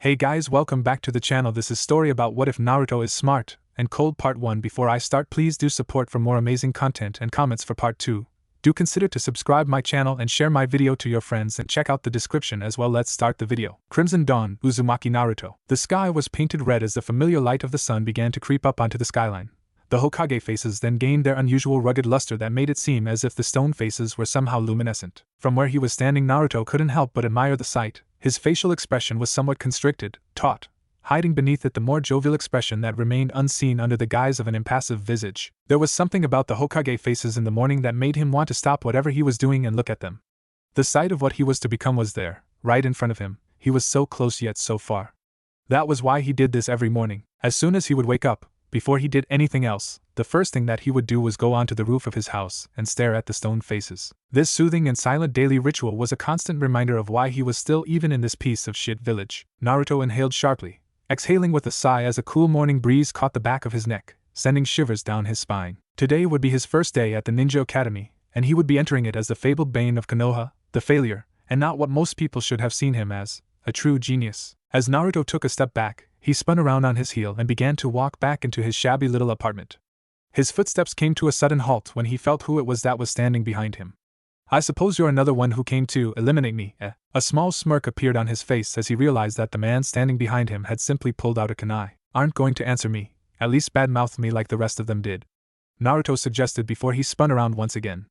Hey guys, welcome back to the channel. This is story about what if Naruto is smart and cold part 1. Before I start, please do support for more amazing content and comments for part 2. Do consider to subscribe my channel and share my video to your friends and check out the description as well. Let's start the video. Crimson Dawn, Uzumaki Naruto. The sky was painted red as the familiar light of the sun began to creep up onto the skyline. The Hokage faces then gained their unusual rugged luster that made it seem as if the stone faces were somehow luminescent. From where he was standing, Naruto couldn't help but admire the sight. His facial expression was somewhat constricted, taut, hiding beneath it the more jovial expression that remained unseen under the guise of an impassive visage. There was something about the Hokage faces in the morning that made him want to stop whatever he was doing and look at them. The sight of what he was to become was there, right in front of him. He was so close yet so far. That was why he did this every morning. As soon as he would wake up, before he did anything else, the first thing that he would do was go onto the roof of his house and stare at the stone faces. This soothing and silent daily ritual was a constant reminder of why he was still even in this piece of shit village. Naruto inhaled sharply, exhaling with a sigh as a cool morning breeze caught the back of his neck, sending shivers down his spine. Today would be his first day at the Ninja Academy, and he would be entering it as the fabled bane of Konoha, the failure, and not what most people should have seen him as, a true genius. As Naruto took a step back, he spun around on his heel and began to walk back into his shabby little apartment. His footsteps came to a sudden halt when he felt who it was that was standing behind him. "I suppose you're another one who came to eliminate me, eh?" A small smirk appeared on his face as he realized that the man standing behind him had simply pulled out a kunai. "Aren't going to answer me, at least badmouth me like the rest of them did," Naruto suggested before he spun around once again.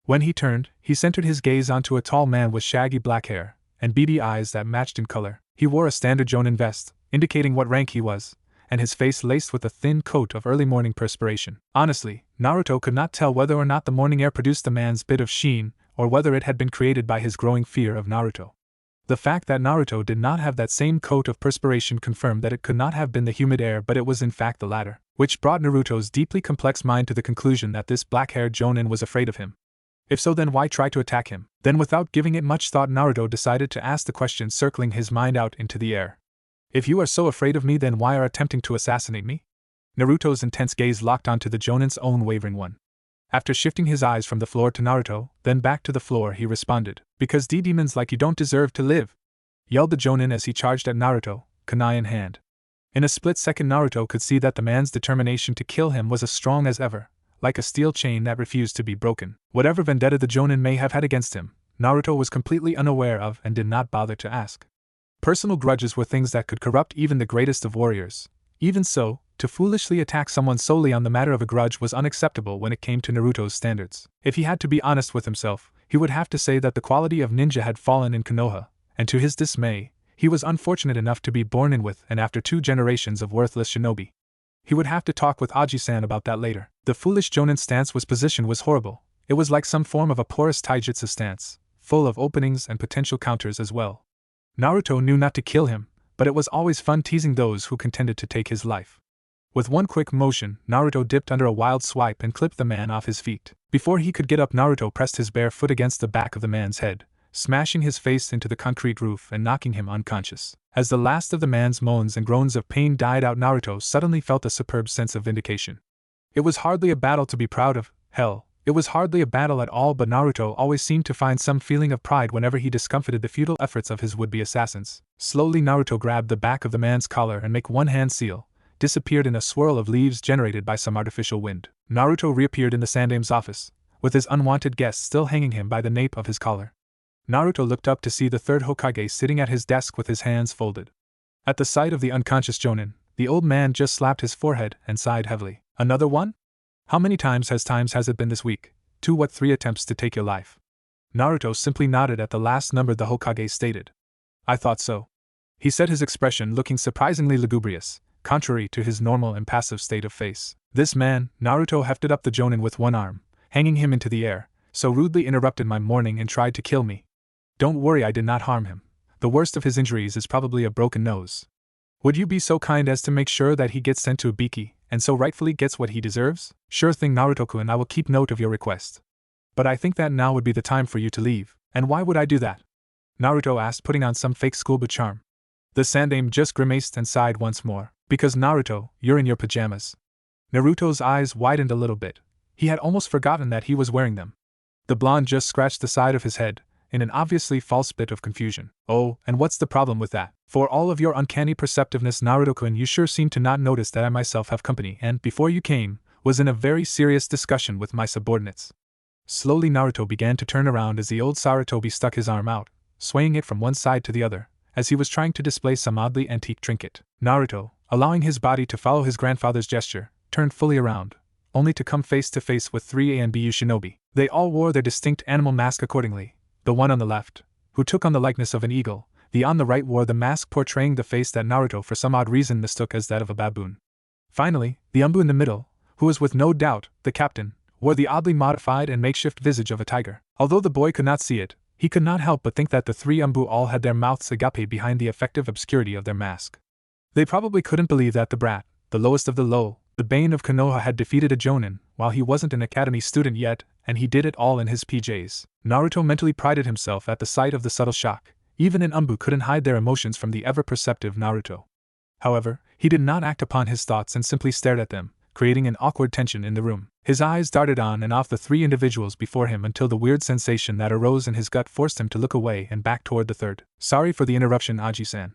When he turned, he centered his gaze onto a tall man with shaggy black hair and beady eyes that matched in color. He wore a standard Jonin vest, indicating what rank he was, and his face laced with a thin coat of early morning perspiration. Honestly, Naruto could not tell whether or not the morning air produced the man's bit of sheen, or whether it had been created by his growing fear of Naruto. The fact that Naruto did not have that same coat of perspiration confirmed that it could not have been the humid air, but it was in fact the latter, which brought Naruto's deeply complex mind to the conclusion that this black-haired Jonin was afraid of him. If so, then why try to attack him? Then, without giving it much thought, Naruto decided to ask the question, circling his mind out into the air. "If you are so afraid of me, then why are attempting to assassinate me?" Naruto's intense gaze locked onto the Jonin's own wavering one. After shifting his eyes from the floor to Naruto, then back to the floor, he responded, "Because demons like you don't deserve to live," yelled the Jonin as he charged at Naruto, kunai in hand. In a split second, Naruto could see that the man's determination to kill him was as strong as ever, like a steel chain that refused to be broken. Whatever vendetta the Jonin may have had against him, Naruto was completely unaware of and did not bother to ask. Personal grudges were things that could corrupt even the greatest of warriors. Even so, to foolishly attack someone solely on the matter of a grudge was unacceptable when it came to Naruto's standards. If he had to be honest with himself, he would have to say that the quality of ninja had fallen in Konoha, and to his dismay, he was unfortunate enough to be born in with and after 2 generations of worthless shinobi. He would have to talk with Aji-san about that later. The foolish Jonin stance was horrible. It was like some form of a porous taijutsu stance, full of openings and potential counters as well. Naruto knew not to kill him, but it was always fun teasing those who contended to take his life. With one quick motion, Naruto dipped under a wild swipe and clipped the man off his feet. Before he could get up, Naruto pressed his bare foot against the back of the man's head, smashing his face into the concrete roof and knocking him unconscious. As the last of the man's moans and groans of pain died out, Naruto suddenly felt a superb sense of vindication. It was hardly a battle to be proud of, hell, it was hardly a battle at all, but Naruto always seemed to find some feeling of pride whenever he discomfited the futile efforts of his would-be assassins. Slowly, Naruto grabbed the back of the man's collar and, make one hand seal, disappeared in a swirl of leaves generated by some artificial wind. Naruto reappeared in the Sandame's office, with his unwanted guest still hanging him by the nape of his collar. Naruto looked up to see the third Hokage sitting at his desk with his hands folded. At the sight of the unconscious Jonin, the old man just slapped his forehead and sighed heavily. "Another one? How many times has it been this week? 3 attempts to take your life?" Naruto simply nodded at the last number the Hokage stated. "I thought so," he said, his expression looking surprisingly lugubrious, contrary to his normal impassive state of face. "This man," Naruto hefted up the Jonin with one arm, hanging him into the air, "so rudely interrupted my morning and tried to kill me. Don't worry, I did not harm him. The worst of his injuries is probably a broken nose. Would you be so kind as to make sure that he gets sent to Ibiki, and so rightfully gets what he deserves?" "Sure thing, Naruto-kun, I will keep note of your request. But I think that now would be the time for you to leave." "And why would I do that?" Naruto asked, putting on some fake schoolboy charm. The Sandame just grimaced and sighed once more. "Because Naruto, you're in your pajamas." Naruto's eyes widened a little bit. He had almost forgotten that he was wearing them. The blonde just scratched the side of his head, in an obviously false bit of confusion. Oh, and what's the problem with that? For all of your uncanny perceptiveness, Naruto-kun, you sure seem to not notice that I myself have company and, before you came, was in a very serious discussion with my subordinates. Slowly Naruto began to turn around as the old Sarutobi stuck his arm out, swaying it from one side to the other, as he was trying to display some oddly antique trinket. Naruto, allowing his body to follow his grandfather's gesture, turned fully around, only to come face to face with 3 ANBU shinobi. They all wore their distinct animal mask accordingly. The one on the left, who took on the likeness of an eagle, the on the right wore the mask portraying the face that Naruto for some odd reason mistook as that of a baboon. Finally, the ANBU in the middle, who was with no doubt the captain, wore the oddly modified and makeshift visage of a tiger. Although the boy could not see it, he could not help but think that the 3 ANBU all had their mouths agape behind the effective obscurity of their mask. They probably couldn't believe that the brat, the lowest of the low, the bane of Konoha, had defeated a Jonin, while he wasn't an academy student yet, and he did it all in his PJs. Naruto mentally prided himself at the sight of the subtle shock. Even an ANBU couldn't hide their emotions from the ever-perceptive Naruto. However, he did not act upon his thoughts and simply stared at them, creating an awkward tension in the room. His eyes darted on and off the 3 individuals before him until the weird sensation that arose in his gut forced him to look away and back toward the third. Sorry for the interruption, Aji-san.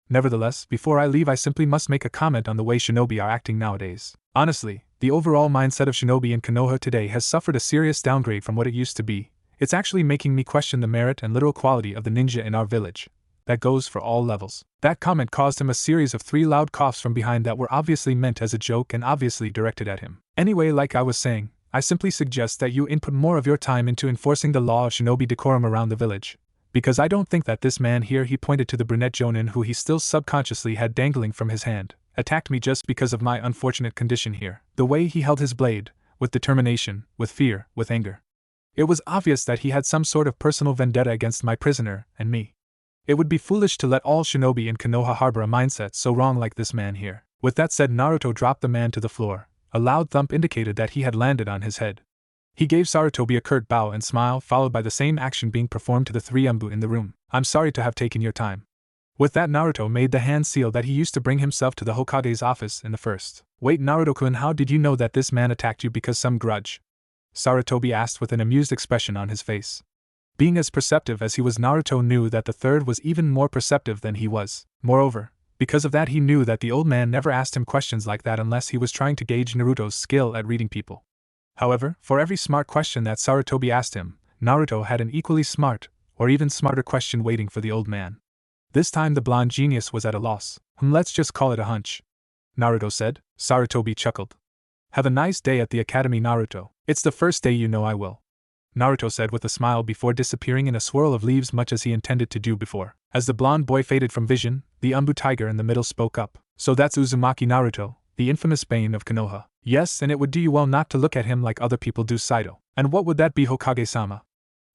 Nevertheless, before I leave, I simply must make a comment on the way shinobi are acting nowadays. Honestly, the overall mindset of shinobi in Konoha today has suffered a serious downgrade from what it used to be. It's actually making me question the merit and literal quality of the ninja in our village. That goes for all levels. That comment caused him a series of 3 loud coughs from behind that were obviously meant as a joke and obviously directed at him. Anyway, like I was saying, I simply suggest that you input more of your time into enforcing the law of shinobi decorum around the village. Because I don't think that this man here, he pointed to the brunette Jonin who he still subconsciously had dangling from his hand, attacked me just because of my unfortunate condition here. The way he held his blade, with determination, with fear, with anger. It was obvious that he had some sort of personal vendetta against my prisoner and me. It would be foolish to let all shinobi in Konoha harbor a mindset so wrong like this man here. With that said, Naruto dropped the man to the floor. A loud thump indicated that he had landed on his head. He gave Sarutobi a curt bow and smile, followed by the same action being performed to the 3 ANBU in the room. I'm sorry to have taken your time. With that, Naruto made the hand seal that he used to bring himself to the Hokage's office in the first. Wait, Naruto-kun, how did you know that this man attacked you because some grudge? Sarutobi asked with an amused expression on his face. Being as perceptive as he was, Naruto knew that the third was even more perceptive than he was. Moreover, because of that, he knew that the old man never asked him questions like that unless he was trying to gauge Naruto's skill at reading people. However, for every smart question that Sarutobi asked him, Naruto had an equally smart, or even smarter question waiting for the old man. This time the blonde genius was at a loss. Let's just call it a hunch, Naruto said. Sarutobi chuckled. Have a nice day at the academy, Naruto. It's the first day, you know I will, Naruto said with a smile before disappearing in a swirl of leaves, much as he intended to do before. As the blonde boy faded from vision, the ANBU tiger in the middle spoke up. So that's Uzumaki Naruto, the infamous bane of Konoha. Yes, and it would do you well not to look at him like other people do, Saito. And what would that be, Hokage-sama?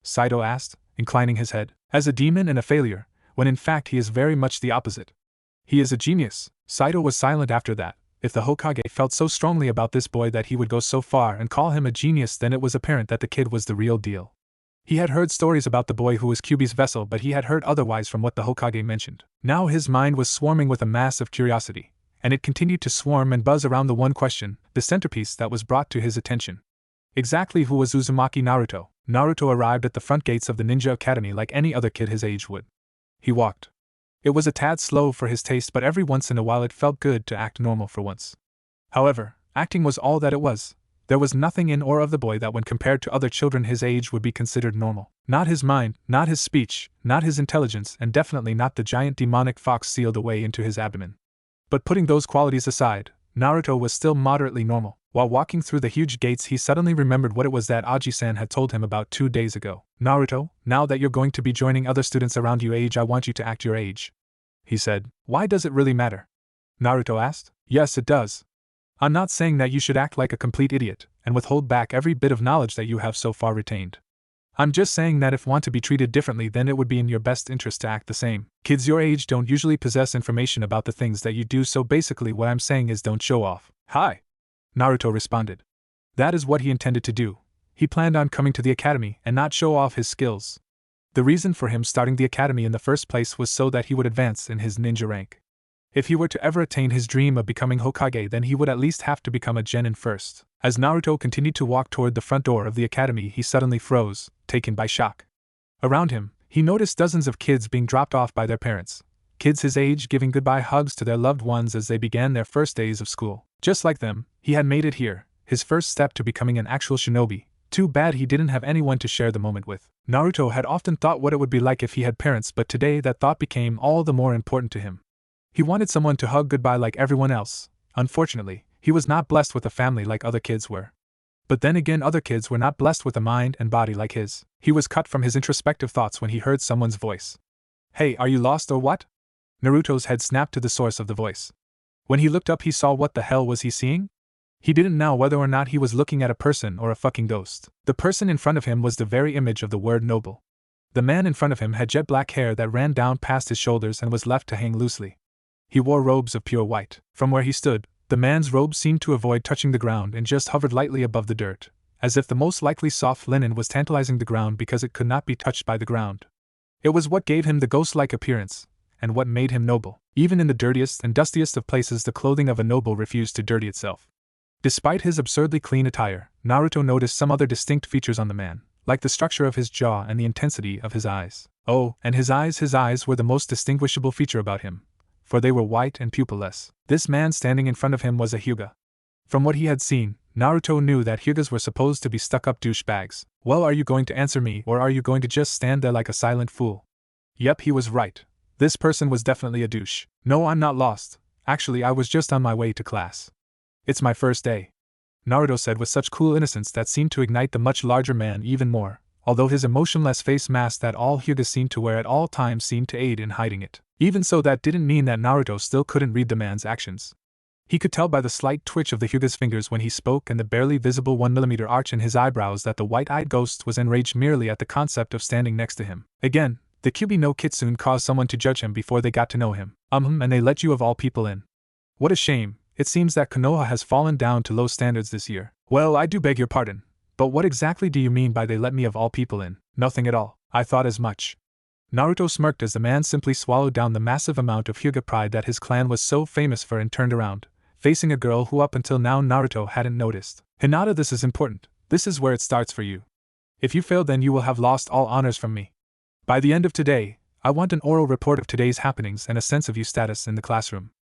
Saito asked, inclining his head. As a demon and a failure, when in fact he is very much the opposite. He is a genius. Saito was silent after that. If the Hokage felt so strongly about this boy that he would go so far and call him a genius, then it was apparent that the kid was the real deal. He had heard stories about the boy who was Kyuubi's vessel, but he had heard otherwise from what the Hokage mentioned. Now his mind was swarming with a mass of curiosity, and it continued to swarm and buzz around the one question, the centerpiece that was brought to his attention. Exactly who was Uzumaki Naruto? Naruto arrived at the front gates of the Ninja Academy like any other kid his age would. He walked. It was a tad slow for his taste, but every once in a while it felt good to act normal for once. However, acting was all that it was. There was nothing in or of the boy that, when compared to other children his age, would be considered normal. Not his mind, not his speech, not his intelligence, and definitely not the giant demonic fox sealed away into his abdomen. But putting those qualities aside, Naruto was still moderately normal. While walking through the huge gates, he suddenly remembered what it was that Aji-san had told him about 2 days ago. Naruto, now that you're going to be joining other students around your age, I want you to act your age, he said. Why does it really matter? Naruto asked. Yes, it does. I'm not saying that you should act like a complete idiot and withhold back every bit of knowledge that you have so far retained. I'm just saying that if want to be treated differently, then it would be in your best interest to act the same. Kids your age don't usually possess information about the things that you do, so basically what I'm saying is don't show off. Hi, Naruto responded. That is what he intended to do. He planned on coming to the academy and not show off his skills. The reason for him starting the academy in the first place was so that he would advance in his ninja rank. If he were to ever attain his dream of becoming Hokage, then he would at least have to become a genin first. As Naruto continued to walk toward the front door of the academy, he suddenly froze, taken by shock. Around him, he noticed dozens of kids being dropped off by their parents. Kids his age giving goodbye hugs to their loved ones as they began their first days of school. Just like them, he had made it here, his first step to becoming an actual shinobi. Too bad he didn't have anyone to share the moment with. Naruto had often thought what it would be like if he had parents, but today that thought became all the more important to him. He wanted someone to hug goodbye like everyone else. Unfortunately, he was not blessed with a family like other kids were. But then again, other kids were not blessed with a mind and body like his. He was cut from his introspective thoughts when he heard someone's voice. "Hey, are you lost or what?" Naruto's head snapped to the source of the voice. When he looked up, he saw what the hell was he seeing? He didn't know whether or not he was looking at a person or a fucking ghost. The person in front of him was the very image of the word noble. The man in front of him had jet black hair that ran down past his shoulders and was left to hang loosely. He wore robes of pure white. From where he stood, the man's robe seemed to avoid touching the ground and just hovered lightly above the dirt, as if the most likely soft linen was tantalizing the ground because it could not be touched by the ground. It was what gave him the ghost-like appearance, and what made him noble. Even in the dirtiest and dustiest of places, the clothing of a noble refused to dirty itself. Despite his absurdly clean attire, Naruto noticed some other distinct features on the man, like the structure of his jaw and the intensity of his eyes. Oh, and his eyes were the most distinguishable feature about him, for they were white and pupilless. This man standing in front of him was a Hyuga. From what he had seen, Naruto knew that Hyugas were supposed to be stuck-up douchebags. Well, are you going to answer me, or are you going to just stand there like a silent fool? Yep, he was right. This person was definitely a douche. No, I'm not lost. Actually, I was just on my way to class. It's my first day, Naruto said with such cool innocence that seemed to ignite the much larger man even more, although his emotionless face mask that all Hyugas seemed to wear at all times seemed to aid in hiding it. Even so, that didn't mean that Naruto still couldn't read the man's actions. He could tell by the slight twitch of the Hyuga's fingers when he spoke and the barely visible 1mm arch in his eyebrows that the white-eyed ghost was enraged merely at the concept of standing next to him. Again, the Kyubi no Kitsune caused someone to judge him before they got to know him. And they let you of all people in. What a shame. It seems that Konoha has fallen down to low standards this year. Well, I do beg your pardon, but what exactly do you mean by they let me of all people in? Nothing at all. I thought as much. Naruto smirked as the man simply swallowed down the massive amount of Hyuga pride that his clan was so famous for and turned around, facing a girl who up until now Naruto hadn't noticed. Hinata, this is important. This is where it starts for you. If you fail, then you will have lost all honors from me. By the end of today, I want an oral report of today's happenings and a sense of your status in the classroom.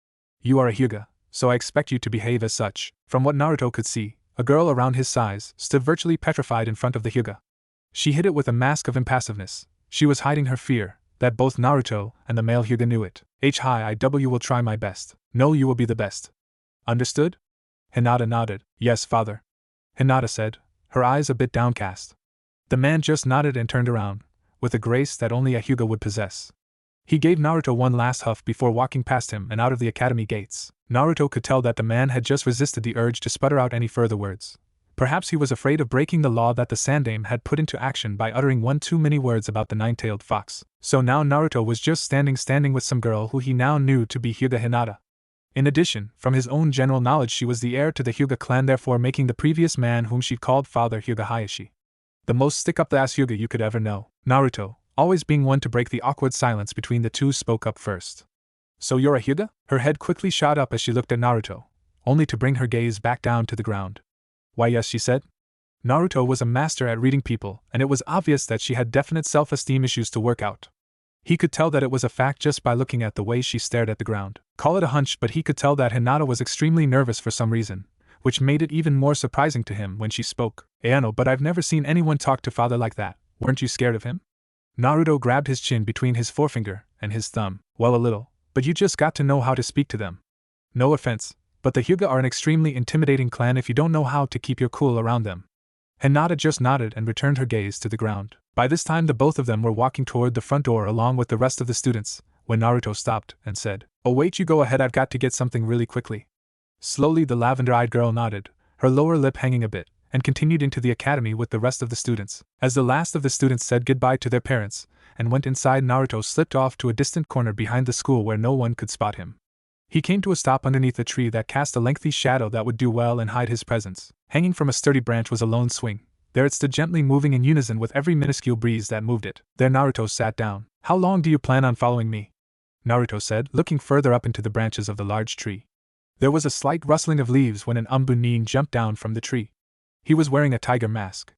You are a Hyuga, so I expect you to behave as such. From what Naruto could see, a girl around his size stood virtually petrified in front of the Hyuga. She hid it with a mask of impassiveness. She was hiding her fear, that both Naruto and the male Hyuga knew it. I will try my best. No, you will be the best. Understood? Hinata nodded. Yes, father. Hinata said, her eyes a bit downcast. The man just nodded and turned around, with a grace that only a Hyuga would possess. He gave Naruto one last huff before walking past him and out of the academy gates. Naruto could tell that the man had just resisted the urge to sputter out any further words. Perhaps he was afraid of breaking the law that the Sandaime had put into action by uttering one too many words about the nine-tailed fox. So now Naruto was just standing with some girl who he now knew to be Hyuga Hinata. In addition, from his own general knowledge, she was the heir to the Hyuga clan, therefore making the previous man whom she called father Hyuga Hayashi the most stick-up-the-ass Hyuga you could ever know. Naruto, always being one to break the awkward silence between the two, spoke up first. So you're a Hyuga? Her head quickly shot up as she looked at Naruto, only to bring her gaze back down to the ground. Why yes, she said. Naruto was a master at reading people, and it was obvious that she had definite self-esteem issues to work out. He could tell that it was a fact just by looking at the way she stared at the ground. Call it a hunch, but he could tell that Hinata was extremely nervous for some reason, which made it even more surprising to him when she spoke. Ano, but I've never seen anyone talk to father like that. Weren't you scared of him? Naruto grabbed his chin between his forefinger and his thumb. Well, a little, but you just got to know how to speak to them. No offense, but the Hyuga are an extremely intimidating clan if you don't know how to keep your cool around them. Hinata just nodded and returned her gaze to the ground. By this time the both of them were walking toward the front door along with the rest of the students, when Naruto stopped and said, "Oh wait, you go ahead, I've got to get something really quickly." Slowly the lavender-eyed girl nodded, her lower lip hanging a bit, and continued into the academy with the rest of the students. As the last of the students said goodbye to their parents and went inside, Naruto slipped off to a distant corner behind the school where no one could spot him. He came to a stop underneath a tree that cast a lengthy shadow that would do well and hide his presence. Hanging from a sturdy branch was a lone swing. There it stood, gently moving in unison with every minuscule breeze that moved it. There Naruto sat down. How long do you plan on following me? Naruto said, looking further up into the branches of the large tree. There was a slight rustling of leaves when an ANBU nin jumped down from the tree. He was wearing a tiger mask.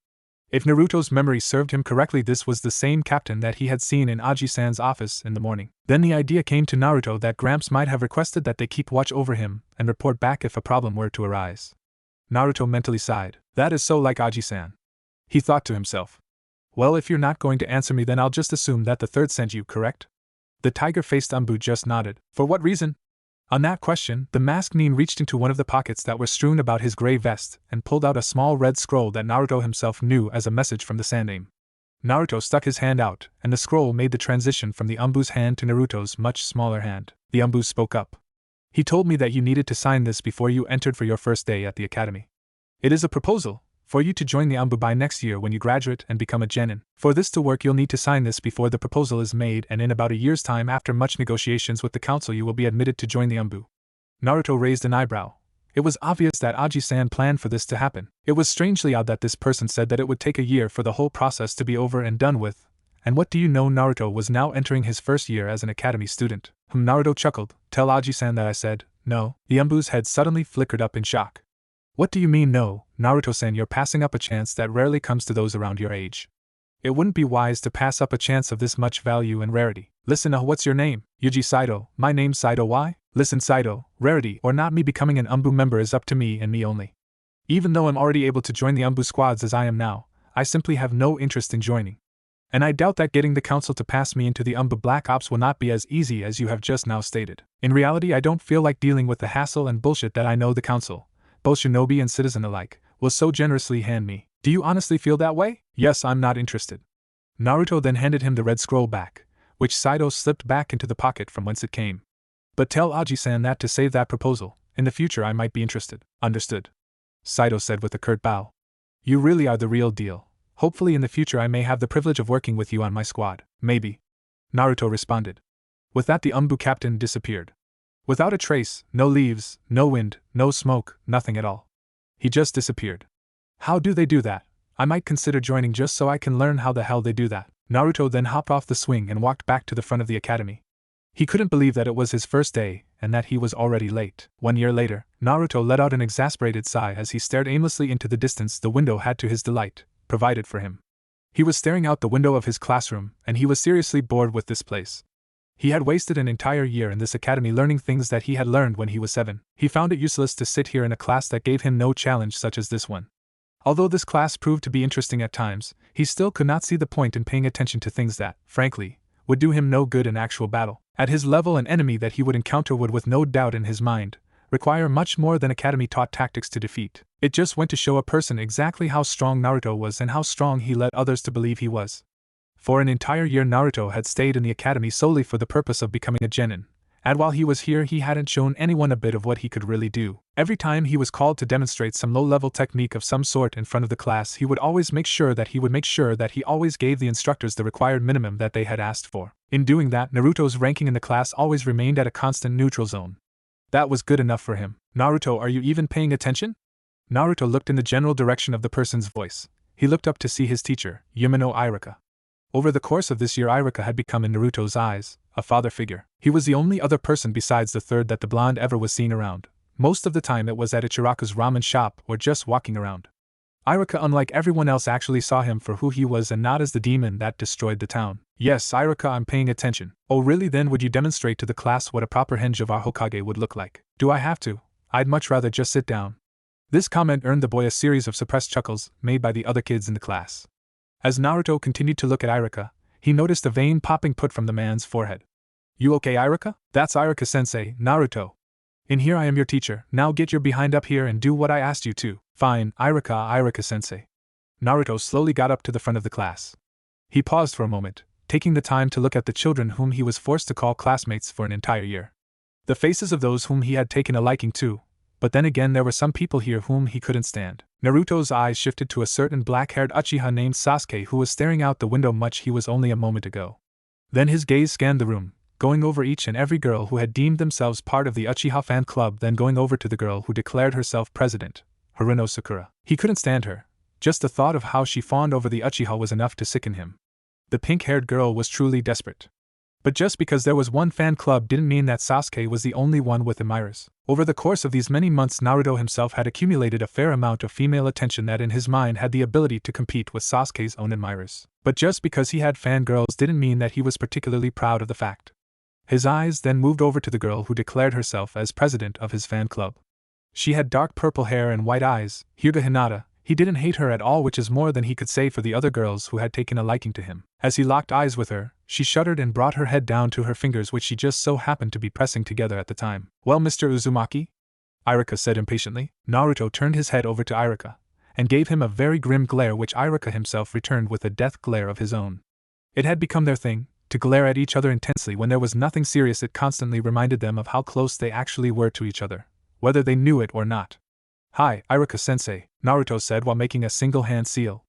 If Naruto's memory served him correctly, this was the same captain that he had seen in Aji-san's office in the morning. Then the idea came to Naruto that Gramps might have requested that they keep watch over him and report back if a problem were to arise. Naruto mentally sighed. That is so like Aji-san. He thought to himself. Well, if you're not going to answer me, then I'll just assume that the third sent you, correct? The tiger-faced ANBU just nodded. For what reason? On that question, the masked Nin reached into one of the pockets that were strewn about his gray vest and pulled out a small red scroll that Naruto himself knew as a message from the Sandaime. Naruto stuck his hand out, and the scroll made the transition from the ANBU's hand to Naruto's much smaller hand. The ANBU spoke up. He told me that you needed to sign this before you entered for your first day at the academy. It is a proposal for you to join the ANBU by next year when you graduate and become a genin. For this to work, you'll need to sign this before the proposal is made, and in about a year's time, after much negotiations with the council, you will be admitted to join the ANBU. Naruto raised an eyebrow. It was obvious that Aji-san planned for this to happen. It was strangely odd that this person said that it would take a year for the whole process to be over and done with. And what do you know, Naruto was now entering his first year as an academy student. Naruto chuckled. Tell Aji-san that I said no. The ANBU's head suddenly flickered up in shock. What do you mean no, Naruto-san? You're passing up a chance that rarely comes to those around your age. It wouldn't be wise to pass up a chance of this much value and rarity. Listen, what's your name? Yuji Saito. My name's Saito. Why? Listen, Saito, rarity or not, me becoming an ANBU member is up to me and me only. Even though I'm already able to join the ANBU squads as I am now, I simply have no interest in joining. And I doubt that getting the council to pass me into the ANBU Black Ops will not be as easy as you have just now stated. In reality, I don't feel like dealing with the hassle and bullshit that I know the council, both shinobi and citizen alike, will so generously hand me. Do you honestly feel that way? Yes, I'm not interested. Naruto then handed him the red scroll back, which Saito slipped back into the pocket from whence it came. But tell Aji-san that to save that proposal, in the future I might be interested. Understood. Saito said with a curt bow. You really are the real deal. Hopefully in the future I may have the privilege of working with you on my squad. Maybe. Naruto responded. With that, the ANBU captain disappeared. Without a trace, no leaves, no wind, no smoke, nothing at all. He just disappeared. How do they do that? I might consider joining just so I can learn how the hell they do that. Naruto then hopped off the swing and walked back to the front of the academy. He couldn't believe that it was his first day, and that he was already late. 1 year later, Naruto let out an exasperated sigh as he stared aimlessly into the distance the window had to his delight provided for him. He was staring out the window of his classroom, and he was seriously bored with this place. He had wasted an entire year in this academy learning things that he had learned when he was 7. He found it useless to sit here in a class that gave him no challenge such as this one. Although this class proved to be interesting at times, he still could not see the point in paying attention to things that, frankly, would do him no good in actual battle. At his level, an enemy that he would encounter would, with no doubt in his mind, require much more than academy-taught tactics to defeat. It just went to show a person exactly how strong Naruto was and how strong he led others to believe he was. For an entire year Naruto had stayed in the academy solely for the purpose of becoming a genin, and while he was here he hadn't shown anyone a bit of what he could really do. Every time he was called to demonstrate some low-level technique of some sort in front of the class, he would always make sure that he always gave the instructors the required minimum that they had asked for. In doing that, Naruto's ranking in the class always remained at a constant neutral zone. That was good enough for him. Naruto, are you even paying attention? Naruto looked in the general direction of the person's voice. He looked up to see his teacher, Yumino Iruka. Over the course of this year, Iruka had become in Naruto's eyes a father figure. He was the only other person besides the third that the blonde ever was seen around. Most of the time it was at Ichiraku's ramen shop or just walking around. Iruka, unlike everyone else, actually saw him for who he was and not as the demon that destroyed the town. Yes, Iruka, I'm paying attention. Oh really? Then would you demonstrate to the class what a proper Henge of our Hokage would look like? Do I have to? I'd much rather just sit down. This comment earned the boy a series of suppressed chuckles made by the other kids in the class. As Naruto continued to look at Iruka, he noticed a vein popping put from the man's forehead. You okay, Iruka? That's Iruka-sensei, Naruto. In here I am your teacher, now get your behind up here and do what I asked you to. Fine, Iruka-sensei. Naruto slowly got up to the front of the class. He paused for a moment, taking the time to look at the children whom he was forced to call classmates for an entire year. The faces of those whom he had taken a liking to, but then again there were some people here whom he couldn't stand. Naruto's eyes shifted to a certain black-haired Uchiha named Sasuke who was staring out the window much he was only a moment ago. Then his gaze scanned the room, going over each and every girl who had deemed themselves part of the Uchiha fan club, then going over to the girl who declared herself president, Haruno Sakura. He couldn't stand her. Just the thought of how she fawned over the Uchiha was enough to sicken him. The pink-haired girl was truly desperate. But just because there was one fan club didn't mean that Sasuke was the only one with admirers. Over the course of these many months, Naruto himself had accumulated a fair amount of female attention that in his mind had the ability to compete with Sasuke's own admirers. But just because he had fangirls didn't mean that he was particularly proud of the fact. His eyes then moved over to the girl who declared herself as president of his fan club. She had dark purple hair and white eyes, Hyuga Hinata. He didn't hate her at all, which is more than he could say for the other girls who had taken a liking to him. As he locked eyes with her, she shuddered and brought her head down to her fingers, which she just so happened to be pressing together at the time. "Well, Mr. Uzumaki?" Irika said impatiently. Naruto turned his head over to Irika, and gave him a very grim glare, which Irika himself returned with a death glare of his own. It had become their thing, to glare at each other intensely when there was nothing serious. It constantly reminded them of how close they actually were to each other, whether they knew it or not. "Hi, Irika-sensei," Naruto said while making a single-hand seal.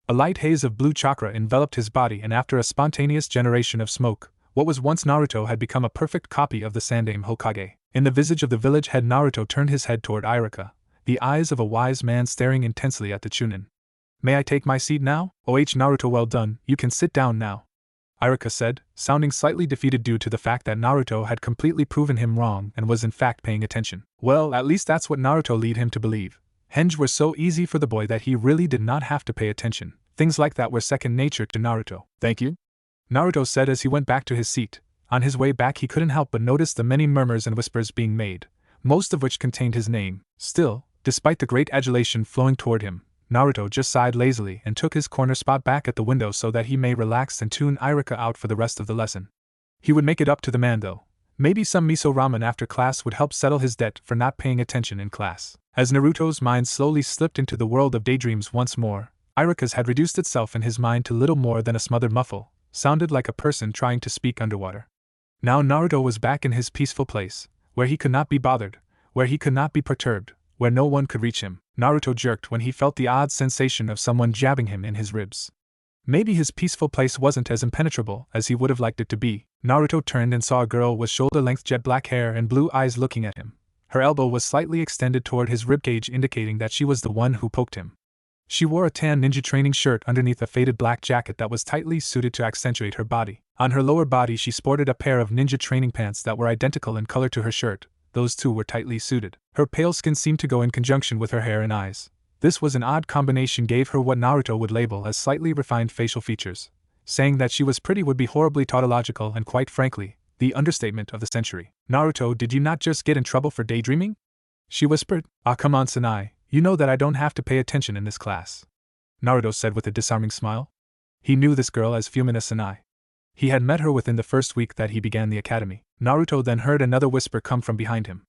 A light haze of blue chakra enveloped his body, and after a spontaneous generation of smoke, what was once Naruto had become a perfect copy of the Sandaime Hokage. In the visage of the village head, Naruto turned his head toward Irika, the eyes of a wise man staring intensely at the Chunin. "May I take my seat now?" Naruto, well done, you can sit down now," Irika said, sounding slightly defeated due to the fact that Naruto had completely proven him wrong and was in fact paying attention. Well, at least that's what Naruto led him to believe. Henge were so easy for the boy that he really did not have to pay attention. Things like that were second nature to Naruto. "Thank you," Naruto said as he went back to his seat. On his way back, he couldn't help but notice the many murmurs and whispers being made, most of which contained his name. Still, despite the great adulation flowing toward him, Naruto just sighed lazily and took his corner spot back at the window so that he may relax and tune Irika out for the rest of the lesson. He would make it up to the man though. Maybe some miso ramen after class would help settle his debt for not paying attention in class. As Naruto's mind slowly slipped into the world of daydreams once more, Irika's had reduced itself in his mind to little more than a smothered muffle, sounded like a person trying to speak underwater. Now Naruto was back in his peaceful place, where he could not be bothered, where he could not be perturbed, where no one could reach him. Naruto jerked when he felt the odd sensation of someone jabbing him in his ribs. Maybe his peaceful place wasn't as impenetrable as he would have liked it to be. Naruto turned and saw a girl with shoulder-length jet black hair and blue eyes looking at him. Her elbow was slightly extended toward his ribcage, indicating that she was the one who poked him. She wore a tan ninja training shirt underneath a faded black jacket that was tightly suited to accentuate her body. On her lower body she sported a pair of ninja training pants that were identical in color to her shirt. Those two were tightly suited. Her pale skin seemed to go in conjunction with her hair and eyes. This was an odd combination, gave her what Naruto would label as slightly refined facial features. Saying that she was pretty would be horribly tautological and, quite frankly, the understatement of the century. "Naruto, did you not just get in trouble for daydreaming?" she whispered. "Ah, come on, Sanai. You know that I don't have to pay attention in this class," Naruto said with a disarming smile. He knew this girl as Fuma Sanai. He had met her within the first week that he began the academy. Naruto then heard another whisper come from behind him.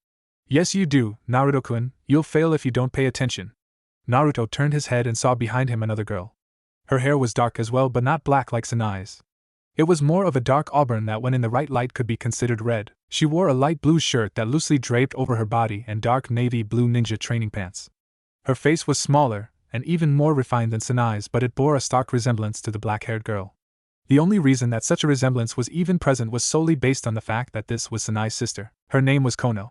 "Yes you do, Naruto-kun, you'll fail if you don't pay attention." Naruto turned his head and saw behind him another girl. Her hair was dark as well, but not black like Sanai's. It was more of a dark auburn that when in the right light could be considered red. She wore a light blue shirt that loosely draped over her body and dark navy blue ninja training pants. Her face was smaller, and even more refined than Sanai's, but it bore a stark resemblance to the black-haired girl. The only reason that such a resemblance was even present was solely based on the fact that this was Sanai's sister. Her name was Kono.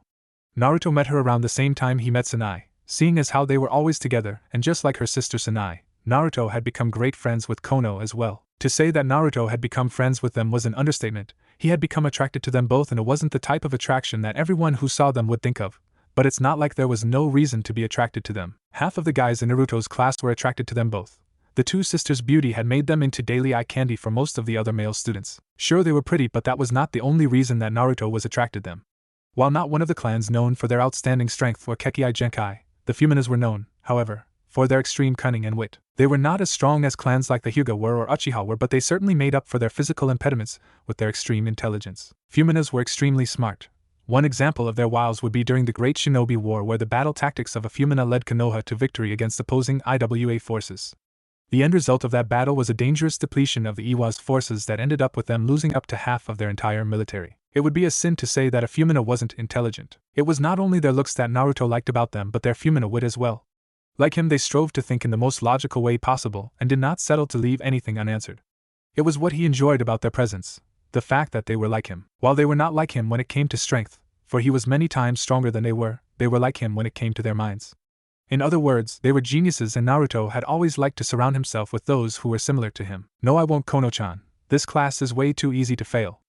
Naruto met her around the same time he met Sanai, seeing as how they were always together, and just like her sister Sanai, Naruto had become great friends with Kono as well. To say that Naruto had become friends with them was an understatement. He had become attracted to them both, and it wasn't the type of attraction that everyone who saw them would think of. But it's not like there was no reason to be attracted to them. Half of the guys in Naruto's class were attracted to them both. The two sisters' beauty had made them into daily eye candy for most of the other male students. Sure, they were pretty, but that was not the only reason that Naruto was attracted to them. While not one of the clans known for their outstanding strength or Kekkai Genkai, the Fuminas were known, however, for their extreme cunning and wit. They were not as strong as clans like the Hyuga were or Uchiha were, but they certainly made up for their physical impediments with their extreme intelligence. Fuminas were extremely smart. One example of their wiles would be during the Great Shinobi War, where the battle tactics of a Fumina led Konoha to victory against opposing IWA forces. The end result of that battle was a dangerous depletion of the Iwa's forces that ended up with them losing up to half of their entire military. It would be a sin to say that a Fumina wasn't intelligent. It was not only their looks that Naruto liked about them, but their Fumina wit as well. Like him, they strove to think in the most logical way possible and did not settle to leave anything unanswered. It was what he enjoyed about their presence, the fact that they were like him. While they were not like him when it came to strength, for he was many times stronger than they were like him when it came to their minds. In other words, they were geniuses, and Naruto had always liked to surround himself with those who were similar to him. "No, I won't, Kono-chan. This class is way too easy to fail,"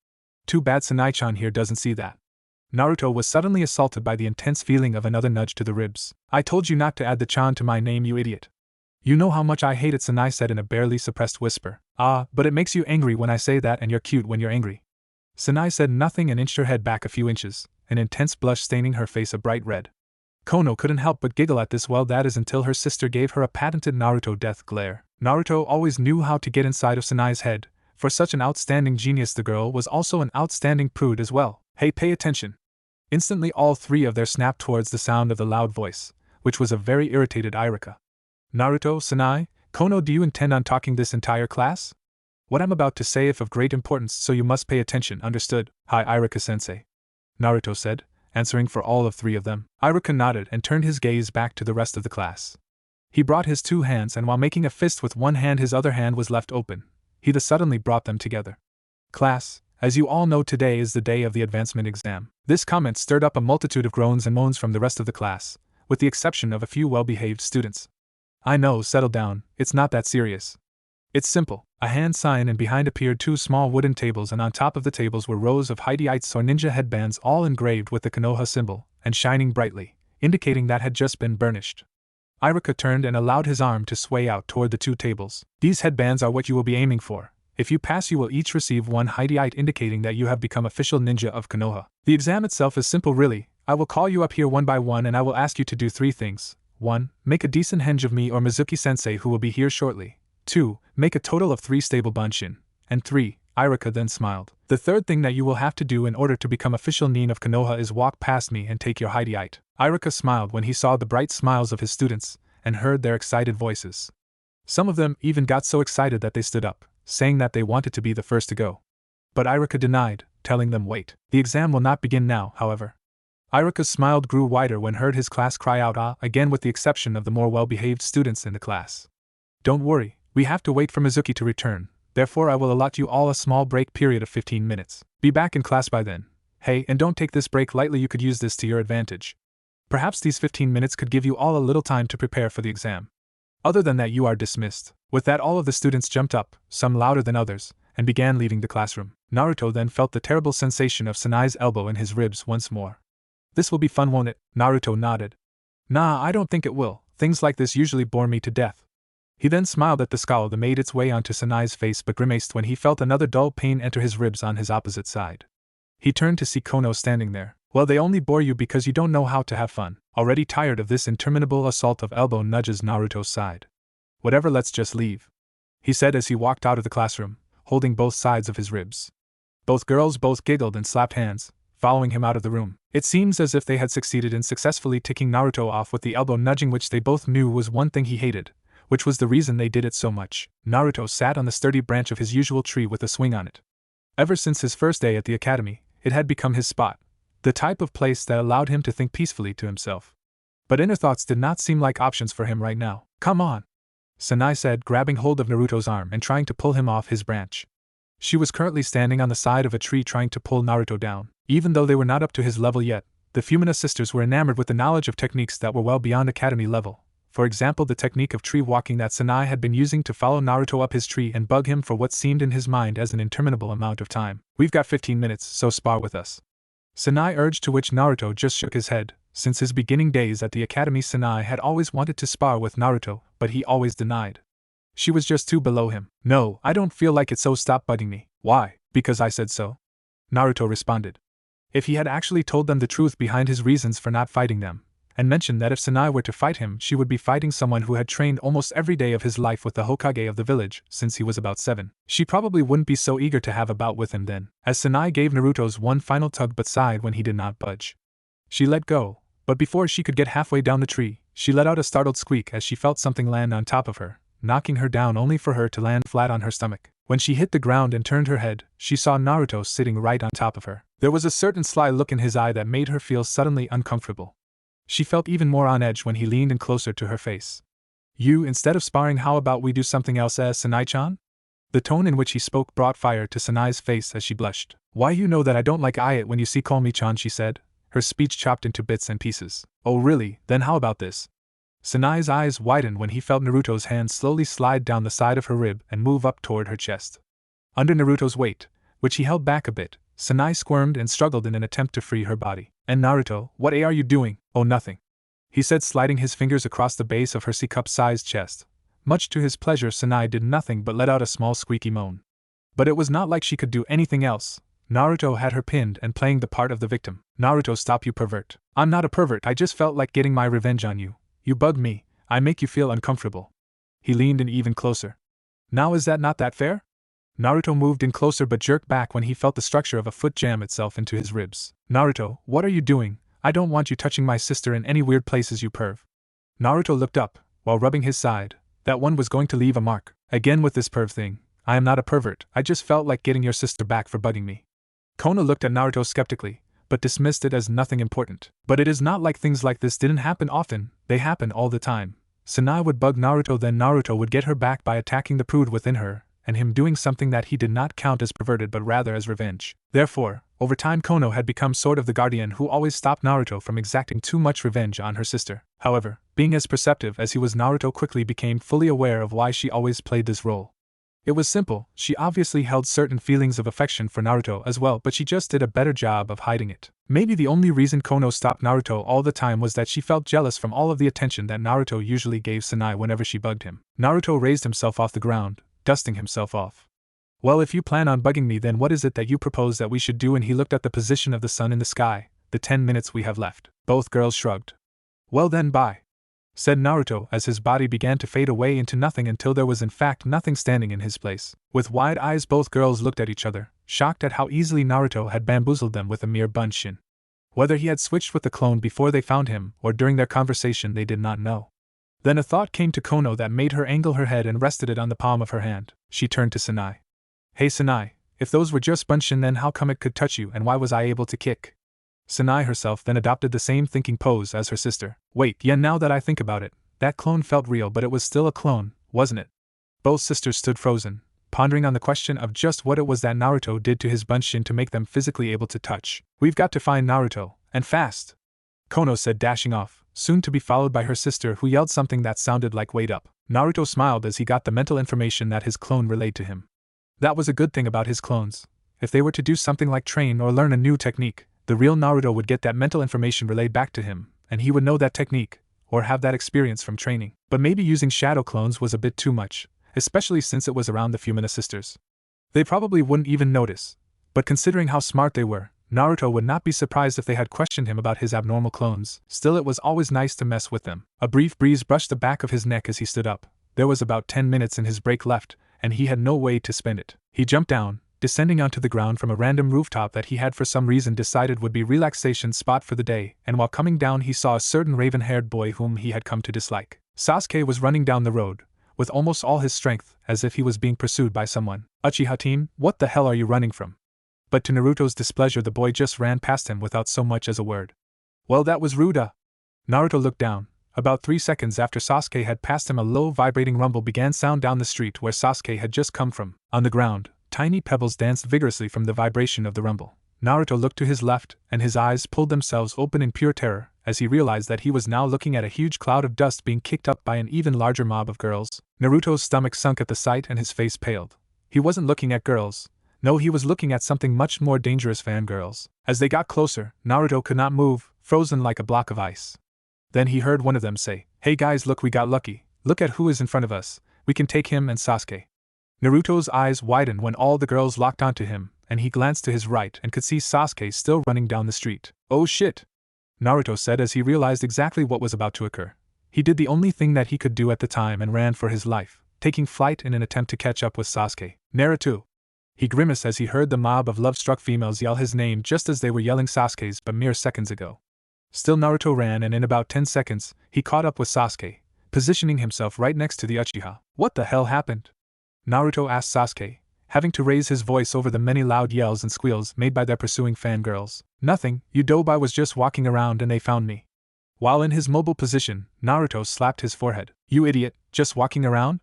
Too bad Sanai-chan here doesn't see that. Naruto was suddenly assaulted by the intense feeling of another nudge to the ribs. I told you not to add the chan to my name, you idiot. You know how much I hate it, Sanai said in a barely suppressed whisper. Ah, but it makes you angry when I say that and you're cute when you're angry. Sanai said nothing and inched her head back a few inches, an intense blush staining her face a bright red. Kono couldn't help but giggle at this. Well, that is until her sister gave her a patented Naruto death glare. Naruto always knew how to get inside of Sanai's head. For such an outstanding genius, the girl was also an outstanding prude as well. Hey, pay attention. Instantly all three of them snapped towards the sound of the loud voice, which was a very irritated Irika. Naruto, Sanai, Kono, do you intend on talking this entire class? What I'm about to say is of great importance, so you must pay attention, understood? Hi, Irika-sensei. Naruto said, answering for all of three of them. Irika nodded and turned his gaze back to the rest of the class. He brought his two hands, and while making a fist with one hand, his other hand was left open. He suddenly brought them together. Class, as you all know, today is the day of the advancement exam. This comment stirred up a multitude of groans and moans from the rest of the class, with the exception of a few well-behaved students. I know, settle down, it's not that serious. It's simple. A hand sign, and behind appeared two small wooden tables, and on top of the tables were rows of Hydeites or ninja headbands, all engraved with the Konoha symbol, and shining brightly, indicating that had just been burnished. Irika turned and allowed his arm to sway out toward the two tables. These headbands are what you will be aiming for. If you pass, you will each receive one Hydeite, indicating that you have become official ninja of Konoha. The exam itself is simple, really. I will call you up here one by one and I will ask you to do three things. 1. Make a decent henge of me or Mizuki-sensei, who will be here shortly. 2. Make a total of 3 stable bunshin. And 3. Irika then smiled. The third thing that you will have to do in order to become official nin of Konoha is walk past me and take your Hydeite. Irika smiled when he saw the bright smiles of his students and heard their excited voices. Some of them even got so excited that they stood up, saying that they wanted to be the first to go. But Irika denied, telling them wait. The exam will not begin now, however. Irika's smile grew wider when heard his class cry out ah, again, with the exception of the more well-behaved students in the class. Don't worry, we have to wait for Mizuki to return, therefore I will allot you all a small break period of 15 minutes. Be back in class by then. Hey, and don't take this break lightly, you could use this to your advantage. Perhaps these 15 minutes could give you all a little time to prepare for the exam. Other than that, you are dismissed. With that, all of the students jumped up, some louder than others, and began leaving the classroom. Naruto then felt the terrible sensation of Sanai's elbow in his ribs once more. This will be fun, won't it? Naruto nodded. Nah, I don't think it will. Things like this usually bore me to death. He then smiled at the scowl that made its way onto Sanai's face but grimaced when he felt another dull pain enter his ribs on his opposite side. He turned to see Kono standing there. Well, they only bore you because you don't know how to have fun. Already tired of this interminable assault of elbow nudges, Naruto sighed. Whatever, let's just leave, he said as he walked out of the classroom, holding both sides of his ribs. Both girls both giggled and slapped hands, following him out of the room. It seems as if they had succeeded in successfully ticking Naruto off with the elbow nudging, which they both knew was one thing he hated, which was the reason they did it so much. Naruto sat on the sturdy branch of his usual tree with a swing on it. Ever since his first day at the academy, it had become his spot, the type of place that allowed him to think peacefully to himself. But inner thoughts did not seem like options for him right now. Come on, Sanai said, grabbing hold of Naruto's arm and trying to pull him off his branch. She was currently standing on the side of a tree trying to pull Naruto down. Even though they were not up to his level yet, the Fuma sisters were enamored with the knowledge of techniques that were well beyond academy level. For example, the technique of tree walking that Sanai had been using to follow Naruto up his tree and bug him for what seemed in his mind as an interminable amount of time. We've got 15 minutes, so spar with us, Sanai urged, to which Naruto just shook his head. Since his beginning days at the academy, Sanai had always wanted to spar with Naruto, but he always denied. She was just too below him. No, I don't feel like it, so stop bugging me. Why? Because I said so, Naruto responded. If he had actually told them the truth behind his reasons for not fighting them, and mentioned that if Sanai were to fight him, she would be fighting someone who had trained almost every day of his life with the Hokage of the village since he was about 7, she probably wouldn't be so eager to have a bout with him then. As Sanai gave Naruto's one final tug but sighed when he did not budge, she let go, but before she could get halfway down the tree, she let out a startled squeak as she felt something land on top of her, knocking her down only for her to land flat on her stomach. When she hit the ground and turned her head, she saw Naruto sitting right on top of her. There was a certain sly look in his eye that made her feel suddenly uncomfortable. She felt even more on edge when he leaned in closer to her face. You, instead of sparring, how about we do something else, Sanai-chan? The tone in which he spoke brought fire to Sanai's face as she blushed. Why, you know that I don't like it when you see call me Chan, she said, her speech chopped into bits and pieces. Oh really, then how about this? Sanai's eyes widened when he felt Naruto's hand slowly slide down the side of her rib and move up toward her chest. Under Naruto's weight, which he held back a bit, Sanai squirmed and struggled in an attempt to free her body. And Naruto, what are you doing? Oh, nothing, he said, sliding his fingers across the base of her C-cup-sized chest. Much to his pleasure, Sanai did nothing but let out a small squeaky moan. But it was not like she could do anything else. Naruto had her pinned and playing the part of the victim. Naruto, stop, you pervert. I'm not a pervert, I just felt like getting my revenge on you. You bugged me, I make you feel uncomfortable. He leaned in even closer. Now is that not that fair? Naruto moved in closer but jerked back when he felt the structure of a foot jam itself into his ribs. Naruto, what are you doing? I don't want you touching my sister in any weird places, you perv. Naruto looked up, while rubbing his side. That one was going to leave a mark. Again with this perv thing. I am not a pervert, I just felt like getting your sister back for bugging me. Konoha looked at Naruto skeptically, but dismissed it as nothing important. But it is not like things like this didn't happen often, they happen all the time. Sanai would bug Naruto, then Naruto would get her back by attacking the prude within her, and him doing something that he did not count as perverted but rather as revenge. Therefore, over time Konoha had become sort of the guardian who always stopped Naruto from exacting too much revenge on her sister. However, being as perceptive as he was, Naruto quickly became fully aware of why she always played this role. It was simple, she obviously held certain feelings of affection for Naruto as well, but she just did a better job of hiding it. Maybe the only reason Konoha stopped Naruto all the time was that she felt jealous from all of the attention that Naruto usually gave Sanai whenever she bugged him. Naruto raised himself off the ground, dusting himself off. Well, if you plan on bugging me, then what is it that you propose that we should do? And he looked at the position of the sun in the sky. The 10 minutes we have left. Both girls shrugged. Well then, bye, said Naruto as his body began to fade away into nothing until there was in fact nothing standing in his place. With wide eyes both girls looked at each other, shocked at how easily Naruto had bamboozled them with a mere bunshin. Whether he had switched with the clone before they found him or during their conversation they did not know. Then a thought came to Konoha that made her angle her head and rested it on the palm of her hand. She turned to Sanai. Hey Sanai, if those were just bunshin, then how come it could touch you and why was I able to kick? Sanai herself then adopted the same thinking pose as her sister. Wait, yeah, now that I think about it, that clone felt real, but it was still a clone, wasn't it? Both sisters stood frozen, pondering on the question of just what it was that Naruto did to his bunshin to make them physically able to touch. We've got to find Naruto, and fast, Konoha said, dashing off, soon to be followed by her sister, who yelled something that sounded like wait up. Naruto smiled as he got the mental information that his clone relayed to him. That was a good thing about his clones. If they were to do something like train or learn a new technique, the real Naruto would get that mental information relayed back to him, and he would know that technique, or have that experience from training. But maybe using shadow clones was a bit too much, especially since it was around the Fuma sisters. They probably wouldn't even notice, but considering how smart they were, Naruto would not be surprised if they had questioned him about his abnormal clones. Still, it was always nice to mess with them. A brief breeze brushed the back of his neck as he stood up. There was about 10 minutes in his break left, and he had no way to spend it. He jumped down, descending onto the ground from a random rooftop that he had for some reason decided would be relaxation spot for the day, and while coming down he saw a certain raven-haired boy whom he had come to dislike. Sasuke was running down the road, with almost all his strength, as if he was being pursued by someone. Uchiha team, what the hell are you running from? But to Naruto's displeasure the boy just ran past him without so much as a word. Well, that was rude. Naruto looked down. About 3 seconds after Sasuke had passed him, a low vibrating rumble began sound down the street where Sasuke had just come from. On the ground, tiny pebbles danced vigorously from the vibration of the rumble. Naruto looked to his left, and his eyes pulled themselves open in pure terror, as he realized that he was now looking at a huge cloud of dust being kicked up by an even larger mob of girls. Naruto's stomach sunk at the sight and his face paled. He wasn't looking at girls. No, he was looking at something much more dangerous: fangirls. As they got closer, Naruto could not move, frozen like a block of ice. Then he heard one of them say, "Hey guys, look, we got lucky. Look at who is in front of us. We can take him and Sasuke." Naruto's eyes widened when all the girls locked onto him, and he glanced to his right and could see Sasuke still running down the street. "Oh shit," Naruto said as he realized exactly what was about to occur. He did the only thing that he could do at the time and ran for his life, taking flight in an attempt to catch up with Sasuke. Naruto! He grimaced as he heard the mob of love-struck females yell his name just as they were yelling Sasuke's but mere seconds ago. Still Naruto ran, and in about 10 seconds, he caught up with Sasuke, positioning himself right next to the Uchiha. "What the hell happened?" Naruto asked Sasuke, having to raise his voice over the many loud yells and squeals made by their pursuing fangirls. "Nothing, you dope, I was just walking around and they found me." While in his mobile position, Naruto slapped his forehead. "You idiot, just walking around?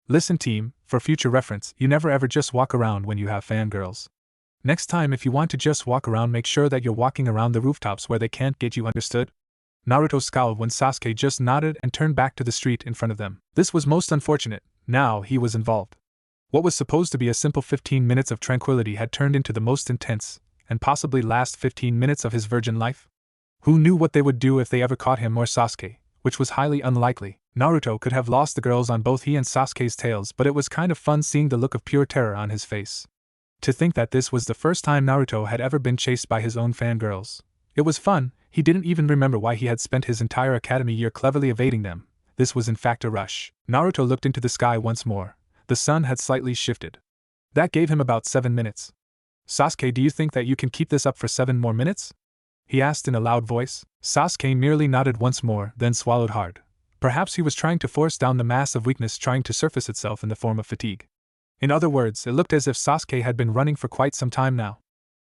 Listen team, for future reference, you never ever just walk around when you have fangirls. Next time if you want to just walk around, make sure that you're walking around the rooftops where they can't get you, understood?" Naruto scowled when Sasuke just nodded and turned back to the street in front of them. This was most unfortunate. Now he was involved. What was supposed to be a simple 15 minutes of tranquility had turned into the most intense, and possibly last 15 minutes of his virgin life? Who knew what they would do if they ever caught him or Sasuke, which was highly unlikely. Naruto could have lost the girls on both he and Sasuke's tails, but it was kind of fun seeing the look of pure terror on his face. To think that this was the first time Naruto had ever been chased by his own fangirls. It was fun, he didn't even remember why he had spent his entire academy year cleverly evading them. This was in fact a rush. Naruto looked into the sky once more. The sun had slightly shifted. That gave him about 7 minutes. Sasuke, do you think that you can keep this up for 7 more minutes? He asked in a loud voice. Sasuke merely nodded once more, then swallowed hard. Perhaps he was trying to force down the mass of weakness trying to surface itself in the form of fatigue. In other words, it looked as if Sasuke had been running for quite some time now.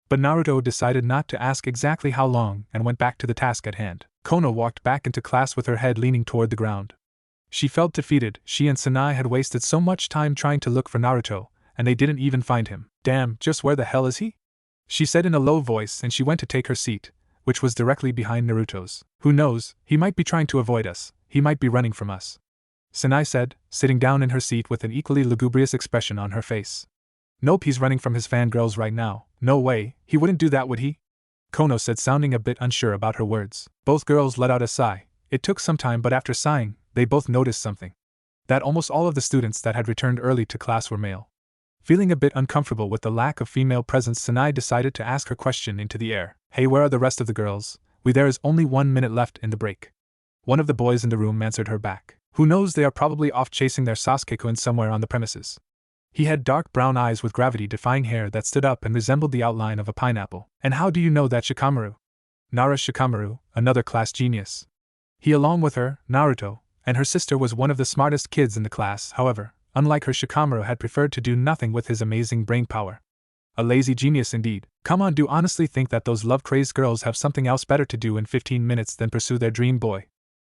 But Naruto decided not to ask exactly how long and went back to the task at hand. Konoha walked back into class with her head leaning toward the ground. She felt defeated. She and Sanai had wasted so much time trying to look for Naruto, and they didn't even find him. Damn, just where the hell is he? She said in a low voice, and she went to take her seat, which was directly behind Naruto's. Who knows, he might be trying to avoid us, he might be running from us, Sanai said, sitting down in her seat with an equally lugubrious expression on her face. Nope, he's running from his fangirls right now. No way, he wouldn't do that, would he? Konoha said, sounding a bit unsure about her words. Both girls let out a sigh. It took some time, but after sighing, they both noticed something. That almost all of the students that had returned early to class were male. Feeling a bit uncomfortable with the lack of female presence, Sanai decided to ask her question into the air. Hey, where are the rest of the girls? There is only 1 minute left in the break. One of the boys in the room answered her back. Who knows, they are probably off chasing their Sasuke-kun somewhere on the premises. He had dark brown eyes with gravity-defying hair that stood up and resembled the outline of a pineapple. And how do you know that, Shikamaru? Nara Shikamaru, another class genius. He, along with her, Naruto, and her sister, was one of the smartest kids in the class. However, unlike her, Shikamaru had preferred to do nothing with his amazing brain power. A lazy genius indeed. Come on, do you honestly think that those love-crazed girls have something else better to do in 15 minutes than pursue their dream boy?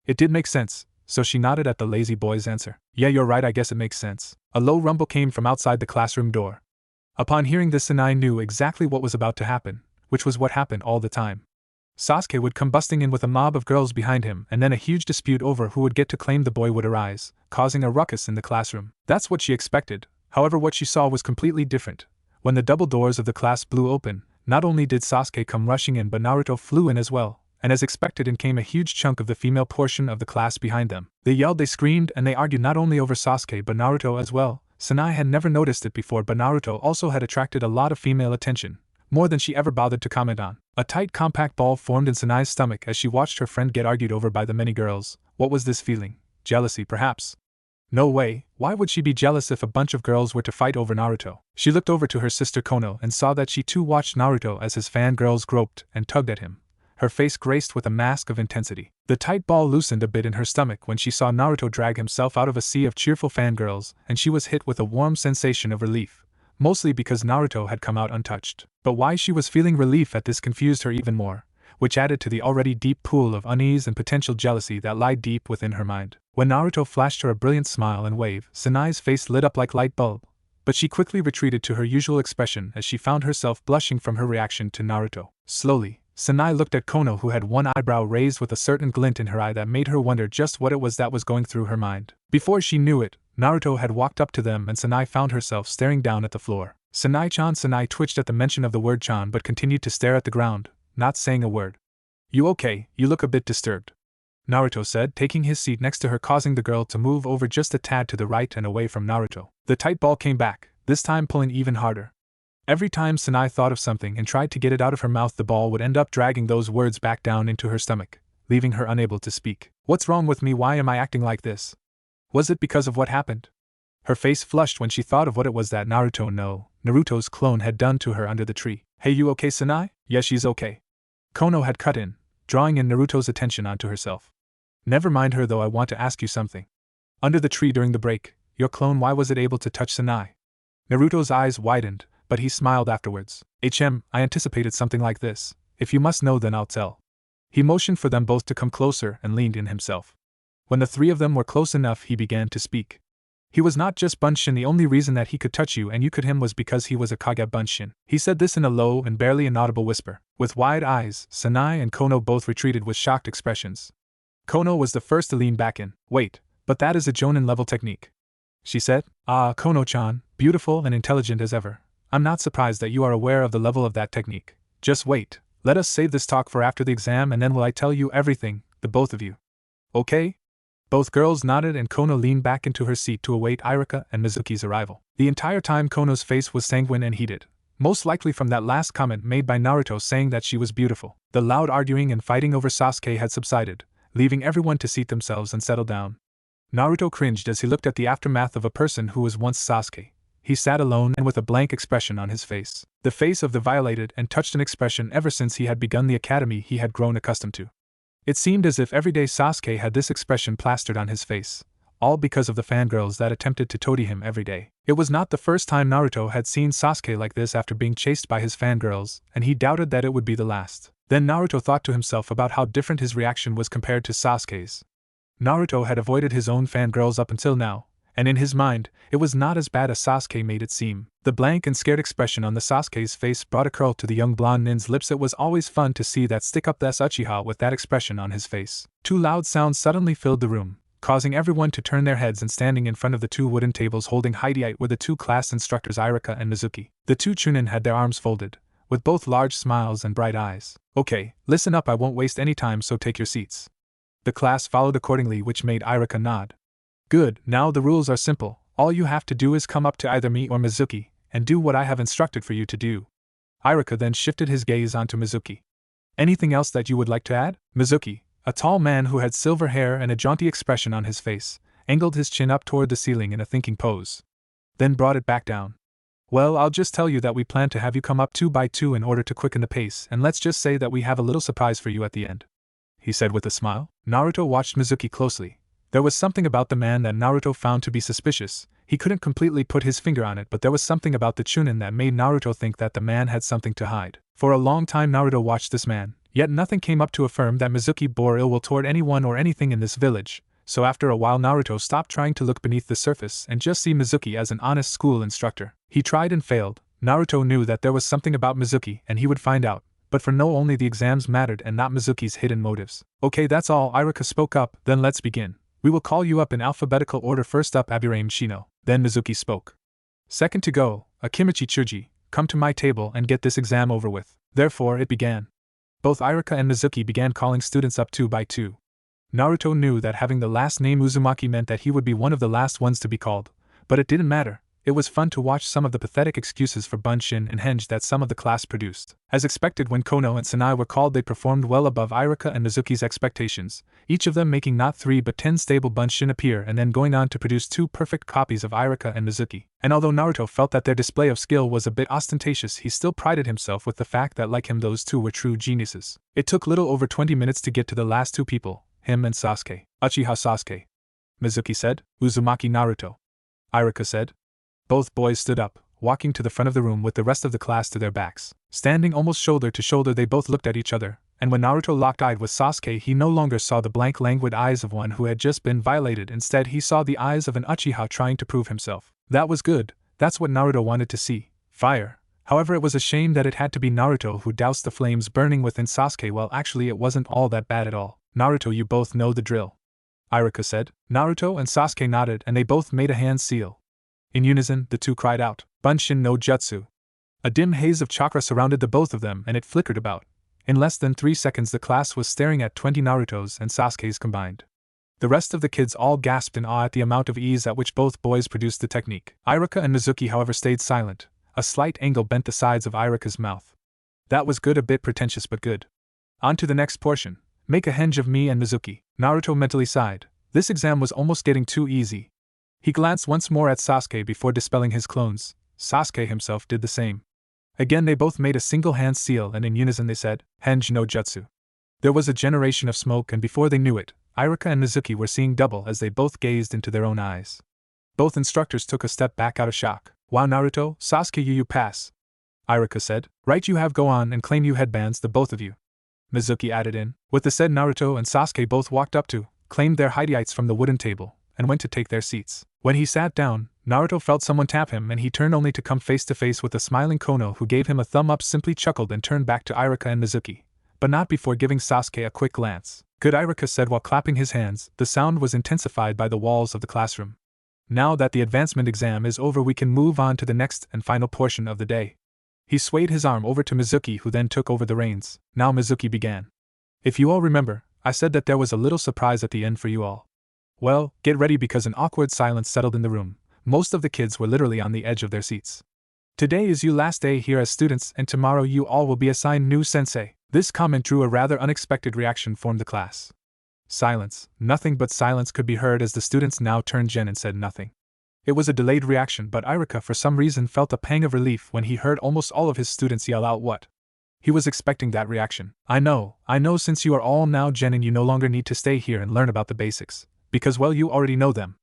It did make sense, so she nodded at the lazy boy's answer. Yeah, you're right, I guess it makes sense. A low rumble came from outside the classroom door. Upon hearing this, Sanai knew exactly what was about to happen, which was what happened all the time. Sasuke would come busting in with a mob of girls behind him, and then a huge dispute over who would get to claim the boy would arise, causing a ruckus in the classroom. That's what she expected. However, what she saw was completely different. When the double doors of the class blew open, not only did Sasuke come rushing in, but Naruto flew in as well, and as expected, in came a huge chunk of the female portion of the class behind them. They yelled, they screamed, and they argued not only over Sasuke but Naruto as well. Sanai had never noticed it before, but Naruto also had attracted a lot of female attention, more than she ever bothered to comment on. A tight, compact ball formed in Sanai's stomach as she watched her friend get argued over by the many girls. What was this feeling? Jealousy, perhaps? No way, why would she be jealous if a bunch of girls were to fight over Naruto? She looked over to her sister Konoha and saw that she too watched Naruto as his fangirls groped and tugged at him, her face graced with a mask of intensity. The tight ball loosened a bit in her stomach when she saw Naruto drag himself out of a sea of cheerful fangirls, and she was hit with a warm sensation of relief, mostly because Naruto had come out untouched. But why she was feeling relief at this confused her even more, which added to the already deep pool of unease and potential jealousy that lay deep within her mind. When Naruto flashed her a brilliant smile and wave, Sanai's face lit up like light bulb, but she quickly retreated to her usual expression as she found herself blushing from her reaction to Naruto. Slowly, Sanai looked at Konoha, who had one eyebrow raised with a certain glint in her eye that made her wonder just what it was that was going through her mind. Before she knew it, Naruto had walked up to them and Sanai found herself staring down at the floor. Sanai-chan. Sanai twitched at the mention of the word chan but continued to stare at the ground, not saying a word. You okay? You look a bit disturbed, Naruto said, taking his seat next to her, causing the girl to move over just a tad to the right and away from Naruto. The tight ball came back, this time pulling even harder. Every time Sanai thought of something and tried to get it out of her mouth, the ball would end up dragging those words back down into her stomach, leaving her unable to speak. What's wrong with me? Why am I acting like this? Was it because of what happened? Her face flushed when she thought of what it was that Naruto's clone had done to her under the tree. Hey, you okay, Sanai? Yeah, she's okay. Konoha had cut in, drawing in Naruto's attention onto herself. Never mind her though, I want to ask you something. Under the tree during the break, your clone, why was it able to touch Sanai? Naruto's eyes widened, but he smiled afterwards. I anticipated something like this. If you must know, then I'll tell. He motioned for them both to come closer and leaned in himself. When the three of them were close enough, he began to speak. He was not just Bunshin. The only reason that he could touch you and you could him was because he was a Kage Bunshin. He said this in a low and barely inaudible whisper. With wide eyes, Sanai and Konoha both retreated with shocked expressions. Konoha was the first to lean back in. Wait, but that is a Jonin level technique, she said. Ah, Konoha-chan, beautiful and intelligent as ever. I'm not surprised that you are aware of the level of that technique. Just wait, let us save this talk for after the exam and then will I tell you everything, the both of you. Okay? Both girls nodded and Kono leaned back into her seat to await Irika and Mizuki's arrival. The entire time Kono's face was sanguine and heated, most likely from that last comment made by Naruto saying that she was beautiful. The loud arguing and fighting over Sasuke had subsided, leaving everyone to seat themselves and settle down. Naruto cringed as he looked at the aftermath of a person who was once Sasuke. He sat alone and with a blank expression on his face. The face of the violated and touched an expression ever since he had begun the academy he had grown accustomed to. It seemed as if everyday Sasuke had this expression plastered on his face, all because of the fangirls that attempted to toady him every day. It was not the first time Naruto had seen Sasuke like this after being chased by his fangirls, and he doubted that it would be the last. Then Naruto thought to himself about how different his reaction was compared to Sasuke's. Naruto had avoided his own fangirls up until now, and in his mind, it was not as bad as Sasuke made it seem. The blank and scared expression on the Sasuke's face brought a curl to the young blonde nin's lips. It was always fun to see that stick-up-ass Uchiha with that expression on his face. Two loud sounds suddenly filled the room, causing everyone to turn their heads, and standing in front of the two wooden tables holding Hideite were the two class instructors Irika and Mizuki. The two Chunin had their arms folded, with both large smiles and bright eyes. Okay, listen up, I won't waste any time, so take your seats. The class followed accordingly, which made Irika nod. Good, now the rules are simple. All you have to do is come up to either me or Mizuki, and do what I have instructed for you to do. Irika then shifted his gaze onto Mizuki. Anything else that you would like to add? Mizuki, a tall man who had silver hair and a jaunty expression on his face, angled his chin up toward the ceiling in a thinking pose. Then brought it back down. Well, I'll just tell you that we plan to have you come up 2 by 2 in order to quicken the pace, and let's just say that we have a little surprise for you at the end, he said with a smile. Naruto watched Mizuki closely. There was something about the man that Naruto found to be suspicious. He couldn't completely put his finger on it, but there was something about the Chunin that made Naruto think that the man had something to hide. For a long time Naruto watched this man, yet nothing came up to affirm that Mizuki bore ill will toward anyone or anything in this village, so after a while Naruto stopped trying to look beneath the surface and just see Mizuki as an honest school instructor. He tried and failed. Naruto knew that there was something about Mizuki and he would find out, but for no only the exams mattered and not Mizuki's hidden motives. Okay, that's all, Irika spoke up, then let's begin. We will call you up in alphabetical order. First up, Aburaim Shino. Then Mizuki spoke. Second to go, Akimichi Chuji, come to my table and get this exam over with. Therefore it began. Both Irika and Mizuki began calling students up 2 by 2. Naruto knew that having the last name Uzumaki meant that he would be one of the last ones to be called, but it didn't matter. It was fun to watch some of the pathetic excuses for Bunshin and Henge that some of the class produced. As expected, when Kono and Sanai were called, they performed well above Irika and Mizuki's expectations, each of them making not 3 but 10 stable Bunshin appear and then going on to produce 2 perfect copies of Irika and Mizuki. And although Naruto felt that their display of skill was a bit ostentatious, he still prided himself with the fact that like him those two were true geniuses. It took little over 20 minutes to get to the last 2 people, him and Sasuke. Uchiha Sasuke, Mizuki said. Uzumaki Naruto, Irika said. Both boys stood up, walking to the front of the room with the rest of the class to their backs. Standing almost shoulder to shoulder, they both looked at each other, and when Naruto locked eyes with Sasuke, he no longer saw the blank, languid eyes of one who had just been violated. Instead, he saw the eyes of an Uchiha trying to prove himself. That was good. That's what Naruto wanted to see. Fire. However, it was a shame that it had to be Naruto who doused the flames burning within Sasuke. Well, actually, it wasn't all that bad at all. Naruto, you both know the drill, Irika said. Naruto and Sasuke nodded, and they both made a hand seal. In unison, the two cried out, Bunshin no Jutsu. A dim haze of chakra surrounded the both of them and it flickered about. In less than 3 seconds the class was staring at 20 Narutos and Sasuke's combined. The rest of the kids all gasped in awe at the amount of ease at which both boys produced the technique. Irika and Mizuki, however, stayed silent. A slight angle bent the sides of Irika's mouth. That was good, a bit pretentious but good. On to the next portion. Make a henge of me and Mizuki. Naruto mentally sighed. This exam was almost getting too easy. He glanced once more at Sasuke before dispelling his clones. Sasuke himself did the same. Again they both made a single hand seal and in unison they said, Henge no Jutsu. There was a generation of smoke and before they knew it, Irika and Mizuki were seeing double as they both gazed into their own eyes. Both instructors took a step back out of shock. Wow, Naruto, Sasuke, you pass, Irika said. Right, you have, go on and claim you headbands, the both of you, Mizuki added in. With the said, Naruto and Sasuke both walked up to, claimed their Hideites from the wooden table, and went to take their seats. When he sat down, Naruto felt someone tap him and he turned only to come face to face with a smiling Kono who gave him a thumb up, simply chuckled and turned back to Irika and Mizuki, but not before giving Sasuke a quick glance. Good, Irika said while clapping his hands. The sound was intensified by the walls of the classroom. Now that the advancement exam is over, we can move on to the next and final portion of the day. He swayed his arm over to Mizuki, who then took over the reins. Now Mizuki began. If you all remember, I said that there was a little surprise at the end for you all. Well, get ready because an awkward silence settled in the room. Most of the kids were literally on the edge of their seats. Today is your last day here as students, and tomorrow you all will be assigned new sensei. This comment drew a rather unexpected reaction from the class. Silence, nothing but silence could be heard as the students now turned Gen and said nothing. It was a delayed reaction, but Irika for some reason felt a pang of relief when he heard almost all of his students yell out what. He was expecting that reaction. I know, since you are all now Gen and you no longer need to stay here and learn about the basics, because well you already know them.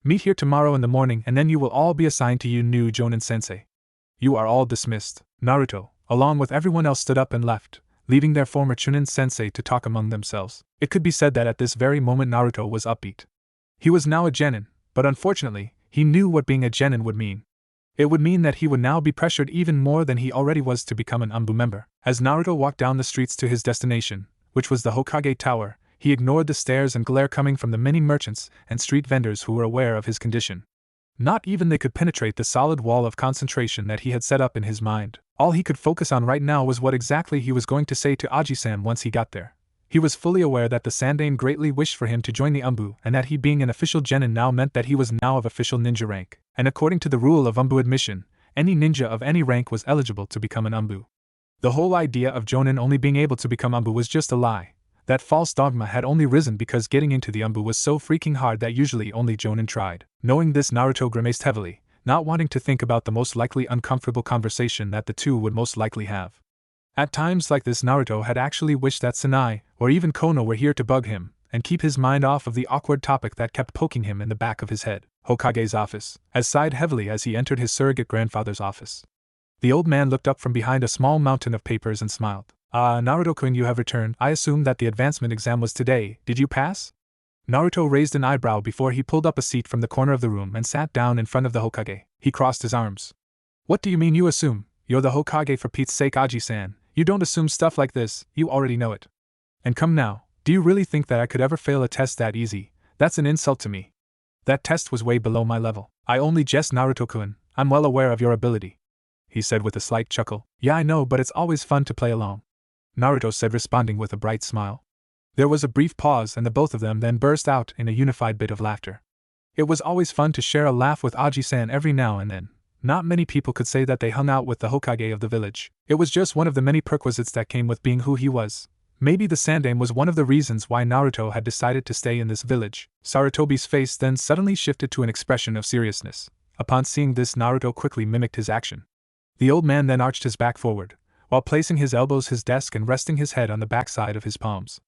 Meet here tomorrow in the morning and then you will all be assigned to you new Jonin sensei. You are all dismissed. Naruto, along with everyone else, stood up and left, leaving their former Chunin sensei to talk among themselves. It could be said that at this very moment Naruto was upbeat. He was now a genin, but unfortunately, he knew what being a genin would mean. It would mean that he would now be pressured even more than he already was to become an ANBU member. As Naruto walked down the streets to his destination, which was the Hokage Tower, he ignored the stares and glare coming from the many merchants and street vendors who were aware of his condition. Not even they could penetrate the solid wall of concentration that he had set up in his mind. All he could focus on right now was what exactly he was going to say to Aji-san once he got there. He was fully aware that the Sandaime greatly wished for him to join the ANBU, and that he being an official genin now meant that he was now of official ninja rank, and according to the rule of ANBU admission, any ninja of any rank was eligible to become an ANBU. The whole idea of Jonin only being able to become ANBU was just a lie. That false dogma had only risen because getting into the ANBU was so freaking hard that usually only Jonin tried. Knowing this, Naruto grimaced heavily, not wanting to think about the most likely uncomfortable conversation that the two would most likely have. At times like this, Naruto had actually wished that Sanai, or even Kono, were here to bug him, and keep his mind off of the awkward topic that kept poking him in the back of his head. Hokage's office, as sighed heavily as he entered his surrogate grandfather's office. The old man looked up from behind a small mountain of papers and smiled. Naruto-kun, you have returned. I assumed that the advancement exam was today. Did you pass? Naruto raised an eyebrow before he pulled up a seat from the corner of the room and sat down in front of the Hokage. He crossed his arms. What do you mean you assume? You're the Hokage, for Pete's sake, Aji-san. You don't assume stuff like this, you already know it. And come now, do you really think that I could ever fail a test that easy? That's an insult to me. That test was way below my level. I only jest, Naruto-kun. I'm well aware of your ability, he said with a slight chuckle. Yeah, I know, but it's always fun to play along, Naruto said, responding with a bright smile. There was a brief pause and the both of them then burst out in a unified bit of laughter. It was always fun to share a laugh with Aji-san every now and then. Not many people could say that they hung out with the Hokage of the village. It was just one of the many perquisites that came with being who he was. Maybe the Sandaime was one of the reasons why Naruto had decided to stay in this village. Sarutobi's face then suddenly shifted to an expression of seriousness. Upon seeing this, Naruto quickly mimicked his action. The old man then arched his back forward, while placing his elbows his desk and resting his head on the backside of his palms.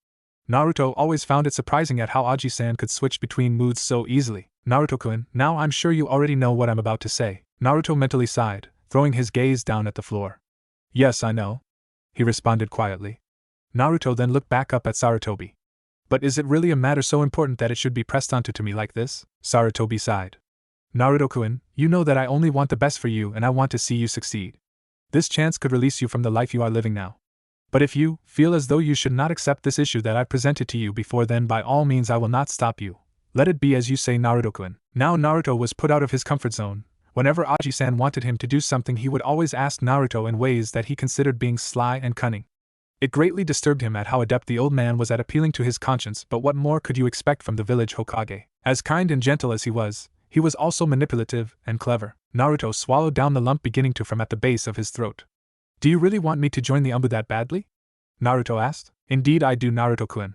Naruto always found it surprising at how Aji-san could switch between moods so easily. Naruto-kun, now I'm sure you already know what I'm about to say. Naruto mentally sighed, throwing his gaze down at the floor. Yes, I know, he responded quietly. Naruto then looked back up at Sarutobi. But is it really a matter so important that it should be pressed onto to me like this? Sarutobi sighed. Naruto-kun, you know that I only want the best for you and I want to see you succeed. This chance could release you from the life you are living now. But if you feel as though you should not accept this issue that I presented to you before, then by all means I will not stop you. Let it be as you say, Naruto-kun. Now Naruto was put out of his comfort zone. Whenever Aji-san wanted him to do something, he would always ask Naruto in ways that he considered being sly and cunning. It greatly disturbed him at how adept the old man was at appealing to his conscience, but what more could you expect from the village Hokage? As kind and gentle as he was also manipulative and clever. Naruto swallowed down the lump beginning to form at the base of his throat. Do you really want me to join the ANBU that badly? Naruto asked. Indeed I do, Naruto-kun.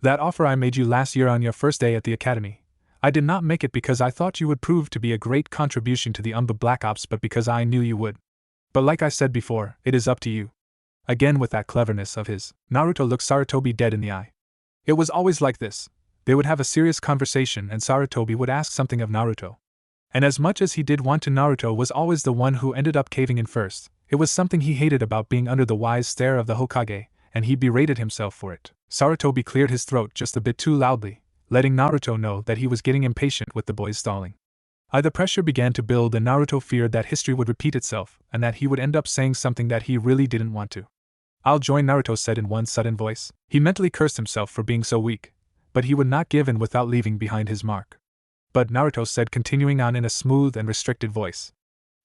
That offer I made you last year on your first day at the academy. I did not make it because I thought you would prove to be a great contribution to the ANBU Black Ops, but because I knew you would. But like I said before, it is up to you. Again with that cleverness of his, Naruto looked Sarutobi dead in the eye. It was always like this. They would have a serious conversation and Sarutobi would ask something of Naruto. And as much as he did want to, Naruto was always the one who ended up caving in first. It was something he hated about being under the wise stare of the Hokage, and he berated himself for it. Sarutobi cleared his throat just a bit too loudly, letting Naruto know that he was getting impatient with the boys stalling. The pressure began to build and Naruto feared that history would repeat itself and that he would end up saying something that he really didn't want to. I'll join, Naruto said in one sudden voice. He mentally cursed himself for being so weak, but he would not give in without leaving behind his mark. But Naruto said, continuing on in a smooth and restricted voice.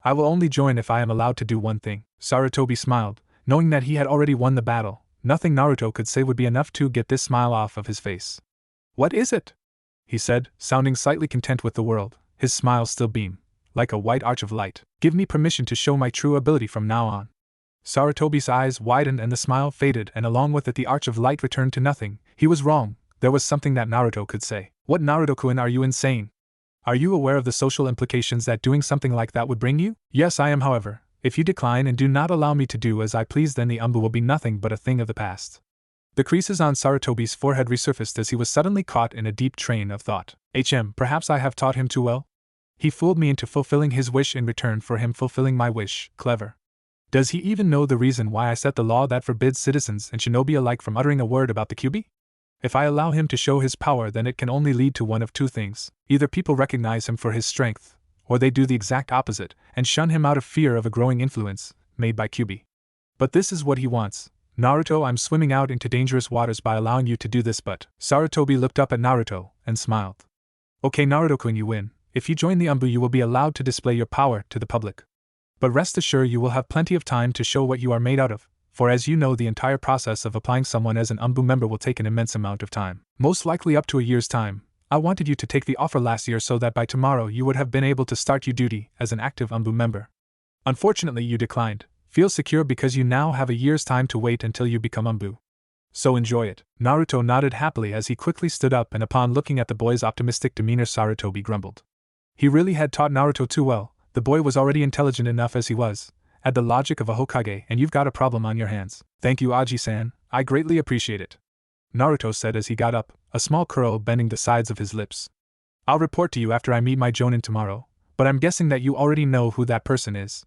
I will only join if I am allowed to do one thing. Sarutobi smiled, knowing that he had already won the battle. Nothing Naruto could say would be enough to get this smile off of his face. What is it? He said, sounding slightly content with the world, his smile still beamed, like a white arch of light. Give me permission to show my true ability from now on. Sarutobi's eyes widened and the smile faded, and along with it the arch of light returned to nothing. He was wrong. There was something that Naruto could say. What, Naruto-kun, are you insane? Are you aware of the social implications that doing something like that would bring you? Yes, I am, however. If you decline and do not allow me to do as I please, then the ANBU will be nothing but a thing of the past. The creases on Sarutobi's forehead resurfaced as he was suddenly caught in a deep train of thought. Perhaps I have taught him too well? He fooled me into fulfilling his wish in return for him fulfilling my wish. Clever. Does he even know the reason why I set the law that forbids citizens and shinobi alike from uttering a word about the Kyuubi? If I allow him to show his power, then it can only lead to one of two things. Either people recognize him for his strength, or they do the exact opposite, and shun him out of fear of a growing influence made by Kyuubi. But this is what he wants. Naruto, I'm swimming out into dangerous waters by allowing you to do this, but… Sarutobi looked up at Naruto and smiled. Okay, Naruto-kun, you win. If you join the ANBU, you will be allowed to display your power to the public. But rest assured, you will have plenty of time to show what you are made out of. For as you know, the entire process of applying someone as an ANBU member will take an immense amount of time. Most likely up to a year's time. I wanted you to take the offer last year so that by tomorrow you would have been able to start your duty as an active ANBU member. Unfortunately, you declined. Feel secure because you now have a year's time to wait until you become ANBU. So enjoy it. Naruto nodded happily as he quickly stood up, and upon looking at the boy's optimistic demeanor, Sarutobi grumbled. He really had taught Naruto too well. The boy was already intelligent enough as he was. Add the logic of a Hokage and you've got a problem on your hands. Thank you, Aji-san, I greatly appreciate it. Naruto said as he got up, a small curl bending the sides of his lips. I'll report to you after I meet my Jonin tomorrow, but I'm guessing that you already know who that person is.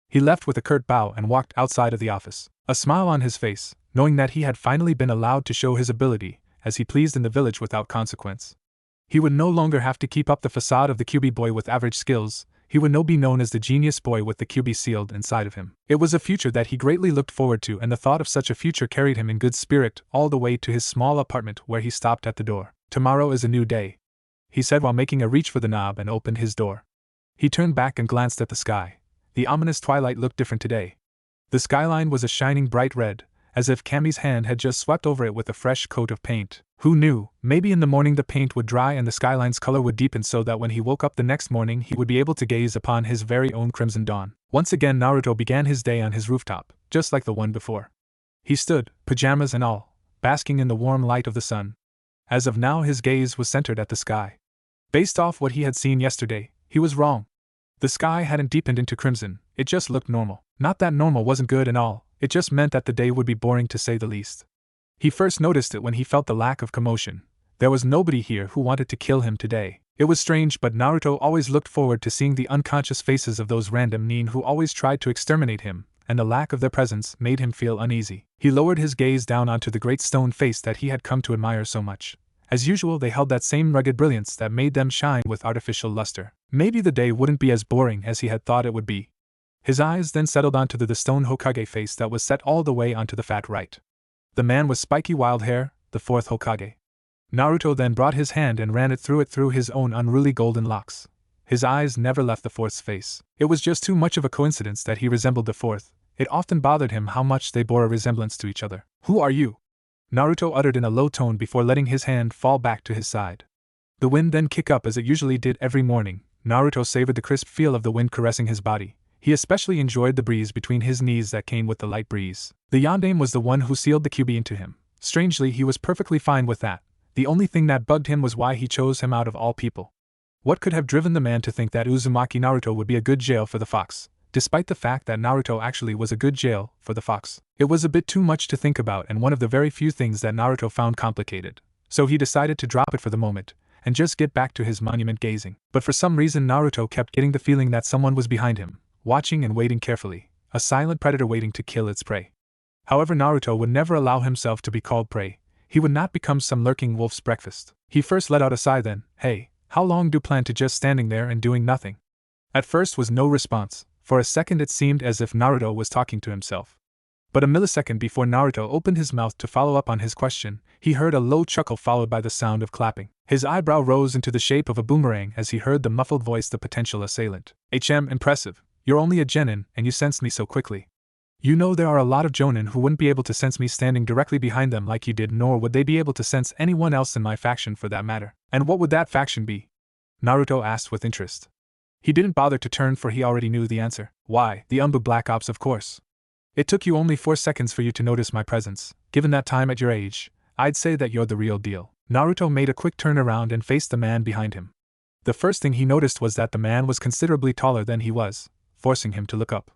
He left with a curt bow and walked outside of the office, a smile on his face, knowing that he had finally been allowed to show his ability as he pleased in the village without consequence. He would no longer have to keep up the facade of the Kyuubi boy with average skills. He would now be known as the genius boy with the Kyuubi sealed inside of him. It was a future that he greatly looked forward to, and the thought of such a future carried him in good spirit all the way to his small apartment, where he stopped at the door. Tomorrow is a new day, he said while making a reach for the knob, and opened his door. He turned back and glanced at the sky. The ominous twilight looked different today. The skyline was a shining bright red, as if Kami's hand had just swept over it with a fresh coat of paint. Who knew, maybe in the morning the paint would dry and the skyline's color would deepen so that when he woke up the next morning he would be able to gaze upon his very own crimson dawn. Once again Naruto began his day on his rooftop, just like the one before. He stood, pajamas and all, basking in the warm light of the sun. As of now his gaze was centered at the sky. Based off what he had seen yesterday, he was wrong. The sky hadn't deepened into crimson, it just looked normal. Not that normal wasn't good and all, it just meant that the day would be boring to say the least. He first noticed it when he felt the lack of commotion. There was nobody here who wanted to kill him today. It was strange, but Naruto always looked forward to seeing the unconscious faces of those random nin who always tried to exterminate him, and the lack of their presence made him feel uneasy. He lowered his gaze down onto the great stone face that he had come to admire so much. As usual, they held that same rugged brilliance that made them shine with artificial luster. Maybe the day wouldn't be as boring as he had thought it would be. His eyes then settled onto the stone Hokage face that was set all the way onto the fat right. The man with spiky wild hair, the fourth Hokage. Naruto then brought his hand and ran it through his own unruly golden locks. His eyes never left the fourth's face. It was just too much of a coincidence that he resembled the fourth. It often bothered him how much they bore a resemblance to each other. Who are you? Naruto uttered in a low tone before letting his hand fall back to his side. The wind then kicked up as it usually did every morning. Naruto savored the crisp feel of the wind caressing his body. He especially enjoyed the breeze between his knees that came with the light breeze. The yondaime was the one who sealed the Kyuubi into him. Strangely, he was perfectly fine with that. The only thing that bugged him was why he chose him out of all people. What could have driven the man to think that Uzumaki Naruto would be a good jail for the fox, despite the fact that Naruto actually was a good jail for the fox? It was a bit too much to think about and one of the very few things that Naruto found complicated. So he decided to drop it for the moment, and just get back to his monument gazing. But for some reason Naruto kept getting the feeling that someone was behind him, watching and waiting carefully, a silent predator waiting to kill its prey. However, Naruto would never allow himself to be called prey. He would not become some lurking wolf's breakfast. He first let out a sigh, then, "Hey, how long do you plan to just standing there and doing nothing?" At first was no response. For a second it seemed as if Naruto was talking to himself. But a millisecond before Naruto opened his mouth to follow up on his question, he heard a low chuckle followed by the sound of clapping. His eyebrow rose into the shape of a boomerang as he heard the muffled voice of the potential assailant. Impressive. You're only a genin, and you sensed me so quickly. You know there are a lot of jonin who wouldn't be able to sense me standing directly behind them like you did, nor would they be able to sense anyone else in my faction for that matter. And what would that faction be? Naruto asked with interest. He didn't bother to turn, for he already knew the answer. Why, the ANBU Black Ops, of course. It took you only 4 seconds for you to notice my presence. Given that time at your age, I'd say that you're the real deal. Naruto made a quick turn around and faced the man behind him. The first thing he noticed was that the man was considerably taller than he was, forcing him to look up.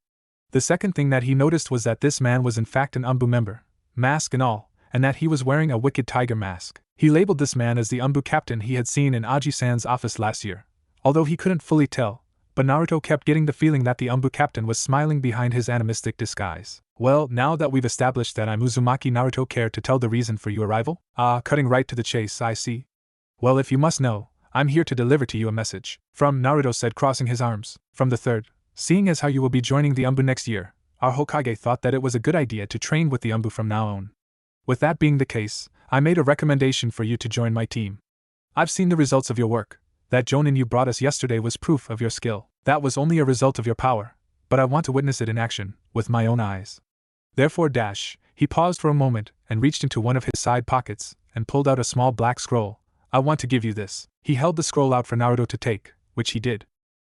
The second thing that he noticed was that this man was in fact an ANBU member, mask and all, and that he was wearing a wicked tiger mask. He labeled this man as the ANBU captain he had seen in Aji-san's office last year, although he couldn't fully tell, but Naruto kept getting the feeling that the ANBU captain was smiling behind his animistic disguise. Well, now that we've established that I'm Uzumaki, Naruto cared to tell the reason for your arrival? Cutting right to the chase, I see. Well, if you must know, I'm here to deliver to you a message. From, Naruto said, crossing his arms. From the third. Seeing as how you will be joining the ANBU next year, our Hokage thought that it was a good idea to train with the ANBU from now on. With that being the case, I made a recommendation for you to join my team. I've seen the results of your work. That Jonin you brought us yesterday was proof of your skill. That was only a result of your power, but I want to witness it in action, with my own eyes. Therefore, he paused for a moment and reached into one of his side pockets and pulled out a small black scroll. I want to give you this. He held the scroll out for Naruto to take, which he did.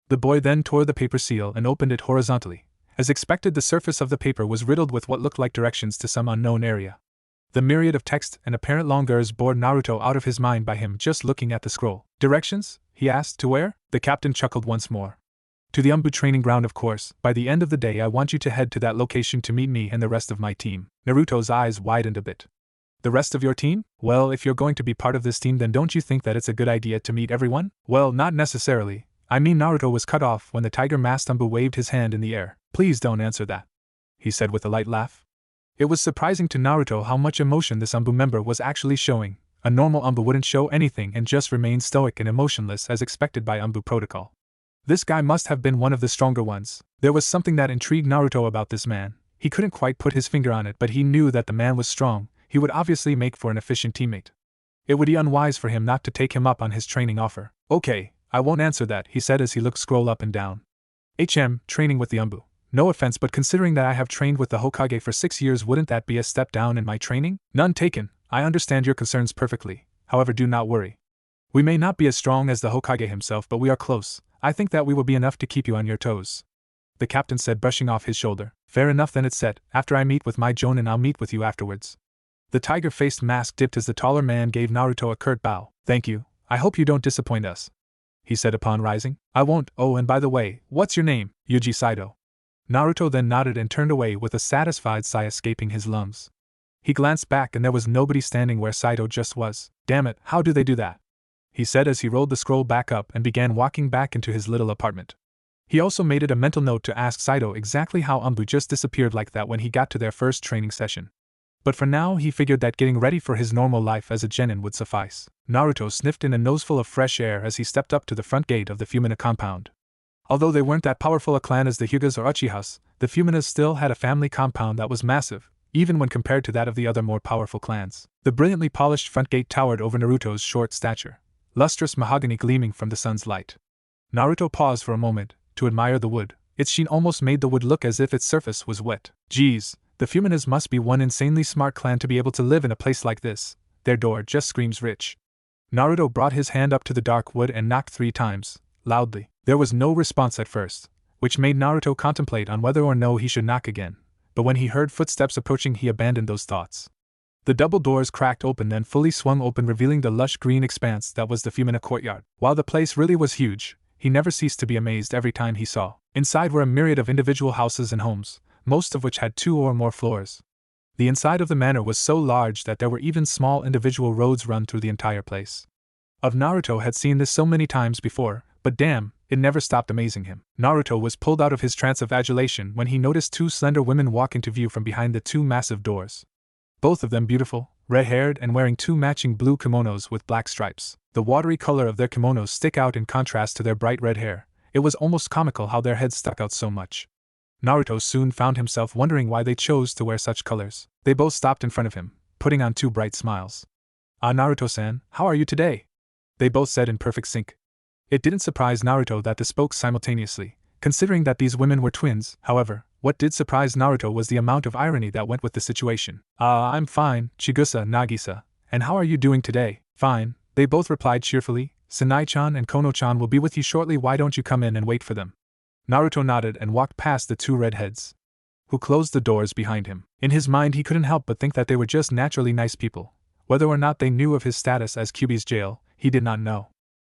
The boy then tore the paper seal and opened it horizontally. As expected, the surface of the paper was riddled with what looked like directions to some unknown area. The myriad of text and apparent longers bored Naruto out of his mind by him just looking at the scroll. Directions? He asked. To where? The captain chuckled once more. To the ANBU training ground, of course. By the end of the day I want you to head to that location to meet me and the rest of my team. Naruto's eyes widened a bit. The rest of your team? Well, if you're going to be part of this team, then don't you think that it's a good idea to meet everyone? Well, not necessarily. I mean, Naruto was cut off when the tiger-masked ANBU waved his hand in the air. Please don't answer that, he said with a light laugh. It was surprising to Naruto how much emotion this ANBU member was actually showing. A normal ANBU wouldn't show anything and just remain stoic and emotionless as expected by ANBU protocol. This guy must have been one of the stronger ones. There was something that intrigued Naruto about this man. He couldn't quite put his finger on it, but he knew that the man was strong. He would obviously make for an efficient teammate. It would be unwise for him not to take him up on his training offer. Okay, I won't answer that, he said as he looked scroll up and down. Training with the ANBU. No offense, but considering that I have trained with the Hokage for 6 years, wouldn't that be a step down in my training? None taken. I understand your concerns perfectly. However, do not worry. We may not be as strong as the Hokage himself, but we are close. I think that we will be enough to keep you on your toes, the captain said, brushing off his shoulder. Fair enough, then, it's set. After I meet with my Jonin, I'll meet with you afterwards. The tiger-faced mask dipped as the taller man gave Naruto a curt bow. Thank you. I hope you don't disappoint us, he said upon rising. I won't. Oh, and by the way, what's your name? Yuji Saito. Naruto then nodded and turned away with a satisfied sigh escaping his lungs. He glanced back and there was nobody standing where Saito just was. Damn it, how do they do that? He said as he rolled the scroll back up and began walking back into his little apartment. He also made it a mental note to ask Saito exactly how ANBU just disappeared like that when he got to their first training session. But for now he figured that getting ready for his normal life as a genin would suffice. Naruto sniffed in a noseful of fresh air as he stepped up to the front gate of the Fuma compound. Although they weren't that powerful a clan as the Hyugas or Uchihas, the Fumas still had a family compound that was massive, even when compared to that of the other more powerful clans. The brilliantly polished front gate towered over Naruto's short stature, lustrous mahogany gleaming from the sun's light. Naruto paused for a moment to admire the wood. Its sheen almost made the wood look as if its surface was wet. Geez, the Fumas must be one insanely smart clan to be able to live in a place like this. Their door just screams rich. Naruto brought his hand up to the dark wood and knocked 3 times, loudly. There was no response at first, which made Naruto contemplate on whether or no he should knock again, but when he heard footsteps approaching he abandoned those thoughts. The double doors cracked open then fully swung open, revealing the lush green expanse that was the Fuma courtyard. While the place really was huge, he never ceased to be amazed every time he saw. Inside were a myriad of individual houses and homes, most of which had 2 or more floors. The inside of the manor was so large that there were even small individual roads run through the entire place. Naruto had seen this so many times before, but damn, it never stopped amazing him. Naruto was pulled out of his trance of adulation when he noticed 2 slender women walk into view from behind the 2 massive doors. Both of them beautiful, red-haired and wearing 2 matching blue kimonos with black stripes. The watery color of their kimonos stick out in contrast to their bright red hair. It was almost comical how their heads stuck out so much. Naruto soon found himself wondering why they chose to wear such colors. They both stopped in front of him, putting on 2 bright smiles. "Ah, Naruto-san, how are you today?" they both said in perfect sync. It didn't surprise Naruto that they spoke simultaneously. considering that these women were twins. However, what did surprise Naruto was the amount of irony that went with the situation. I'm fine, Chigusa, Nagisa. And how are you doing today? Fine, they both replied cheerfully. Sanai-chan and Kono-chan will be with you shortly, why don't you come in and wait for them? Naruto nodded and walked past the two redheads, who closed the doors behind him. In his mind he couldn't help but think that they were just naturally nice people. Whether or not they knew of his status as Kyuubi's jail, he did not know.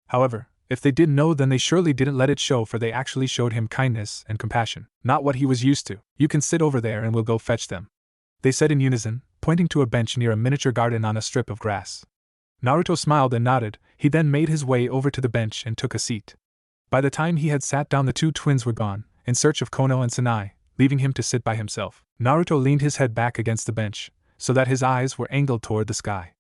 However, if they did know, then they surely didn't let it show, for they actually showed him kindness and compassion. Not what he was used to. You can sit over there and we'll go fetch them, they said in unison, pointing to a bench near a miniature garden on a strip of grass. Naruto smiled and nodded. He then made his way over to the bench and took a seat. By the time he had sat down, the two twins were gone, in search of Kono and Sanai, leaving him to sit by himself. Naruto leaned his head back against the bench, so that his eyes were angled toward the sky.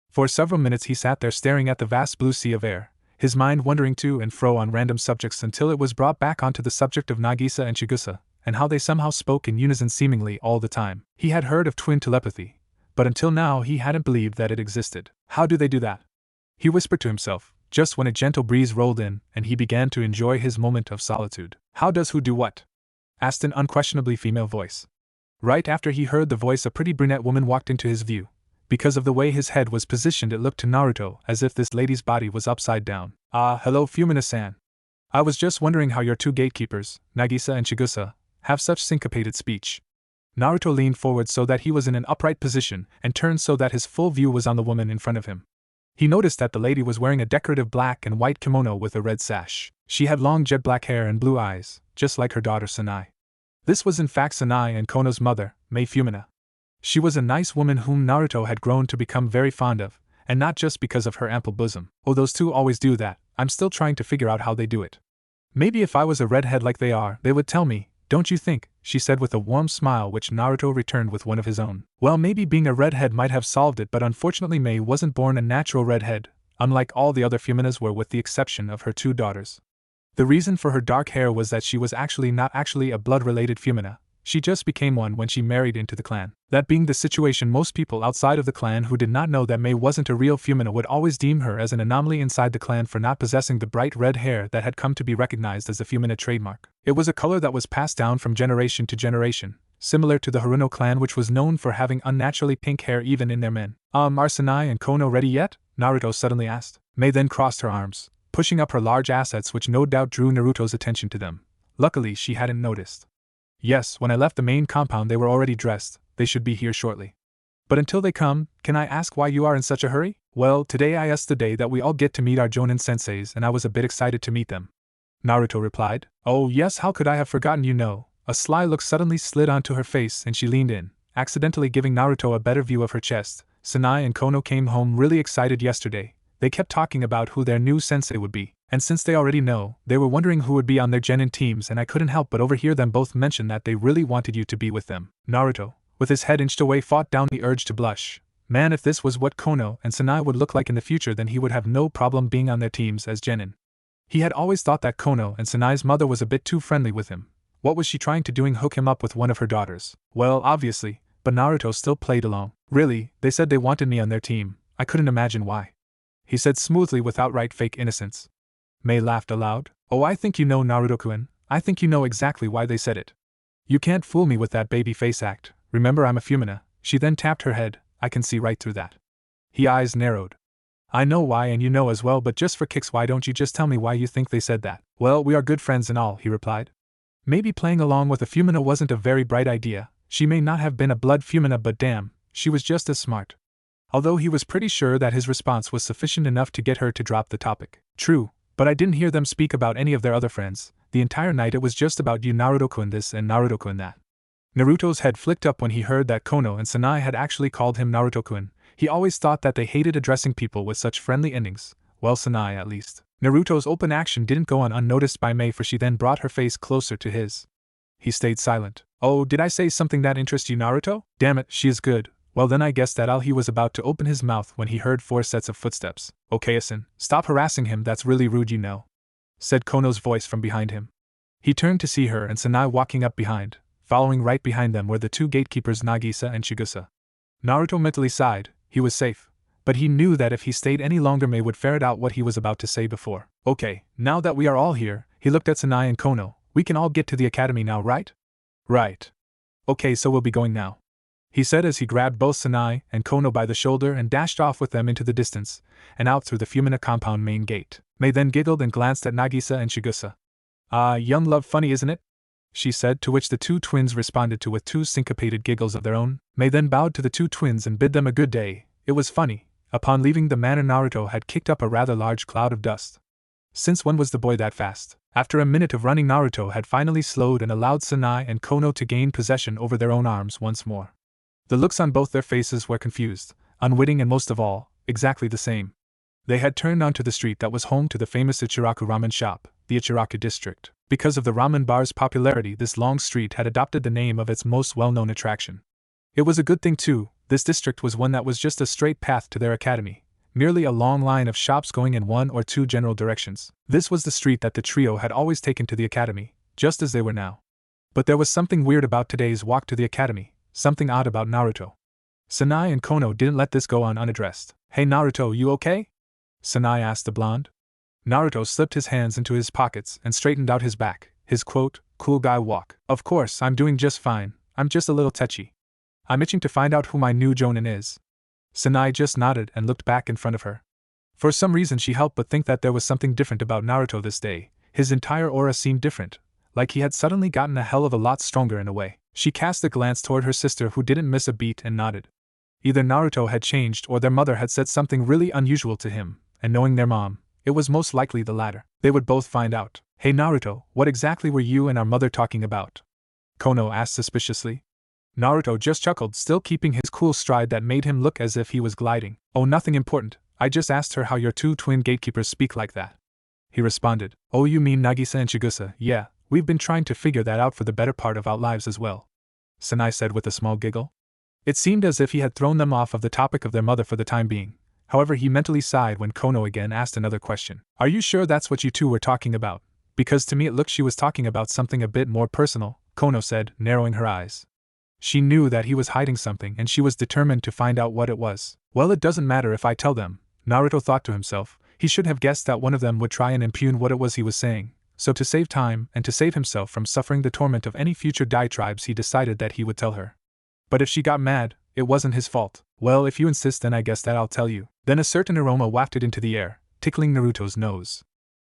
For several minutes he sat there staring at the vast blue sea of air, his mind wandering to and fro on random subjects until it was brought back onto the subject of Nagisa and Chigusa, and how they somehow spoke in unison seemingly all the time. He had heard of twin telepathy, but until now he hadn't believed that it existed. How do they do that? He whispered to himself, just when a gentle breeze rolled in and he began to enjoy his moment of solitude. How does who do what? Asked an unquestionably female voice. Right after he heard the voice, a pretty brunette woman walked into his view. Because of the way his head was positioned, it looked to Naruto as if this lady's body was upside down. Hello Fumina-san. I was just wondering how your two gatekeepers, Nagisa and Chigusa, have such syncopated speech. Naruto leaned forward so that he was in an upright position and turned so that his full view was on the woman in front of him. He noticed that the lady was wearing a decorative black and white kimono with a red sash. She had long jet black hair and blue eyes, just like her daughter Sanai. This was in fact Sanai and Kono's mother, Mei Fumina. She was a nice woman whom Naruto had grown to become very fond of, and not just because of her ample bosom. Oh, those two always do that. I'm still trying to figure out how they do it. Maybe if I was a redhead like they are, they would tell me, don't you think? She said with a warm smile, which Naruto returned with one of his own. Well, maybe being a redhead might have solved it, but unfortunately Mei wasn't born a natural redhead, unlike all the other Fuminas were, with the exception of her two daughters. The reason for her dark hair was that she was not actually a blood-related Fumina. She just became one when she married into the clan. That being the situation, most people outside of the clan who did not know that Mei wasn't a real Fumina would always deem her as an anomaly inside the clan for not possessing the bright red hair that had come to be recognized as the Fumina trademark. It was a color that was passed down from generation to generation, similar to the Haruno clan, which was known for having unnaturally pink hair even in their men. Are Sanai and Kono ready yet? Naruto suddenly asked. Mei then crossed her arms, pushing up her large assets, which no doubt drew Naruto's attention to them. Luckily she hadn't noticed. Yes, when I left the main compound they were already dressed. They should be here shortly. But until they come, can I ask why you are in such a hurry? Well, today is the day that we all get to meet our Jonin senseis, and I was a bit excited to meet them. Naruto replied. Oh yes, how could I have forgotten, you know. A sly look suddenly slid onto her face and she leaned in, accidentally giving Naruto a better view of her chest. Sanai and Kono came home really excited yesterday. They kept talking about who their new sensei would be, and since they already know, they were wondering who would be on their genin teams, and I couldn't help but overhear them both mention that they really wanted you to be with them. Naruto, with his head inched away, fought down the urge to blush. Man, if this was what Kono and Sanai would look like in the future, then he would have no problem being on their teams as genin. He had always thought that Kono and Sanai's mother was a bit too friendly with him. What was she trying to doing hook him up with one of her daughters? Well, obviously, but Naruto still played along. Really, they said they wanted me on their team. I couldn't imagine why, he said smoothly with outright fake innocence. Mei laughed aloud. Oh, I think you know, Naruto-kun. I think you know exactly why they said it. You can't fool me with that baby face act. Remember, I'm a Fumina. She then tapped her head. I can see right through that. His eyes narrowed. I know why, and you know as well, but just for kicks, why don't you just tell me why you think they said that? Well, we are good friends and all, he replied. Maybe playing along with a Fumina wasn't a very bright idea. She may not have been a blood Fumina, but damn, she was just as smart. Although he was pretty sure that his response was sufficient enough to get her to drop the topic. True, but I didn't hear them speak about any of their other friends. The entire night it was just about you, Naruto-kun this and Naruto-kun that. Naruto's head flicked up when he heard that Kono and Sanai had actually called him Naruto-kun. He always thought that they hated addressing people with such friendly endings. Well, Sanai at least. Naruto's open action didn't go on unnoticed by Mei, for she then brought her face closer to his. He stayed silent. Oh, did I say something that interests you, Naruto? Damn it, she is good. Well then I guess that he was about to open his mouth when he heard 4 sets of footsteps. Okay-san, stop harassing him, that's really rude, you know, said Kono's voice from behind him. He turned to see her and Sanai walking up behind. Following right behind them were the two gatekeepers Nagisa and Chigusa. Naruto mentally sighed. He was safe, but he knew that if he stayed any longer Mei would ferret out what he was about to say before. Okay, now that we are all here, he looked at Sanai and Kono. We can all get to the academy now, right? Right. Okay, so we'll be going now, he said as he grabbed both Sanai and Kono by the shoulder and dashed off with them into the distance, and out through the Fumina compound main gate. Mei then giggled and glanced at Nagisa and Shigusa. "Ah, young love, funny isn't it?" she said, to which the two twins responded to with two syncopated giggles of their own. Mei then bowed to the two twins and bid them a good day. It was funny. Upon leaving the manor, Naruto had kicked up a rather large cloud of dust. Since when was the boy that fast? After a minute of running, Naruto had finally slowed and allowed Sanai and Kono to gain possession over their own arms once more. The looks on both their faces were confused, unwitting, and most of all, exactly the same. They had turned onto the street that was home to the famous Ichiraku ramen shop, the Ichiraku district. Because of the ramen bar's popularity, this long street had adopted the name of its most well-known attraction. It was a good thing too. This district was one that was just a straight path to their academy, merely a long line of shops going in one or two general directions. This was the street that the trio had always taken to the academy, just as they were now. But there was something weird about today's walk to the academy, something odd about Naruto. Sanai and Kono didn't let this go on unaddressed. "Hey Naruto, you okay?" Sanai asked the blonde. Naruto slipped his hands into his pockets and straightened out his back, his quote, cool guy walk. "Of course, I'm doing just fine, I'm just a little tetchy. I'm itching to find out who my new Jonin is." Sanai just nodded and looked back in front of her. For some reason she helped but think that there was something different about Naruto this day. His entire aura seemed different, like he had suddenly gotten a hell of a lot stronger in a way. She cast a glance toward her sister, who didn't miss a beat, and nodded. Either Naruto had changed or their mother had said something really unusual to him, and knowing their mom, it was most likely the latter. They would both find out. "Hey Naruto, what exactly were you and our mother talking about?" Kono asked suspiciously. Naruto just chuckled, still keeping his cool stride that made him look as if he was gliding. "Oh, nothing important. I just asked her how your two twin gatekeepers speak like that," he responded. "Oh, you mean Nagisa and Chigusa? Yeah, we've been trying to figure that out for the better part of our lives as well," Sanai said with a small giggle. It seemed as if he had thrown them off of the topic of their mother for the time being. However, he mentally sighed when Kono again asked another question. "Are you sure that's what you two were talking about? Because to me it looked she was talking about something a bit more personal," Kono said, narrowing her eyes. She knew that he was hiding something and she was determined to find out what it was. "Well, it doesn't matter if I tell them," Naruto thought to himself. He should have guessed that one of them would try and impugn what it was he was saying, so to save time and to save himself from suffering the torment of any future diatribes, he decided that he would tell her. But if she got mad, it wasn't his fault. "Well, if you insist, then I guess that I'll tell you." Then a certain aroma wafted into the air, tickling Naruto's nose.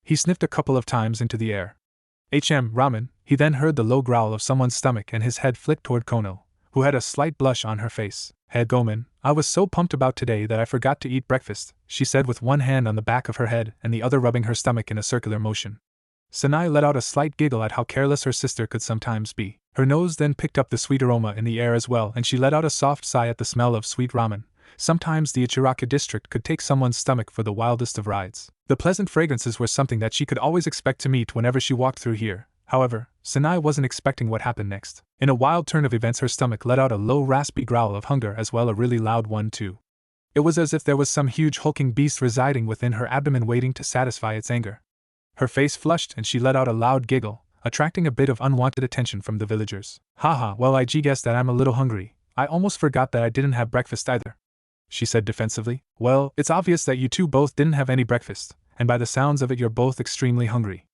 He sniffed a couple of times into the air. Ramen. He then heard the low growl of someone's stomach and his head flicked toward Kono, who had a slight blush on her face. "Head Gomen, I was so pumped about today that I forgot to eat breakfast," she said with one hand on the back of her head and the other rubbing her stomach in a circular motion. Sanai let out a slight giggle at how careless her sister could sometimes be. Her nose then picked up the sweet aroma in the air as well, and she let out a soft sigh at the smell of sweet ramen. Sometimes the Ichiraku district could take someone's stomach for the wildest of rides. The pleasant fragrances were something that she could always expect to meet whenever she walked through here. However, Sanai wasn't expecting what happened next. In a wild turn of events, her stomach let out a low raspy growl of hunger, as well a really loud one too. It was as if there was some huge hulking beast residing within her abdomen waiting to satisfy its anger. Her face flushed and she let out a loud giggle, attracting a bit of unwanted attention from the villagers. "Haha, well, I guess that I'm a little hungry. I almost forgot that I didn't have breakfast either," she said defensively. "Well, it's obvious that you two both didn't have any breakfast, and by the sounds of it you're both extremely hungry.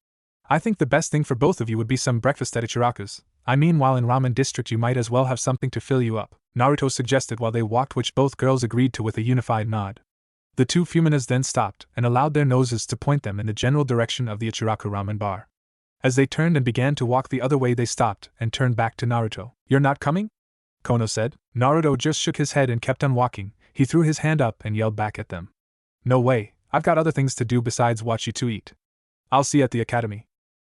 I think the best thing for both of you would be some breakfast at Ichiraku's. I mean, while in Ramen District you might as well have something to fill you up," Naruto suggested while they walked, which both girls agreed to with a unified nod. The two Fuminas then stopped and allowed their noses to point them in the general direction of the Ichiraku ramen bar. As they turned and began to walk the other way, they stopped and turned back to Naruto. "You're not coming?" Kono said. Naruto just shook his head and kept on walking. He threw his hand up and yelled back at them. "No way, I've got other things to do besides watch you two eat. I'll see you at the academy."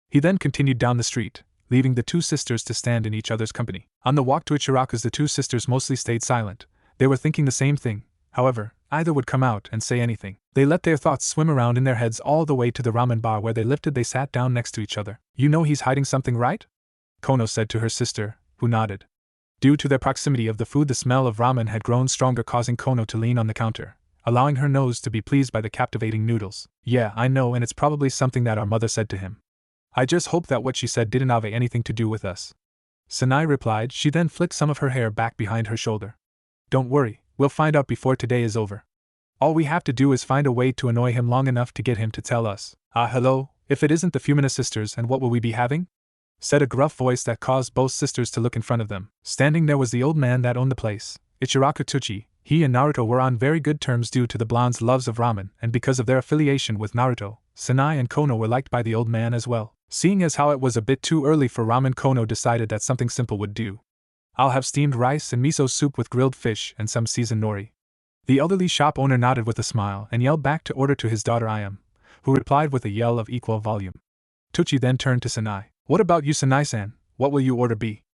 He then continued down the street, leaving the two sisters to stand in each other's company. On the walk to Ichiraku's, the two sisters mostly stayed silent. They were thinking the same thing. However, either would come out and say anything. They let their thoughts swim around in their heads all the way to the ramen bar, where they sat down next to each other. "You know he's hiding something, right?" Kono said to her sister, who nodded. Due to their proximity of the food, the smell of ramen had grown stronger, causing Kono to lean on the counter, allowing her nose to be pleased by the captivating noodles. "Yeah, I know, and it's probably something that our mother said to him. I just hope that what she said didn't have anything to do with us," Sanai replied. She then flicked some of her hair back behind her shoulder. "Don't worry, we'll find out before today is over. All we have to do is find a way to annoy him long enough to get him to tell us." "Ah, hello, if it isn't the Fumina sisters, and what will we be having?" said a gruff voice that caused both sisters to look in front of them. Standing there was the old man that owned the place, Ichiraku Tsuchi. He and Naruto were on very good terms due to the blonde's loves of ramen, and because of their affiliation with Naruto, Sanai and Kono were liked by the old man as well. Seeing as how it was a bit too early for ramen, Kono decided that something simple would do. I'll have steamed rice and miso soup with grilled fish and some seasoned nori. The elderly shop owner nodded with a smile and yelled back to order to his daughter Ayam, who replied with a yell of equal volume. Tucci then turned to Sanai. What about you, Sanai-san? What will you order be?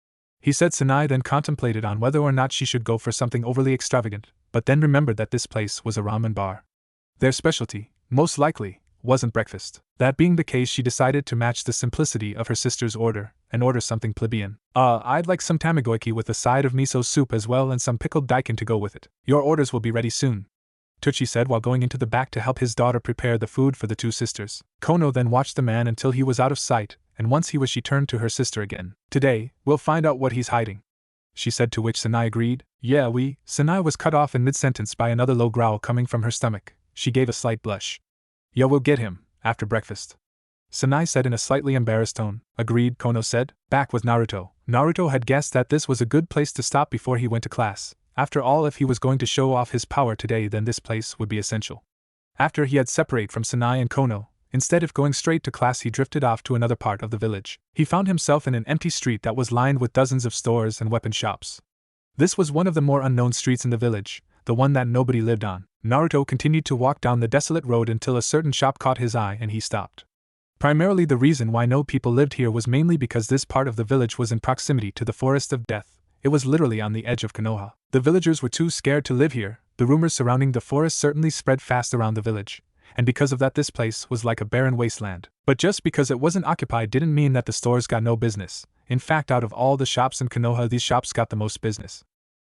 He said. Sanai then contemplated on whether or not she should go for something overly extravagant, but then remembered that this place was a ramen bar. Their specialty, most likely, wasn't breakfast. That being the case, she decided to match the simplicity of her sister's order and order something plebeian. I'd like some tamagoyaki with a side of miso soup as well and some pickled daikon to go with it. Your orders will be ready soon, Tucci said while going into the back to help his daughter prepare the food for the two sisters. Kono then watched the man until he was out of sight, and once he was, she turned to her sister again. Today, we'll find out what he's hiding, she said, to which Sanai agreed. Yeah, we. Sanai was cut off in mid-sentence by another low growl coming from her stomach. She gave a slight blush. Yeah, we'll get him, after breakfast, Sanai said in a slightly embarrassed tone. Agreed, Kono said. Back with Naruto. Naruto had guessed that this was a good place to stop before he went to class. After all, if he was going to show off his power today, then this place would be essential. After he had separated from Sanai and Kono, instead of going straight to class, he drifted off to another part of the village. He found himself in an empty street that was lined with dozens of stores and weapon shops. This was one of the more unknown streets in the village, the one that nobody lived on. Naruto continued to walk down the desolate road until a certain shop caught his eye and he stopped. Primarily, the reason why no people lived here was mainly because this part of the village was in proximity to the Forest of Death. It was literally on the edge of Konoha. The villagers were too scared to live here. The rumors surrounding the forest certainly spread fast around the village, and because of that, this place was like a barren wasteland. But just because it wasn't occupied didn't mean that the stores got no business. In fact, out of all the shops in Konoha, these shops got the most business.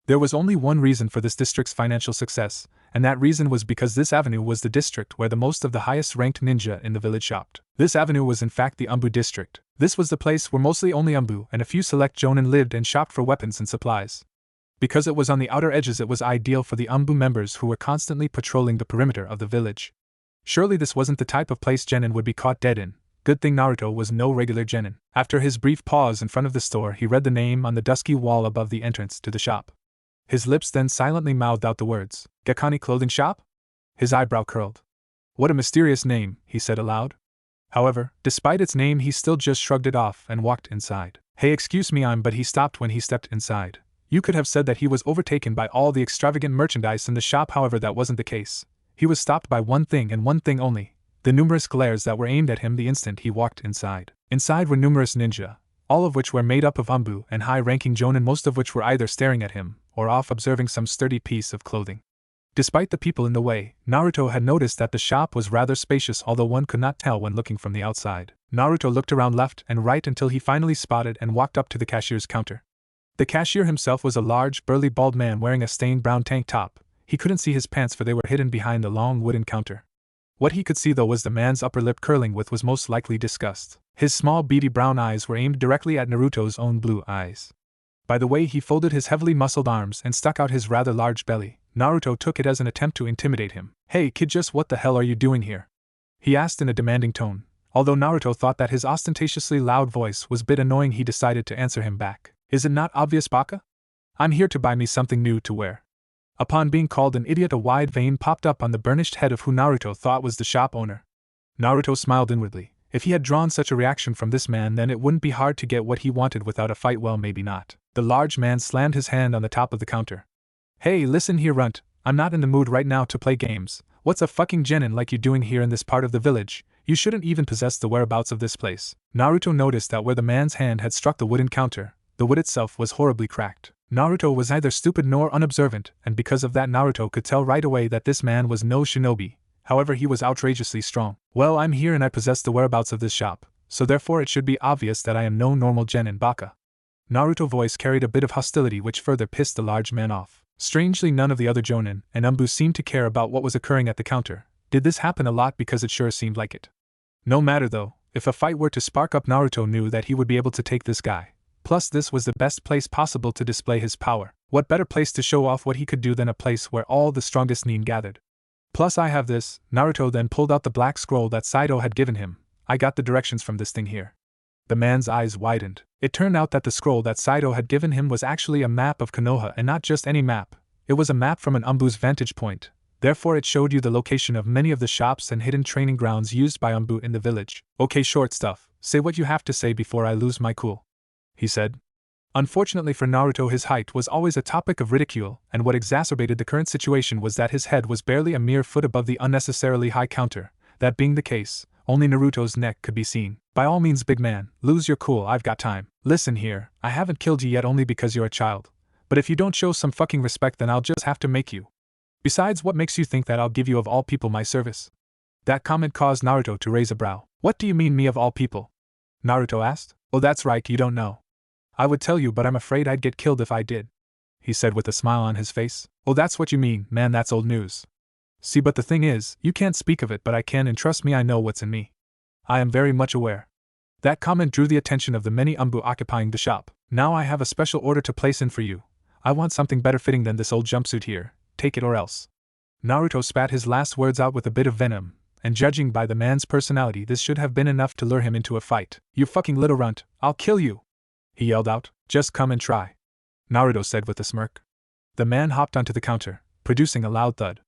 There was only one reason for this district's financial success, and that reason was because this avenue was the district where the most of the highest-ranked ninja in the village shopped. This avenue was in fact the ANBU district. This was the place where mostly only ANBU and a few select Jonin lived and shopped for weapons and supplies. Because it was on the outer edges, it was ideal for the ANBU members who were constantly patrolling the perimeter of the village. Surely this wasn't the type of place genin would be caught dead in. Good thing Naruto was no regular genin. After his brief pause in front of the store, he read the name on the dusky wall above the entrance to the shop. His lips then silently mouthed out the words, Gekani Clothing Shop? His eyebrow curled. What a mysterious name, he said aloud. However, despite its name, he still just shrugged it off and walked inside. Hey, excuse me, but he stopped when he stepped inside. You could have said that he was overtaken by all the extravagant merchandise in the shop, however that wasn't the case. He was stopped by one thing and one thing only, the numerous glares that were aimed at him the instant he walked inside. Inside were numerous ninja, all of which were made up of ANBU and high-ranking Jonin, most of which were either staring at him or off observing some sturdy piece of clothing. Despite the people in the way, Naruto had noticed that the shop was rather spacious, although one could not tell when looking from the outside. Naruto looked around left and right until he finally spotted and walked up to the cashier's counter. The cashier himself was a large, burly, bald man wearing a stained brown tank top. He couldn't see his pants for they were hidden behind the long wooden counter. What he could see though was the man's upper lip curling with was most likely disgust. His small beady brown eyes were aimed directly at Naruto's own blue eyes. By the way he folded his heavily muscled arms and stuck out his rather large belly, Naruto took it as an attempt to intimidate him. Hey kid, just what the hell are you doing here? He asked in a demanding tone. Although Naruto thought that his ostentatiously loud voice was a bit annoying, he decided to answer him back. Is it not obvious, Baka? I'm here to buy me something new to wear. Upon being called an idiot, a wide vein popped up on the burnished head of who Naruto thought was the shop owner. Naruto smiled inwardly. If he had drawn such a reaction from this man, then it wouldn't be hard to get what he wanted without a fight. Well, maybe not. The large man slammed his hand on the top of the counter. Hey, listen here, runt. I'm not in the mood right now to play games. What's a fucking genin like you doing here in this part of the village? You shouldn't even possess the whereabouts of this place. Naruto noticed that where the man's hand had struck the wooden counter, the wood itself was horribly cracked. Naruto was neither stupid nor unobservant, and because of that Naruto could tell right away that this man was no shinobi. However, he was outrageously strong. Well, I'm here and I possess the whereabouts of this shop, so therefore it should be obvious that I am no normal genin, Baka. Naruto's voice carried a bit of hostility which further pissed the large man off. Strangely, none of the other Jonin and ANBU seemed to care about what was occurring at the counter. Did this happen a lot? Because it sure seemed like it. No matter though, if a fight were to spark up, Naruto knew that he would be able to take this guy. Plus, this was the best place possible to display his power. What better place to show off what he could do than a place where all the strongest nin gathered? Plus, I have this. Naruto then pulled out the black scroll that Saido had given him. I got the directions from this thing here. The man's eyes widened. It turned out that the scroll that Saito had given him was actually a map of Konoha, and not just any map. It was a map from an ANBU's vantage point. Therefore it showed you the location of many of the shops and hidden training grounds used by ANBU in the village. Okay, short stuff, say what you have to say before I lose my cool, he said. Unfortunately for Naruto, his height was always a topic of ridicule, and what exacerbated the current situation was that his head was barely a mere foot above the unnecessarily high counter. That being the case, only Naruto's neck could be seen. By all means, big man, lose your cool, I've got time. Listen here, I haven't killed you yet only because you're a child. But if you don't show some fucking respect, then I'll just have to make you. Besides, what makes you think that I'll give you of all people my service? That comment caused Naruto to raise a brow. What do you mean, me of all people? Naruto asked. Oh, that's right, you don't know. I would tell you, but I'm afraid I'd get killed if I did, he said with a smile on his face. Oh, that's what you mean, man, that's old news. See, but the thing is, you can't speak of it, but I can, and trust me, I know what's in me. I am very much aware. That comment drew the attention of the many ANBU occupying the shop. Now I have a special order to place in for you. I want something better fitting than this old jumpsuit here. Take it or else. Naruto spat his last words out with a bit of venom, and judging by the man's personality, this should have been enough to lure him into a fight. You fucking little runt, I'll kill you, he yelled out. Just come and try, Naruto said with a smirk. The man hopped onto the counter, producing a loud thud.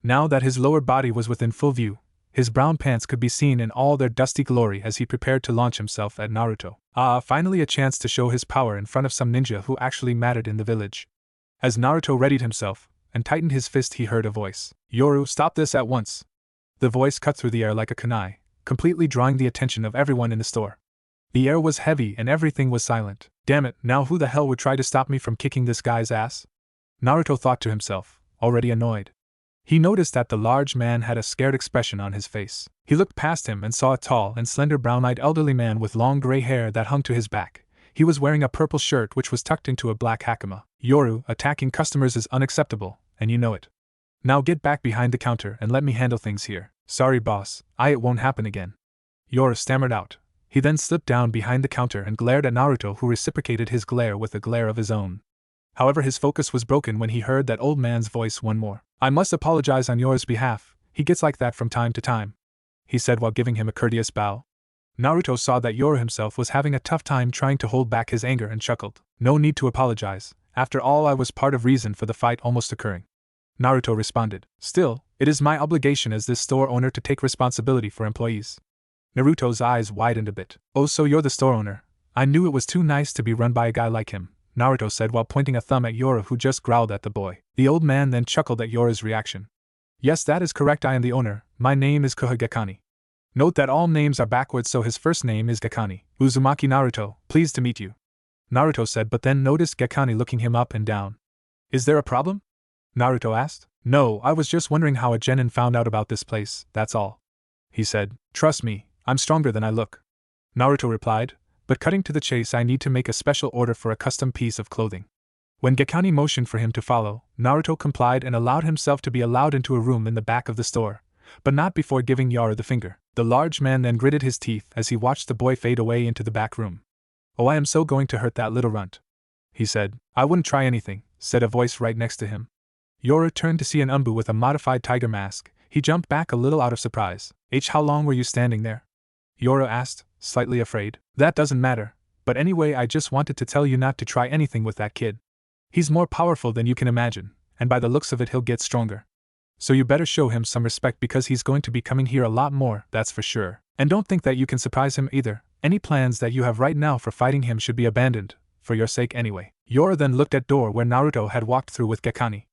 Now that his lower body was within full view, his brown pants could be seen in all their dusty glory as he prepared to launch himself at Naruto. Finally a chance to show his power in front of some ninja who actually mattered in the village. As Naruto readied himself and tightened his fist, he heard a voice. Yoru, stop this at once. The voice cut through the air like a kunai, completely drawing the attention of everyone in the store. The air was heavy and everything was silent. Damn it, now who the hell would try to stop me from kicking this guy's ass? Naruto thought to himself, already annoyed. He noticed that the large man had a scared expression on his face. He looked past him and saw a tall and slender brown-eyed elderly man with long gray hair that hung to his back. He was wearing a purple shirt which was tucked into a black hakama. Yoru, attacking customers is unacceptable, and you know it. Now get back behind the counter and let me handle things here. Sorry boss, it won't happen again, Yoru stammered out. He then slipped down behind the counter and glared at Naruto, who reciprocated his glare with a glare of his own. However, his focus was broken when he heard that old man's voice one more. I must apologize on Yoru's behalf, he gets like that from time to time, he said while giving him a courteous bow. Naruto saw that Yoru himself was having a tough time trying to hold back his anger and chuckled. No need to apologize, after all I was part of reason for the fight almost occurring, Naruto responded. Still, it is my obligation as this store owner to take responsibility for employees. Naruto's eyes widened a bit. Oh, so you're the store owner. I knew it was too nice to be run by a guy like him, Naruto said while pointing a thumb at Yoru, who just growled at the boy. The old man then chuckled at Yoru's reaction. Yes, that is correct, I am the owner. My name is Konoha. Note that all names are backwards, so his first name is Gekani. Uzumaki Naruto, pleased to meet you, Naruto said, but then noticed Gekani looking him up and down. Is there a problem? Naruto asked. No, I was just wondering how a genin found out about this place, that's all, he said. Trust me, I'm stronger than I look, Naruto replied, but cutting to the chase, I need to make a special order for a custom piece of clothing. When Gekani motioned for him to follow, Naruto complied and allowed himself to be allowed into a room in the back of the store, but not before giving Yoru the finger. The large man then gritted his teeth as he watched the boy fade away into the back room. Oh, I am so going to hurt that little runt, he said. I wouldn't try anything, said a voice right next to him. Yoru turned to see an ANBU with a modified tiger mask. He jumped back a little out of surprise. How long were you standing there? Yoru asked, slightly afraid. That doesn't matter, but anyway, I just wanted to tell you not to try anything with that kid. He's more powerful than you can imagine, and by the looks of it he'll get stronger. So you better show him some respect because he's going to be coming here a lot more, that's for sure. And don't think that you can surprise him either. Any plans that you have right now for fighting him should be abandoned, for your sake anyway. Yoru then looked at door where Naruto had walked through with Gekani.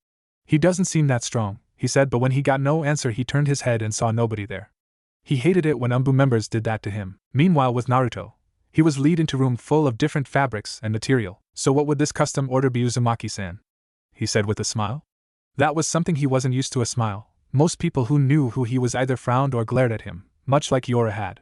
He doesn't seem that strong, he said, but when he got no answer he turned his head and saw nobody there. He hated it when ANBU members did that to him. Meanwhile with Naruto, he was led into a room full of different fabrics and material. So what would this custom order be, Uzumaki-san? He said with a smile. That was something he wasn't used to, a smile. Most people who knew who he was either frowned or glared at him, much like Yoru had.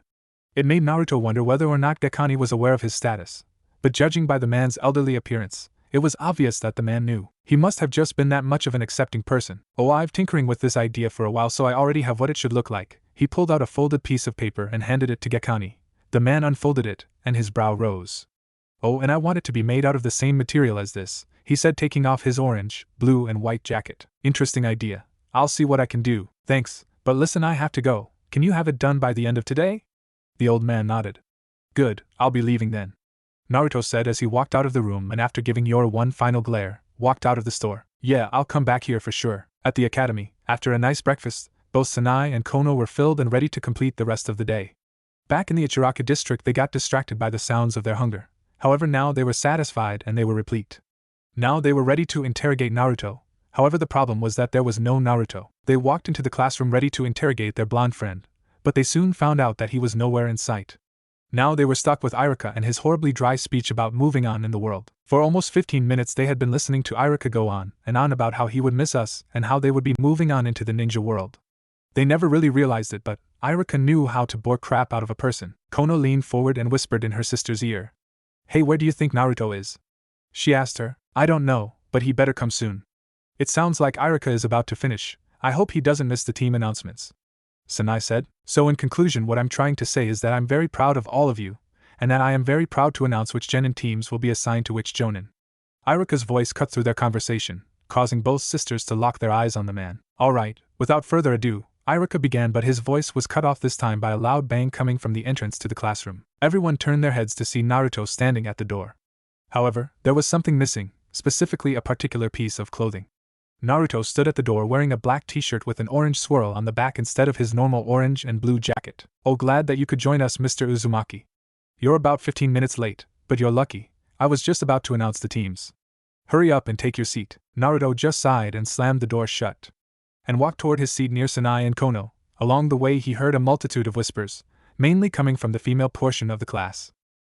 It made Naruto wonder whether or not Gekani was aware of his status, but judging by the man's elderly appearance, it was obvious that the man knew. He must have just been that much of an accepting person. Oh, I've tinkering with this idea for a while, so I already have what it should look like. He pulled out a folded piece of paper and handed it to Gekani. The man unfolded it, and his brow rose. Oh, and I want it to be made out of the same material as this, he said, taking off his orange, blue and white jacket. Interesting idea. I'll see what I can do, thanks, but listen, I have to go. Can you have it done by the end of today? The old man nodded. Good, I'll be leaving then, Naruto said as he walked out of the room and after giving Yora one final glare, walked out of the store. Yeah, I'll come back here for sure. At the academy, after a nice breakfast, both Sanai and Kono were filled and ready to complete the rest of the day. Back in the Ichiraka district they got distracted by the sounds of their hunger. However, now they were satisfied and they were replete. Now they were ready to interrogate Naruto. However, the problem was that there was no Naruto. They walked into the classroom ready to interrogate their blonde friend, but they soon found out that he was nowhere in sight. Now they were stuck with Iruka and his horribly dry speech about moving on in the world. For almost 15 minutes they had been listening to Iruka go on and on about how he would miss us and how they would be moving on into the ninja world. They never really realized it, but Iruka knew how to bore crap out of a person. Kono leaned forward and whispered in her sister's ear. Hey, where do you think Naruto is? She asked her. I don't know, but he better come soon. It sounds like Iruka is about to finish. I hope he doesn't miss the team announcements, Sanai said. So in conclusion, what I'm trying to say is that I'm very proud of all of you, and that I am very proud to announce which genin teams will be assigned to which Jonin. Iruka's voice cut through their conversation, causing both sisters to lock their eyes on the man. Alright, without further ado, Iruka began, but his voice was cut off this time by a loud bang coming from the entrance to the classroom. Everyone turned their heads to see Naruto standing at the door. However, there was something missing, specifically a particular piece of clothing. Naruto stood at the door wearing a black t-shirt with an orange swirl on the back instead of his normal orange and blue jacket. Oh, glad that you could join us, Mr. Uzumaki. You're about 15 minutes late, but you're lucky. I was just about to announce the teams. Hurry up and take your seat. Naruto just sighed and slammed the door shut, and walked toward his seat near Sanai and Kono. Along the way he heard a multitude of whispers, mainly coming from the female portion of the class.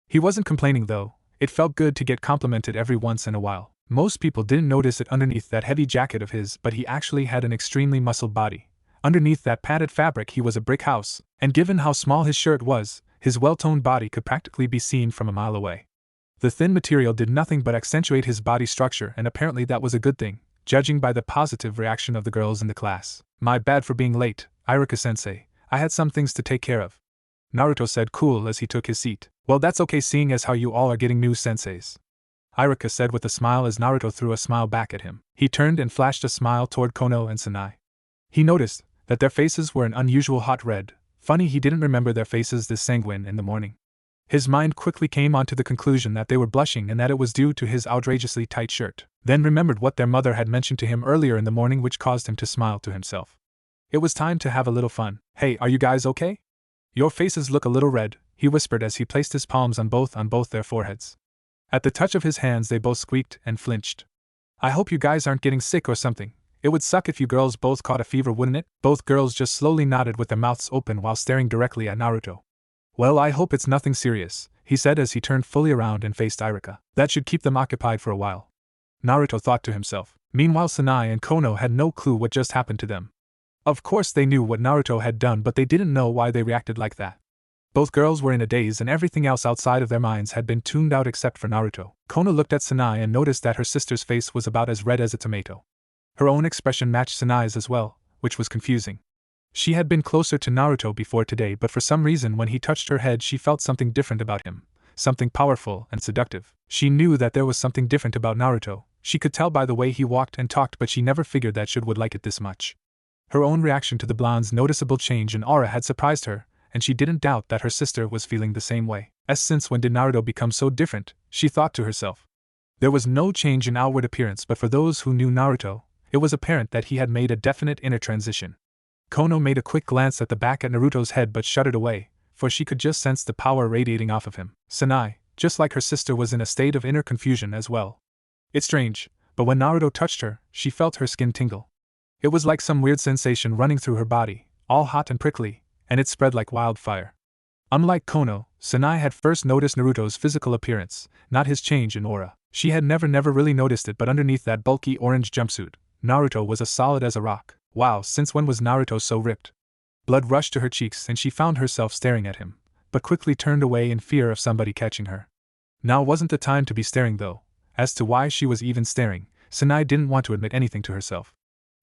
He wasn't complaining though. It felt good to get complimented every once in a while. Most people didn't notice it underneath that heavy jacket of his, but he actually had an extremely muscled body. Underneath that padded fabric he was a brick house, and given how small his shirt was, his well-toned body could practically be seen from a mile away. The thin material did nothing but accentuate his body structure, and apparently that was a good thing, judging by the positive reaction of the girls in the class. My bad for being late, Iruka-sensei. I had some things to take care of, Naruto said cool as he took his seat. Well, that's okay seeing as how you all are getting new senseis, Iruka said with a smile as Naruto threw a smile back at him. He turned and flashed a smile toward Kono and Sanai. He noticed that their faces were an unusual hot red. Funny he didn't remember their faces this sanguine in the morning. His mind quickly came onto the conclusion that they were blushing and that it was due to his outrageously tight shirt, then remembered what their mother had mentioned to him earlier in the morning, which caused him to smile to himself. It was time to have a little fun. Hey, are you guys okay? Your faces look a little red, he whispered as he placed his palms on both their foreheads. At the touch of his hands they both squeaked and flinched. I hope you guys aren't getting sick or something. It would suck if you girls both caught a fever, wouldn't it? Both girls just slowly nodded with their mouths open while staring directly at Naruto. Well, I hope it's nothing serious, he said as he turned fully around and faced Iruka. That should keep them occupied for a while, Naruto thought to himself. Meanwhile, Sanai and Kono had no clue what just happened to them. Of course they knew what Naruto had done, but they didn't know why they reacted like that. Both girls were in a daze and everything else outside of their minds had been tuned out except for Naruto. Kono looked at Sanai and noticed that her sister's face was about as red as a tomato. Her own expression matched Sanai's as well, which was confusing. She had been closer to Naruto before today, but for some reason when he touched her head she felt something different about him, something powerful and seductive. She knew that there was something different about Naruto. She could tell by the way he walked and talked, but she never figured that she would like it this much. Her own reaction to the blonde's noticeable change in aura had surprised her, and she didn't doubt that her sister was feeling the same way. Since when did Naruto become so different, she thought to herself. There was no change in outward appearance, but for those who knew Naruto, it was apparent that he had made a definite inner transition. Kono made a quick glance at the back at Naruto's head but shut it away, for she could just sense the power radiating off of him. Sanai, just like her sister, was in a state of inner confusion as well. It's strange, but when Naruto touched her, she felt her skin tingle. It was like some weird sensation running through her body, all hot and prickly, and it spread like wildfire. Unlike Kono, Sanai had first noticed Naruto's physical appearance, not his change in aura. She had never really noticed it, but underneath that bulky orange jumpsuit, Naruto was as solid as a rock. Wow, since when was Naruto so ripped? Blood rushed to her cheeks and she found herself staring at him, but quickly turned away in fear of somebody catching her. Now wasn't the time to be staring though. As to why she was even staring, Sanai didn't want to admit anything to herself.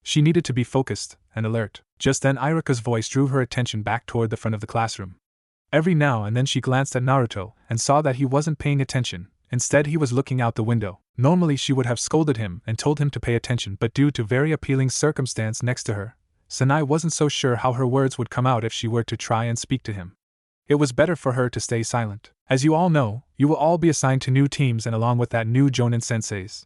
She needed to be focused and alert. Just then Iruka's voice drew her attention back toward the front of the classroom. Every now and then she glanced at Naruto and saw that he wasn't paying attention. Instead he was looking out the window. Normally she would have scolded him and told him to pay attention, but due to very appealing circumstance next to her, Sanai wasn't so sure how her words would come out if she were to try and speak to him. It was better for her to stay silent. As you all know, you will all be assigned to new teams and along with that new Jonin senseis.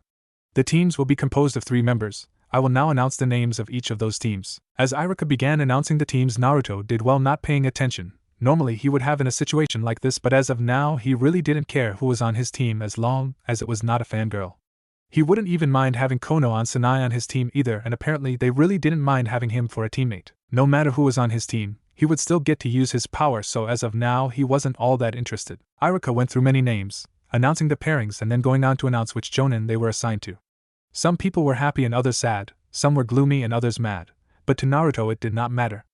The teams will be composed of 3 members. I will now announce the names of each of those teams. As Iruka began announcing the teams, Naruto did well not paying attention. Normally he would have in a situation like this, but as of now he really didn't care who was on his team as long as it was not a fangirl. He wouldn't even mind having Konoha and Sanai on his team either, and apparently they really didn't mind having him for a teammate. No matter who was on his team, he would still get to use his power, so as of now he wasn't all that interested. Iruka went through many names, announcing the pairings and then going on to announce which Jonin they were assigned to. Some people were happy and others sad, some were gloomy and others mad, but to Naruto it did not matter.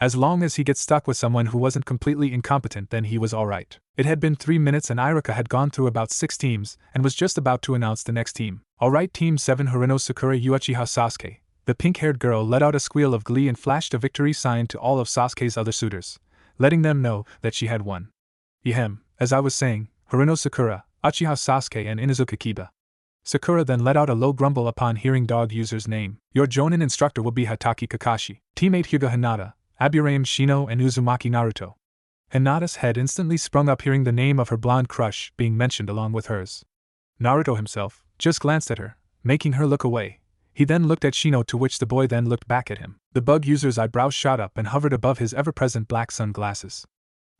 As long as he gets stuck with someone who wasn't completely incompetent, then he was alright. It had been 3 minutes and Iruka had gone through about 6 teams and was just about to announce the next team. Alright, Team 7 Hirano Sakura Uchiha Sasuke. The pink-haired girl let out a squeal of glee and flashed a victory sign to all of Sasuke's other suitors, letting them know that she had won. As I was saying, Hirano Sakura, Uchiha Sasuke and Inuzuka Kiba. Sakura then let out a low grumble upon hearing dog user's name. Your Jonin instructor will be Hatake Kakashi. Teammate Hyuga Hinata, Aburame Shino and Uzumaki Naruto. Hinata's head instantly sprung up hearing the name of her blonde crush being mentioned along with hers. Naruto himself just glanced at her, making her look away. He then looked at Shino, to which the boy then looked back at him. The bug user's eyebrows shot up and hovered above his ever-present black sunglasses.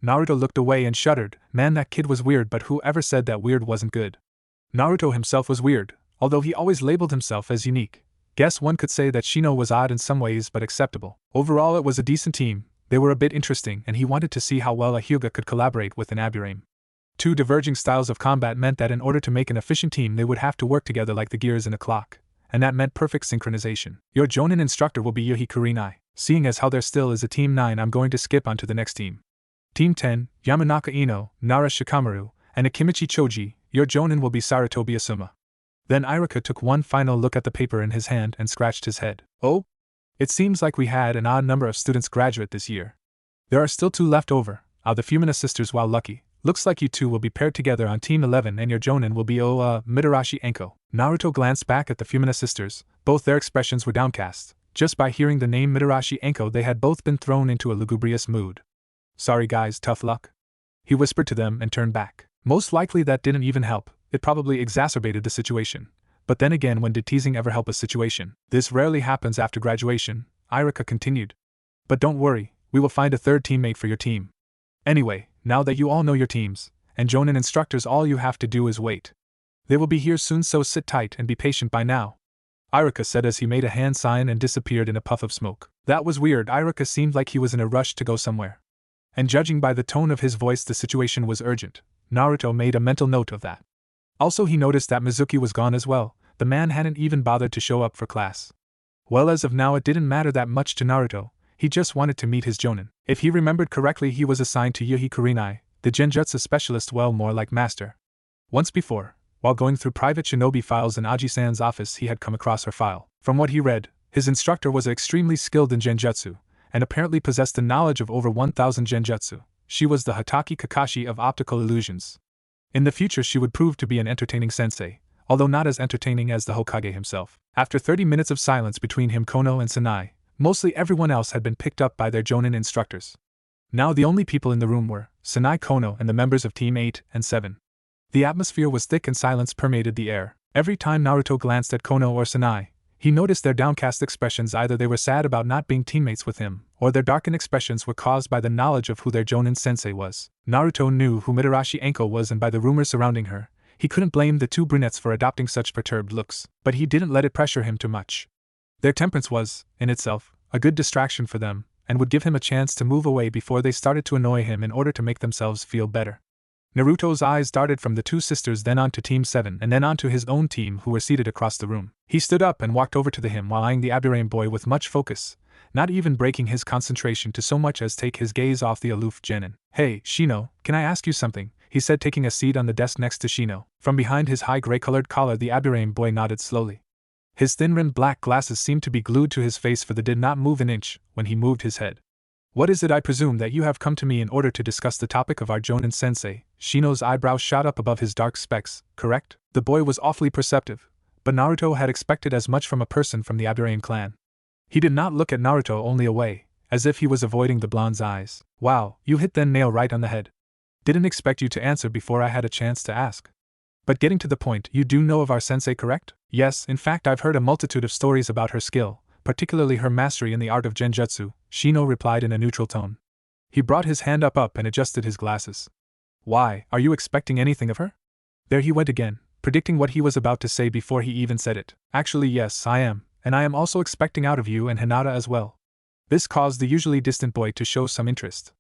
Naruto looked away and shuddered. Man, that kid was weird, but whoever said that weird wasn't good? Naruto himself was weird, although he always labeled himself as unique. Guess one could say that Shino was odd in some ways but acceptable. Overall it was a decent team, they were a bit interesting and he wanted to see how well a Hyuga could collaborate with an Aburame. 2 diverging styles of combat meant that in order to make an efficient team they would have to work together like the gears in a clock, and that meant perfect synchronization. Your Jonin instructor will be Yuhi Karinai. Seeing as how there still is a Team 9, I'm going to skip on to the next team. Team 10, Yamanaka Ino, Nara Shikamaru, and Akimichi Choji. Your Jonin will be Sarutobi Asuma. Then Iruka took one final look at the paper in his hand and scratched his head. Oh? It seems like we had an odd number of students graduate this year. There are still 2 left over. The Fuma sisters, while lucky. Looks like you 2 will be paired together on Team 11 and your Jonin will be Mitarashi Anko. Naruto glanced back at the Fuma sisters. Both their expressions were downcast. Just by hearing the name Mitarashi Anko they had both been thrown into a lugubrious mood. Sorry guys, tough luck. He whispered to them and turned back. Most likely that didn't even help, it probably exacerbated the situation. But then again, when did teasing ever help a situation? This rarely happens after graduation, Iruka continued. But don't worry, we will find a 3rd teammate for your team. Anyway, now that you all know your teams, and Jonin instructors, all you have to do is wait. They will be here soon, so sit tight and be patient by now. Iruka said as he made a hand sign and disappeared in a puff of smoke. That was weird. Iruka seemed like he was in a rush to go somewhere. And judging by the tone of his voice, the situation was urgent. Naruto made a mental note of that. Also he noticed that Mizuki was gone as well. The man hadn't even bothered to show up for class. Well, as of now it didn't matter that much to Naruto, he just wanted to meet his Jonin. If he remembered correctly, he was assigned to Yuhi Karinai, the genjutsu specialist, well more like master. Once before, while going through private shinobi files in Aji-san's office, he had come across her file. From what he read, his instructor was extremely skilled in genjutsu, and apparently possessed the knowledge of over 1,000 genjutsu. She was the Hatake Kakashi of optical illusions. In the future she would prove to be an entertaining sensei, although not as entertaining as the Hokage himself. After 30 minutes of silence between him, Konoha and Sanai, mostly everyone else had been picked up by their Jonin instructors. Now the only people in the room were Sanai, Konoha, and the members of Team 8 and 7. The atmosphere was thick and silence permeated the air. Every time Naruto glanced at Konoha or Sanai, he noticed their downcast expressions. Either they were sad about not being teammates with him, or their darkened expressions were caused by the knowledge of who their Jonin sensei was. Naruto knew who Mitarashi Anko was, and by the rumors surrounding her, he couldn't blame the 2 brunettes for adopting such perturbed looks, but he didn't let it pressure him too much. Their temperance was, in itself, a good distraction for them, and would give him a chance to move away before they started to annoy him in order to make themselves feel better. Naruto's eyes darted from the 2 sisters then on to Team 7 and then on to his own team, who were seated across the room. He stood up and walked over to him while eyeing the Aburame boy with much focus, not even breaking his concentration to so much as take his gaze off the aloof Jonin. Hey, Shino, can I ask you something? He said, taking a seat on the desk next to Shino. From behind his high gray-colored collar the Aburame boy nodded slowly. His thin-rimmed black glasses seemed to be glued to his face, for they did not move an inch when he moved his head. What is it? I presume that you have come to me in order to discuss the topic of our Jonin sensei. Shino's eyebrows shot up above his dark specs, correct? The boy was awfully perceptive, but Naruto had expected as much from a person from the Aburame clan. He did not look at Naruto, only away, as if he was avoiding the blonde's eyes. Wow, you hit the nail right on the head. Didn't expect you to answer before I had a chance to ask. But getting to the point, you do know of our sensei, correct? Yes, in fact I've heard a multitude of stories about her skill, particularly her mastery in the art of genjutsu, Shino replied in a neutral tone. He brought his hand up and adjusted his glasses. Why, are you expecting anything of her? There he went again, predicting what he was about to say before he even said it. Actually yes, I am, and I am also expecting out of you and Hinata as well. This caused the usually distant boy to show some interest.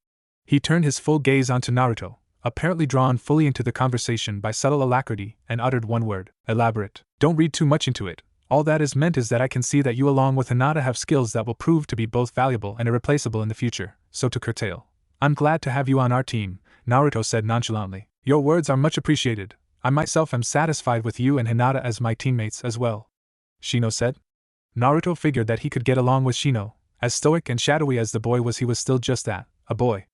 He turned his full gaze onto Naruto, apparently drawn fully into the conversation by subtle alacrity, and uttered one word, elaborate. Don't read too much into it. All that is meant is that I can see that you along with Hinata have skills that will prove to be both valuable and irreplaceable in the future, so to curtail. I'm glad to have you on our team, Naruto said nonchalantly. Your words are much appreciated. I myself am satisfied with you and Hinata as my teammates as well, Shino said. Naruto figured that he could get along with Shino. As stoic and shadowy as the boy was, he was still just that, a boy.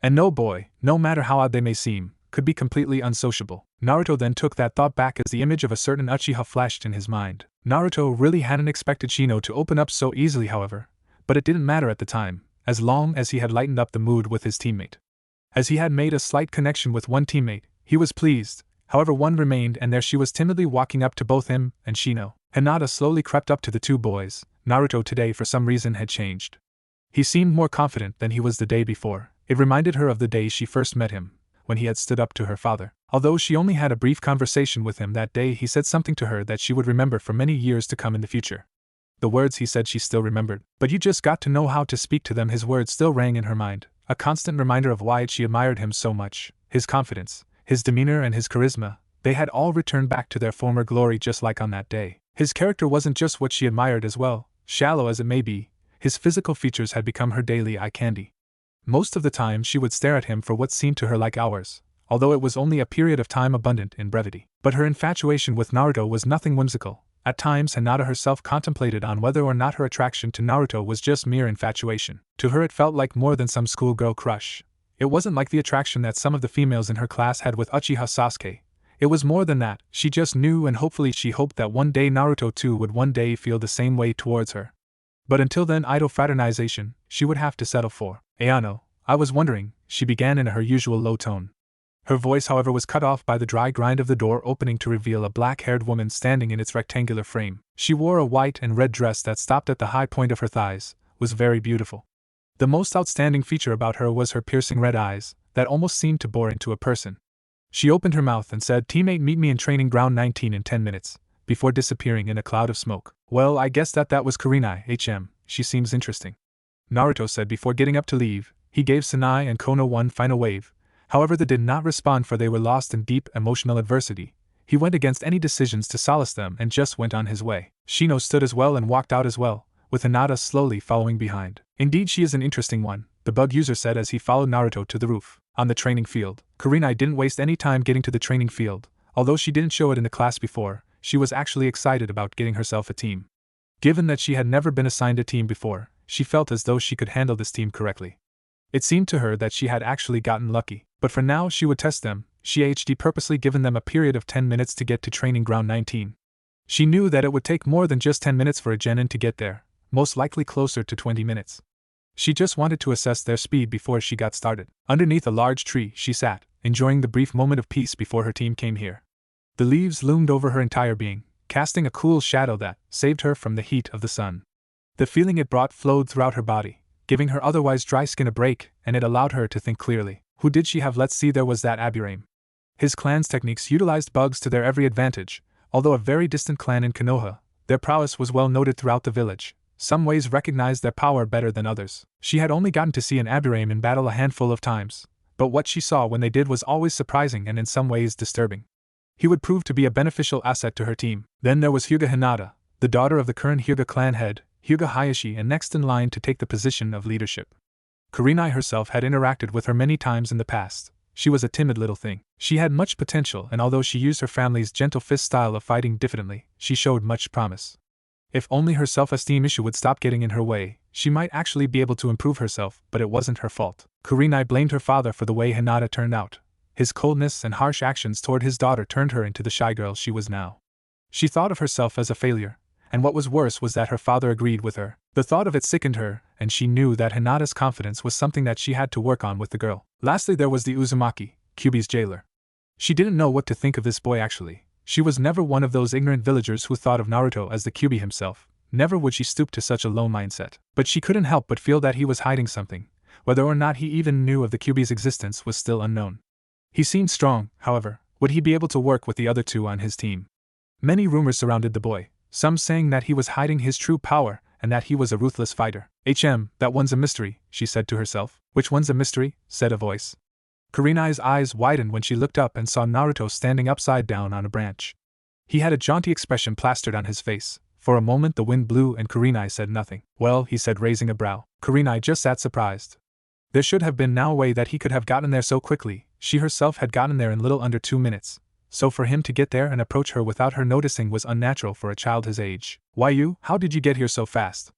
And no boy, no matter how odd they may seem, could be completely unsociable. Naruto then took that thought back as the image of a certain Uchiha flashed in his mind. Naruto really hadn't expected Shino to open up so easily, however, but it didn't matter at the time, as long as he had lightened up the mood with his teammate. As he had made a slight connection with one teammate, he was pleased. However, one remained, and there she was timidly walking up to both him and Shino. Hinata slowly crept up to the two boys. Naruto today for some reason had changed. He seemed more confident than he was the day before. It reminded her of the day she first met him, when he had stood up to her father. Although she only had a brief conversation with him that day, he said something to her that she would remember for many years to come in the future. The words he said she still remembered. But you just got to know how to speak to them. His words still rang in her mind, a constant reminder of why she admired him so much. His confidence, his demeanor and his charisma, they had all returned back to their former glory just like on that day. His character wasn't just what she admired as well, shallow as it may be, his physical features had become her daily eye candy. Most of the time she would stare at him for what seemed to her like hours, although it was only a period of time abundant in brevity. But her infatuation with Naruto was nothing whimsical. At times Hinata herself contemplated on whether or not her attraction to Naruto was just mere infatuation. To her it felt like more than some schoolgirl crush. It wasn't like the attraction that some of the females in her class had with Uchiha Sasuke. It was more than that. She just knew, and hopefully she hoped that one day Naruto too would one day feel the same way towards her. But until then, idle fraternization she would have to settle for. Ayano, I was wondering, she began in her usual low tone. Her voice, however, was cut off by the dry grind of the door opening to reveal a black-haired woman standing in its rectangular frame. She wore a white and red dress that stopped at the high point of her thighs, was very beautiful. The most outstanding feature about her was her piercing red eyes, that almost seemed to bore into a person. She opened her mouth and said, "Teammate, meet me in training ground 19 in 10 minutes, before disappearing in a cloud of smoke. Well, I guess that was Karinai, she seems interesting," Naruto said before getting up to leave. He gave Sanai and Kono one final wave. However, they did not respond, for they were lost in deep emotional adversity. He went against any decisions to solace them and just went on his way. Shino stood as well and walked out as well, with Hinata slowly following behind. Indeed, she is an interesting one, the bug user said as he followed Naruto to the roof. On the training field, Karinai didn't waste any time getting to the training field. Although she didn't show it in the class before, she was actually excited about getting herself a team. Given that she had never been assigned a team before, she felt as though she could handle this team correctly. It seemed to her that she had actually gotten lucky, but for now she would test them. She had purposely given them a period of 10 minutes to get to training ground 19. She knew that it would take more than just 10 minutes for a genin to get there, most likely closer to 20 minutes. She just wanted to assess their speed before she got started. Underneath a large tree, she sat, enjoying the brief moment of peace before her team came here. The leaves loomed over her entire being, casting a cool shadow that saved her from the heat of the sun. The feeling it brought flowed throughout her body, giving her otherwise dry skin a break, and it allowed her to think clearly. Who did she have? Let's see, there was that Aburame. His clan's techniques utilized bugs to their every advantage. Although a very distant clan in Konoha, their prowess was well noted throughout the village. Some ways recognized their power better than others. She had only gotten to see an Aburame in battle a handful of times, but what she saw when they did was always surprising and in some ways disturbing. He would prove to be a beneficial asset to her team. Then there was Hyuga Hinata, the daughter of the current Hyuga clan head, Hyuga Hayashi, and next in line to take the position of leadership. Karinai herself had interacted with her many times in the past. She was a timid little thing. She had much potential, and although she used her family's gentle fist style of fighting diffidently, she showed much promise. If only her self-esteem issue would stop getting in her way, she might actually be able to improve herself, but it wasn't her fault. Karinai blamed her father for the way Hinata turned out. His coldness and harsh actions toward his daughter turned her into the shy girl she was now. She thought of herself as a failure, and what was worse was that her father agreed with her. The thought of it sickened her, and she knew that Hinata's confidence was something that she had to work on with the girl. Lastly, there was the Uzumaki, Kyubi's jailer. She didn't know what to think of this boy actually. She was never one of those ignorant villagers who thought of Naruto as the Kyubi himself. Never would she stoop to such a low mindset. But she couldn't help but feel that he was hiding something. Whether or not he even knew of the Kyubi's existence was still unknown. He seemed strong, however. Would he be able to work with the other two on his team? Many rumors surrounded the boy, some saying that he was hiding his true power and that he was a ruthless fighter. That one's a mystery, she said to herself. Which one's a mystery? Said a voice. Karinai's eyes widened when she looked up and saw Naruto standing upside down on a branch. He had a jaunty expression plastered on his face. For a moment the wind blew and Karinai said nothing. Well, he said, raising a brow. Karinai just sat surprised. There should have been no way that he could have gotten there so quickly. She herself had gotten there in little under 2 minutes. So for him to get there and approach her without her noticing was unnatural for a child his age. Why you? How did you get here so fast?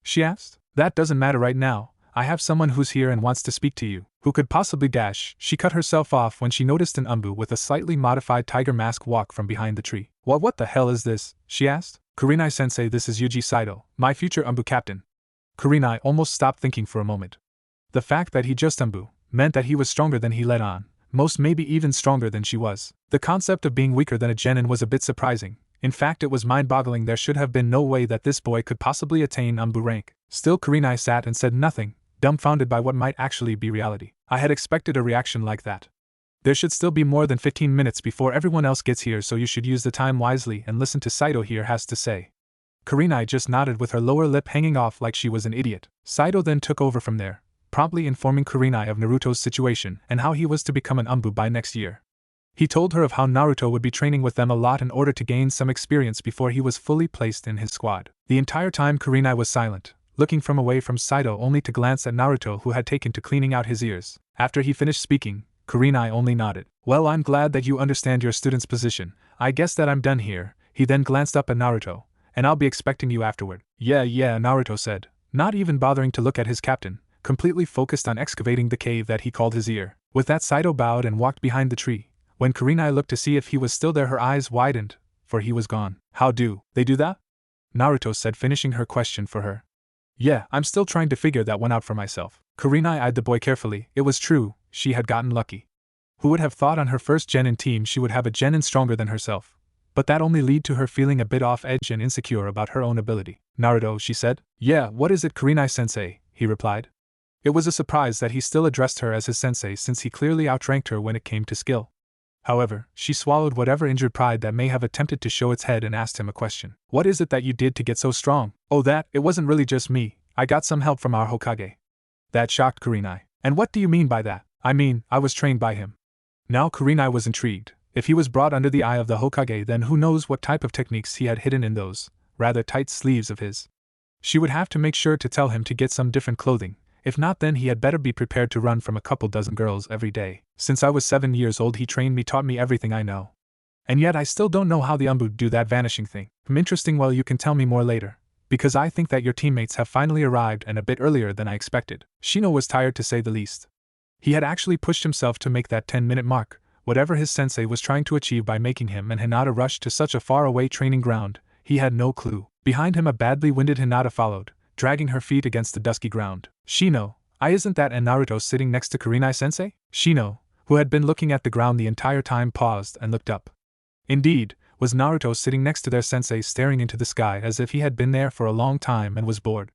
She asked. That doesn't matter right now. I have someone who's here and wants to speak to you. Who could possibly dash? She cut herself off when she noticed an ANBU with a slightly modified tiger mask walk from behind the tree. What the hell is this? She asked. Karinai-sensei, this is Yuji Saito, my future ANBU captain. Karinai almost stopped thinking for a moment. The fact that he just ANBU meant that he was stronger than he let on, most maybe even stronger than she was. The concept of being weaker than a genin was a bit surprising. In fact, it was mind-boggling. There should have been no way that this boy could possibly attain ANBU rank. Still, Karinai sat and said nothing, dumbfounded by what might actually be reality. I had expected a reaction like that. There should still be more than 15 minutes before everyone else gets here, so you should use the time wisely and listen to Saito here has to say. Karinai just nodded with her lower lip hanging off like she was an idiot. Saito then took over from there, promptly informing Karinai of Naruto's situation and how he was to become an ANBU by next year. He told her of how Naruto would be training with them a lot in order to gain some experience before he was fully placed in his squad. The entire time Karinai was silent, looking from away from Saito only to glance at Naruto, who had taken to cleaning out his ears. After he finished speaking, Karinai only nodded. Well, I'm glad that you understand your student's position. I guess that I'm done here. He then glanced up at Naruto. And I'll be expecting you afterward. Yeah, Naruto said, not even bothering to look at his captain, completely focused on excavating the cave that he called his ear. With that, Saito bowed and walked behind the tree. When Karinai looked to see if he was still there, her eyes widened, for he was gone. How do they do that? Naruto said, finishing her question for her. Yeah, I'm still trying to figure that one out for myself. Karinai eyed the boy carefully. It was true, she had gotten lucky. Who would have thought on her first genin team she would have a genin stronger than herself? But that only led to her feeling a bit off edge and insecure about her own ability. Naruto, she said. Yeah, what is it, Karinai-sensei? He replied. It was a surprise that he still addressed her as his sensei, since he clearly outranked her when it came to skill. However, she swallowed whatever injured pride that may have attempted to show its head and asked him a question. What is it that you did to get so strong? Oh, it wasn't really just me. I got some help from our Hokage. That shocked Karinai. And what do you mean by that? I mean, I was trained by him. Now Karinai was intrigued. If he was brought under the eye of the Hokage, then who knows what type of techniques he had hidden in those rather tight sleeves of his. She would have to make sure to tell him to get some different clothing. If not, then he had better be prepared to run from a couple dozen girls every day. Since I was 7 years old, he trained me, taught me everything I know. And yet I still don't know how the ANBU do that vanishing thing. Interesting. Well, you can tell me more later, because I think that your teammates have finally arrived, and a bit earlier than I expected. Shino was tired, to say the least. He had actually pushed himself to make that 10-minute mark, whatever his sensei was trying to achieve by making him and Hinata rush to such a far-away training ground. He had no clue. Behind him a badly winded Hinata followed, dragging her feet against the dusky ground. Shino, isn't that and Naruto sitting next to Karinai-sensei? Shino, who had been looking at the ground the entire time, paused and looked up. Indeed, was Naruto sitting next to their sensei, staring into the sky as if he had been there for a long time and was bored.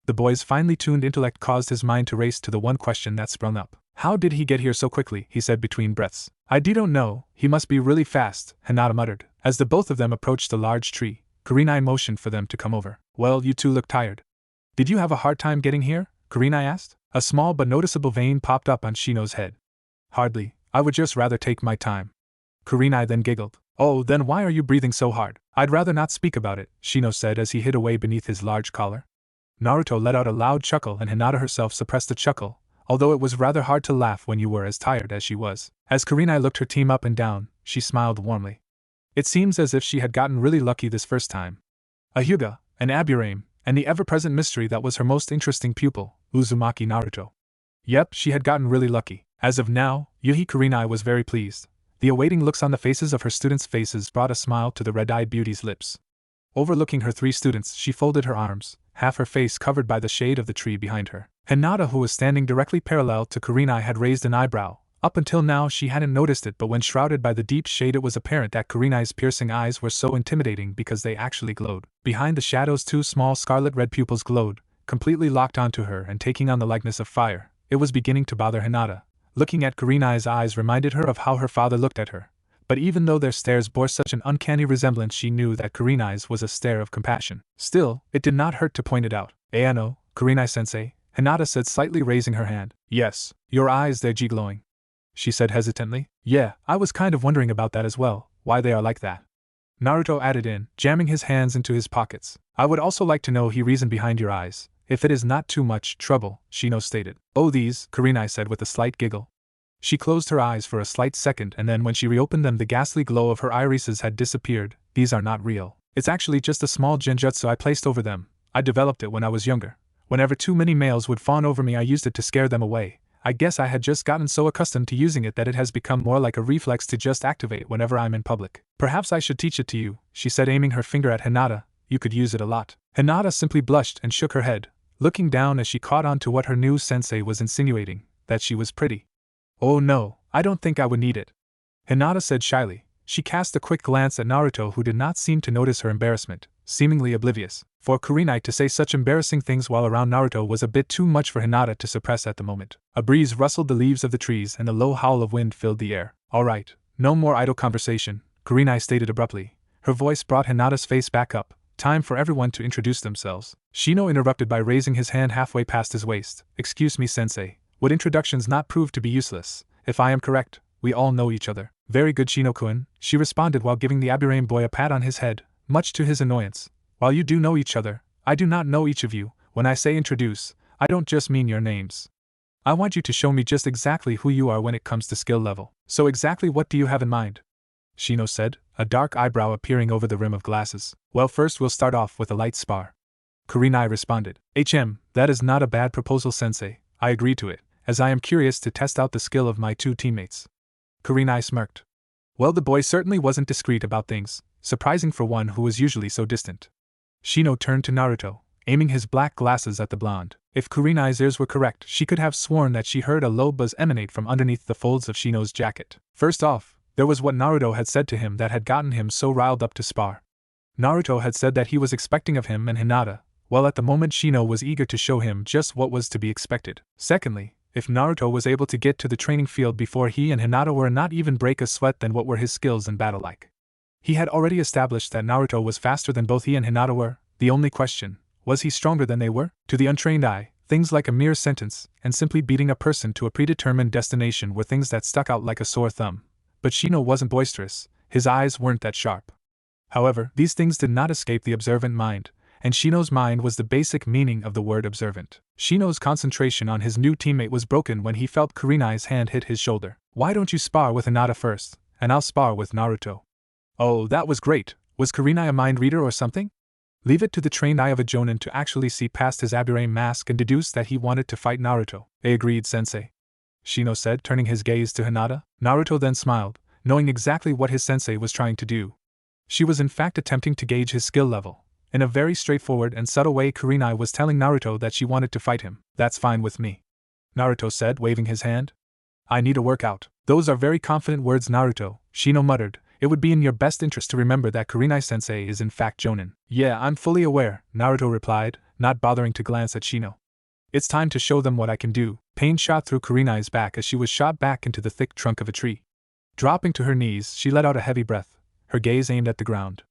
The boy's finely tuned intellect caused his mind to race to the one question that sprung up. How did he get here so quickly? He said between breaths. I don't know, he must be really fast, Hinata muttered. As the both of them approached the large tree, Karinai motioned for them to come over. Well, you two look tired. Did you have a hard time getting here? Karinai asked. A small but noticeable vein popped up on Shino's head. Hardly, I would just rather take my time. Karinai then giggled. Oh, then why are you breathing so hard? I'd rather not speak about it, Shino said as he hid away beneath his large collar. Naruto let out a loud chuckle and Hinata herself suppressed a chuckle, although it was rather hard to laugh when you were as tired as she was. As Karinai looked her team up and down, she smiled warmly. It seems as if she had gotten really lucky this first time. A Hyuga, an Aburame, and the ever-present mystery that was her most interesting pupil, Uzumaki Naruto. Yep, she had gotten really lucky. As of now, Karinai was very pleased. The awaiting looks on the faces of her students' faces brought a smile to the red-eyed beauty's lips. Overlooking her 3 students, she folded her arms, half her face covered by the shade of the tree behind her. Hinata, who was standing directly parallel to Karinai, had raised an eyebrow, Up until now she hadn't noticed it, but when shrouded by the deep shade it was apparent that Karinai's piercing eyes were so intimidating because they actually glowed. Behind the shadows 2 small scarlet-red pupils glowed, completely locked onto her and taking on the likeness of fire. It was beginning to bother Hinata. Looking at Karinai's eyes reminded her of how her father looked at her. But even though their stares bore such an uncanny resemblance, she knew that Karinai's was a stare of compassion. Still, it did not hurt to point it out. "Ano, Karinai-sensei," Hinata said, slightly raising her hand. "Yes, your eyes, they're glowing," she said hesitantly. "Yeah, I was kind of wondering about that as well, why they are like that," Naruto added in, jamming his hands into his pockets. "I would also like to know the reason behind your eyes, if it is not too much trouble," Shino stated. "Oh, these," Karinai said with a slight giggle. She closed her eyes for a slight second, and then when she reopened them the ghastly glow of her irises had disappeared. "These are not real. It's actually just a small genjutsu I placed over them. I developed it when I was younger. Whenever too many males would fawn over me I used it to scare them away. I guess I had just gotten so accustomed to using it that it has become more like a reflex to just activate whenever I'm in public. Perhaps I should teach it to you," she said, aiming her finger at Hinata. "You could use it a lot." Hinata simply blushed and shook her head, looking down as she caught on to what her new sensei was insinuating, that she was pretty. "Oh no, I don't think I would need it," Hinata said shyly. She cast a quick glance at Naruto, who did not seem to notice her embarrassment, seemingly oblivious. For Karinai to say such embarrassing things while around Naruto was a bit too much for Hinata to suppress at the moment. A breeze rustled the leaves of the trees and a low howl of wind filled the air. "All right, no more idle conversation," Karinai stated abruptly. Her voice brought Hinata's face back up. "Time for everyone to introduce themselves." Shino interrupted by raising his hand halfway past his waist. "Excuse me, sensei. Would introductions not prove to be useless? If I am correct, we all know each other." "Very good, Shino-kun," she responded while giving the Aburame boy a pat on his head, much to his annoyance. "While you do know each other, I do not know each of you. When I say introduce, I don't just mean your names. I want you to show me just exactly who you are when it comes to skill level." "So exactly what do you have in mind?" Shino said, a dark eyebrow appearing over the rim of glasses. "Well, first we'll start off with a light spar," Karinai responded. That is not a bad proposal, sensei. I agree to it, as I am curious to test out the skill of my 2 teammates." Karinai smirked. Well, the boy certainly wasn't discreet about things, surprising for one who was usually so distant. Shino turned to Naruto, aiming his black glasses at the blonde. If Karinai's ears were correct, she could have sworn that she heard a low buzz emanate from underneath the folds of Shino's jacket. First off, there was what Naruto had said to him that had gotten him so riled up to spar. Naruto had said that he was expecting of him and Hinata, while at the moment Shino was eager to show him just what was to be expected. Secondly, if Naruto was able to get to the training field before he and Hinata were not even break a sweat, then what were his skills in battle like? He had already established that Naruto was faster than both he and Hinata were. The only question, was he stronger than they were? To the untrained eye, things like a mere sentence and simply beating a person to a predetermined destination were things that stuck out like a sore thumb. But Shino wasn't boisterous, his eyes weren't that sharp. However, these things did not escape the observant mind, and Shino's mind was the basic meaning of the word observant. Shino's concentration on his new teammate was broken when he felt Karinai's hand hit his shoulder. "Why don't you spar with Hinata first, and I'll spar with Naruto?" "Oh, that was great. Was Karinai a mind reader or something?" Leave it to the trained eye of a Jonin to actually see past his Aburame mask and deduce that he wanted to fight Naruto. "I agreed, sensei," Shino said, turning his gaze to Hinata. Naruto then smiled, knowing exactly what his sensei was trying to do. She was in fact attempting to gauge his skill level. In a very straightforward and subtle way, Karinai was telling Naruto that she wanted to fight him. "That's fine with me," Naruto said, waving his hand. "I need a workout." "Those are very confident words, Naruto," Shino muttered. "It would be in your best interest to remember that Karinai-sensei is in fact Jonin." "Yeah, I'm fully aware," Naruto replied, not bothering to glance at Shino. "It's time to show them what I can do." Pain shot through Karinai's back as she was shot back into the thick trunk of a tree. Dropping to her knees, she let out a heavy breath, her gaze aimed at the ground.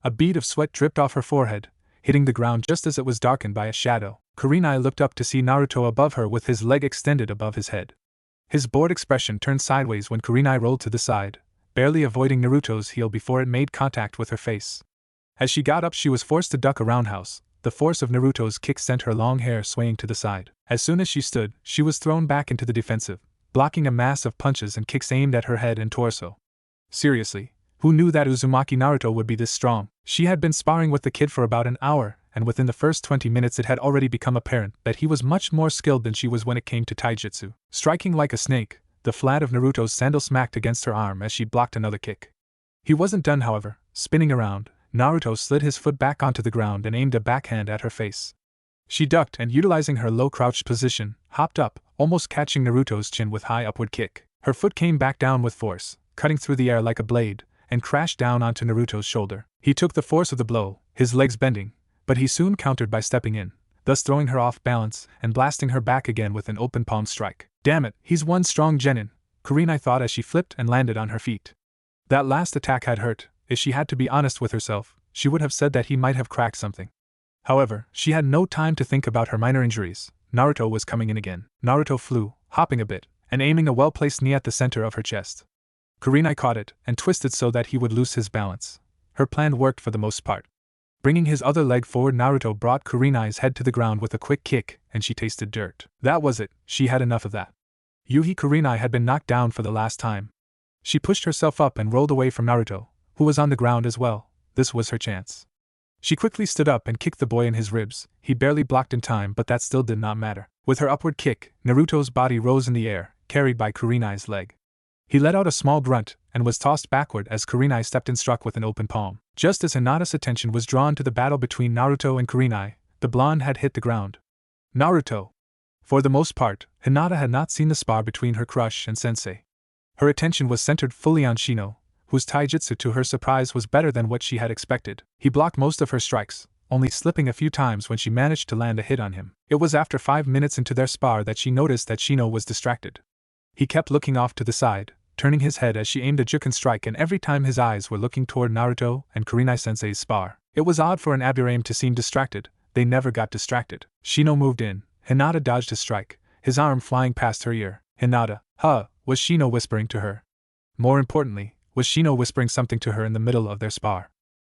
A bead of sweat dripped off her forehead, hitting the ground just as it was darkened by a shadow. Karinai looked up to see Naruto above her with his leg extended above his head. His bored expression turned sideways when Karinai rolled to the side, barely avoiding Naruto's heel before it made contact with her face. As she got up, she was forced to duck a roundhouse. The force of Naruto's kick sent her long hair swaying to the side. As soon as she stood, she was thrown back into the defensive, blocking a mass of punches and kicks aimed at her head and torso. Seriously, who knew that Uzumaki Naruto would be this strong? She had been sparring with the kid for about an hour, and within the first 20 minutes it had already become apparent that he was much more skilled than she was when it came to taijutsu. Striking like a snake, the flat of Naruto's sandal smacked against her arm as she blocked another kick. He wasn't done, however. Spinning around, Naruto slid his foot back onto the ground and aimed a backhand at her face. She ducked and, utilizing her low crouched position, hopped up, almost catching Naruto's chin with high upward kick. Her foot came back down with force, cutting through the air like a blade, and crashed down onto Naruto's shoulder. He took the force of the blow, his legs bending, but he soon countered by stepping in, thus throwing her off balance and blasting her back again with an open palm strike. Damn it, he's one strong genin, Karinai thought as she flipped and landed on her feet. That last attack had hurt. If she had to be honest with herself, she would have said that he might have cracked something. However, she had no time to think about her minor injuries. Naruto was coming in again. Naruto flew, hopping a bit, and aiming a well-placed knee at the center of her chest. Karinai caught it and twisted so that he would lose his balance. Her plan worked for the most part. Bringing his other leg forward, Naruto brought Karinai's head to the ground with a quick kick, and she tasted dirt. That was it, she had enough of that. Karinai had been knocked down for the last time. She pushed herself up and rolled away from Naruto, who was on the ground as well. This was her chance. She quickly stood up and kicked the boy in his ribs. He barely blocked in time, but that still did not matter. With her upward kick, Naruto's body rose in the air, carried by Karinai's leg. He let out a small grunt and was tossed backward as Karinai stepped and struck with an open palm. Just as Hinata's attention was drawn to the battle between Naruto and Karinai, the blonde had hit the ground. Naruto! For the most part, Hinata had not seen the spar between her crush and sensei. Her attention was centered fully on Shino, whose taijutsu to her surprise was better than what she had expected. He blocked most of her strikes, only slipping a few times when she managed to land a hit on him. It was after 5 minutes into their spar that she noticed that Shino was distracted. He kept looking off to the side, turning his head as she aimed a juken strike, and every time his eyes were looking toward Naruto and Karinai-sensei's spar. It was odd for an Aburame to seem distracted. They never got distracted. Shino moved in. Hinata dodged a strike, his arm flying past her ear. Hinata, huh, was Shino whispering to her? More importantly, was Shino whispering something to her in the middle of their spar?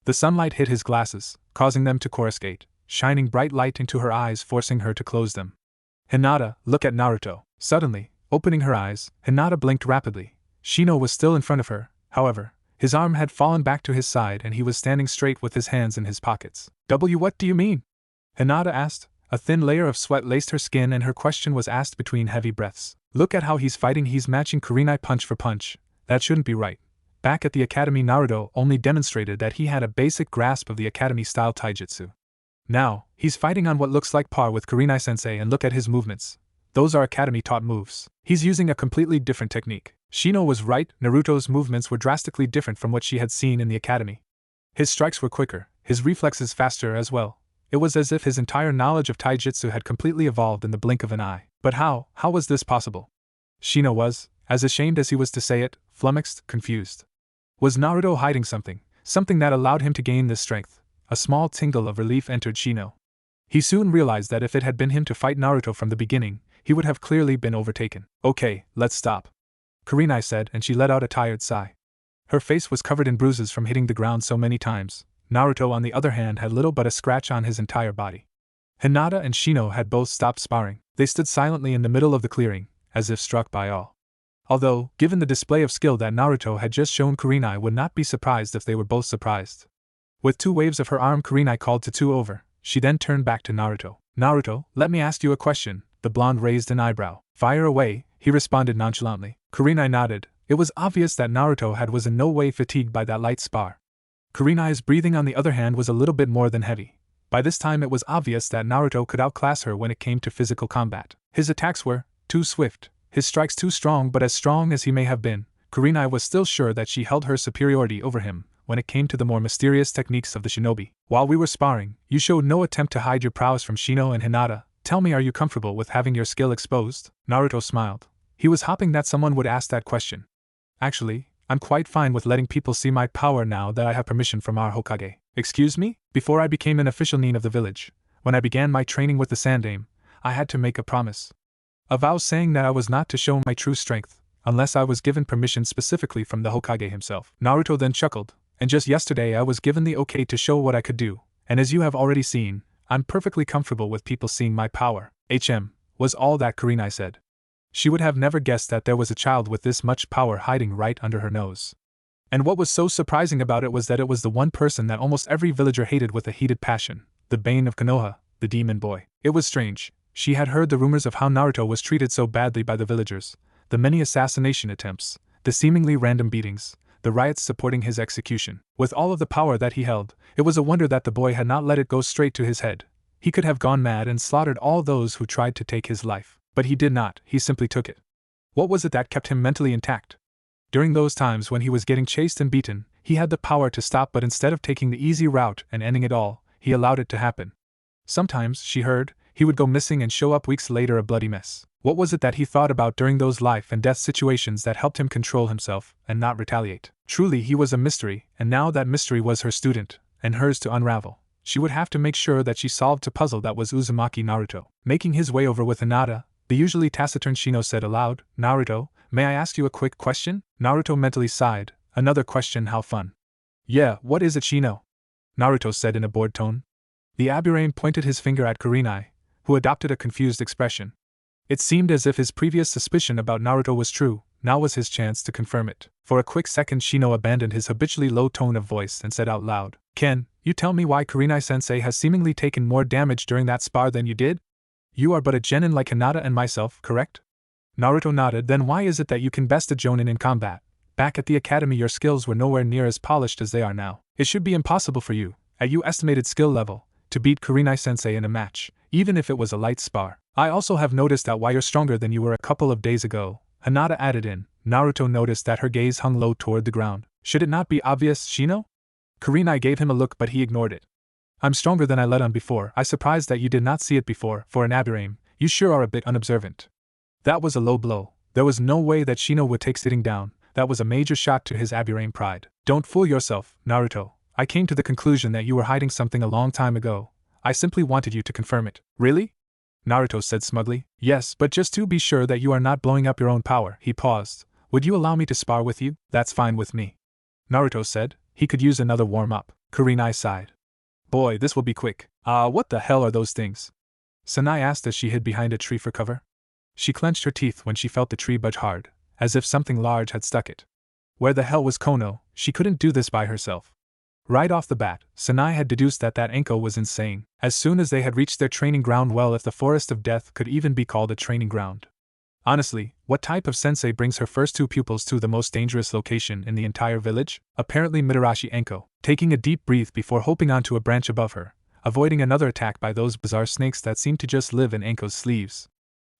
The sunlight hit his glasses, causing them to coruscate, shining bright light into her eyes, forcing her to close them. Hinata, look at Naruto. Suddenly, opening her eyes, Hinata blinked rapidly. Shino was still in front of her, however. His arm had fallen back to his side and he was standing straight with his hands in his pockets. What do you mean? Hinata asked. A thin layer of sweat laced her skin and her question was asked between heavy breaths. Look at how he's fighting, he's matching Karinai punch for punch. That shouldn't be right. Back at the academy, Naruto only demonstrated that he had a basic grasp of the academy-style taijutsu. Now, he's fighting on what looks like par with Karinai-sensei, and look at his movements. Those are academy-taught moves. He's using a completely different technique. Shino was right, Naruto's movements were drastically different from what she had seen in the academy. His strikes were quicker, his reflexes faster as well. It was as if his entire knowledge of taijutsu had completely evolved in the blink of an eye. But how was this possible? Shino was, as ashamed as he was to say it, flummoxed, confused. Was Naruto hiding something that allowed him to gain this strength? A small tingle of relief entered Shino. He soon realized that if it had been him to fight Naruto from the beginning, he would have clearly been overtaken. Okay, let's stop, Karinai said, and she let out a tired sigh. Her face was covered in bruises from hitting the ground so many times. Naruto, on the other hand, had little but a scratch on his entire body. Hinata and Shino had both stopped sparring. They stood silently in the middle of the clearing, as if struck by awe. Although, given the display of skill that Naruto had just shown, Karinai would not be surprised if they were both surprised. With 2 waves of her arm, Karinai called to 2 over. She then turned back to Naruto. Naruto, let me ask you a question. The blonde raised an eyebrow. Fire away, he responded nonchalantly. Karinai nodded. It was obvious that Naruto was in no way fatigued by that light spar. Karinai's breathing, on the other hand, was a little bit more than heavy. By this time it was obvious that Naruto could outclass her when it came to physical combat. His attacks were too swift, his strikes too strong, but as strong as he may have been, Karinai was still sure that she held her superiority over him when it came to the more mysterious techniques of the shinobi. While we were sparring, you showed no attempt to hide your prowess from Shino and Hinata. Tell me, are you comfortable with having your skill exposed? Naruto smiled. He was hoping that someone would ask that question. Actually, I'm quite fine with letting people see my power now that I have permission from our Hokage. Excuse me? Before I became an official nin of the village, when I began my training with the Sandaime, I had to make a promise. A vow saying that I was not to show my true strength, unless I was given permission specifically from the Hokage himself. Naruto then chuckled, and just yesterday I was given the okay to show what I could do, and as you have already seen, I'm perfectly comfortable with people seeing my power. Was all that Karinai said. She would have never guessed that there was a child with this much power hiding right under her nose. And what was so surprising about it was that it was the one person that almost every villager hated with a heated passion, the bane of Konoha, the demon boy. It was strange. She had heard the rumors of how Naruto was treated so badly by the villagers, the many assassination attempts, the seemingly random beatings, the riots supporting his execution. With all of the power that he held, it was a wonder that the boy had not let it go straight to his head. He could have gone mad and slaughtered all those who tried to take his life. But he did not, he simply took it. What was it that kept him mentally intact? During those times when he was getting chased and beaten, he had the power to stop, but instead of taking the easy route and ending it all, he allowed it to happen. Sometimes, she heard, he would go missing and show up weeks later a bloody mess. What was it that he thought about during those life and death situations that helped him control himself and not retaliate? Truly, he was a mystery, and now that mystery was her student, and hers to unravel. She would have to make sure that she solved a puzzle that was Uzumaki Naruto. Making his way over with Hinata, the usually taciturn Shino said aloud, "Naruto, may I ask you a quick question?" Naruto mentally sighed. Another question, how fun. "Yeah, what is it, Shino?" Naruto said in a bored tone. The Aburame pointed his finger at Karinai, who adopted a confused expression. It seemed as if his previous suspicion about Naruto was true. Now was his chance to confirm it. For a quick second Shino abandoned his habitually low tone of voice and said out loud, "Can you tell me why Karinai-sensei has seemingly taken more damage during that spar than you did? You are but a genin like Hinata and myself, correct?" Naruto nodded. "Then why is it that you can best a Jonin in combat? Back at the academy your skills were nowhere near as polished as they are now. It should be impossible for you, at your estimated skill level, to beat Karinai-sensei in a match, even if it was a light spar. I also have noticed that why you're stronger than you were a couple of days ago," Hinata added in. Naruto noticed that her gaze hung low toward the ground. "Should it not be obvious, Shino?" Karinai gave him a look, but he ignored it. "I'm stronger than I let on before. I'm surprised that you did not see it before. For an Aburame, you sure are a bit unobservant." That was a low blow. There was no way that Shino would take sitting down. That was a major shot to his Aburame pride. "Don't fool yourself, Naruto. I came to the conclusion that you were hiding something a long time ago. I simply wanted you to confirm it." "Really?" Naruto said smugly. "Yes, but just to be sure that you are not blowing up your own power." He paused. "Would you allow me to spar with you?" "That's fine with me," Naruto said. He could use another warm-up. Karinai sighed. "Boy, this will be quick." What the hell are those things?" Sanai asked as she hid behind a tree for cover. She clenched her teeth when she felt the tree budge hard, as if something large had stuck it. Where the hell was Kono? She couldn't do this by herself. Right off the bat, Sanai had deduced that Anko was insane. As soon as they had reached their training ground, well, if the Forest of Death could even be called a training ground. Honestly, what type of sensei brings her first two pupils to the most dangerous location in the entire village? Apparently Mitarashi Anko, taking a deep breath before hopping onto a branch above her, avoiding another attack by those bizarre snakes that seemed to just live in Anko's sleeves.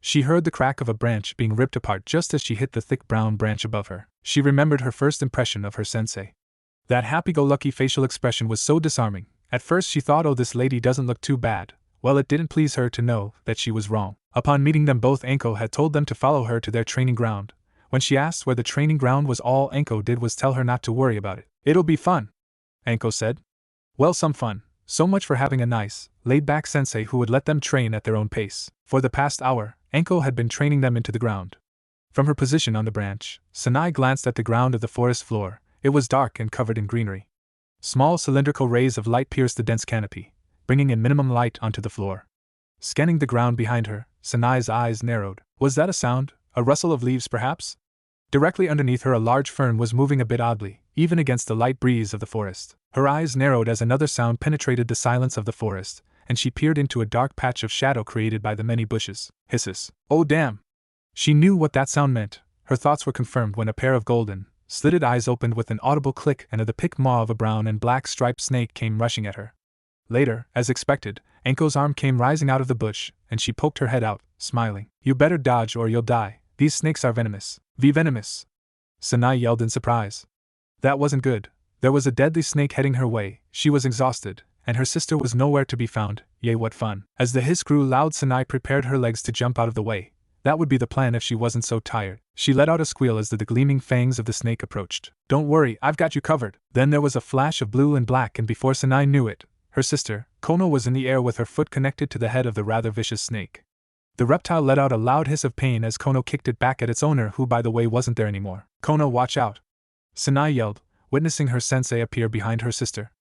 She heard the crack of a branch being ripped apart just as she hit the thick brown branch above her. She remembered her first impression of her sensei. That happy-go-lucky facial expression was so disarming. At first she thought, oh, this lady doesn't look too bad. Well, it didn't please her to know that she was wrong. Upon meeting them both, Anko had told them to follow her to their training ground. When she asked where the training ground was, all Anko did was tell her not to worry about it. "It'll be fun," Anko said. Well, some fun. So much for having a nice, laid-back sensei who would let them train at their own pace. For the past hour, Anko had been training them into the ground. From her position on the branch, Sanai glanced at the ground of the forest floor. It was dark and covered in greenery. Small cylindrical rays of light pierced the dense canopy, bringing in minimum light onto the floor. Scanning the ground behind her, Sanai's eyes narrowed. Was that a sound? A rustle of leaves, perhaps? Directly underneath her, a large fern was moving a bit oddly, even against the light breeze of the forest. Her eyes narrowed as another sound penetrated the silence of the forest, and she peered into a dark patch of shadow created by the many bushes. Hisses. Oh damn! She knew what that sound meant. Her thoughts were confirmed when a pair of golden, slitted eyes opened with an audible click, and the pick maw of a brown and black striped snake came rushing at her. Later, as expected, Anko's arm came rising out of the bush, and she poked her head out, smiling. "You better dodge or you'll die. These snakes are venomous." Venomous! Sanai yelled in surprise. That wasn't good. There was a deadly snake heading her way. She was exhausted, and her sister was nowhere to be found. Yay, what fun. As the hiss grew loud, Sanai prepared her legs to jump out of the way. That would be the plan if she wasn't so tired. She let out a squeal as the gleaming fangs of the snake approached. "Don't worry, I've got you covered." Then there was a flash of blue and black, and before Sanai knew it, her sister, Kono, was in the air with her foot connected to the head of the rather vicious snake. The reptile let out a loud hiss of pain as Kono kicked it back at its owner, who by the way wasn't there anymore. "Kono, watch out!" Sanai yelled, witnessing her sensei appear behind her sister.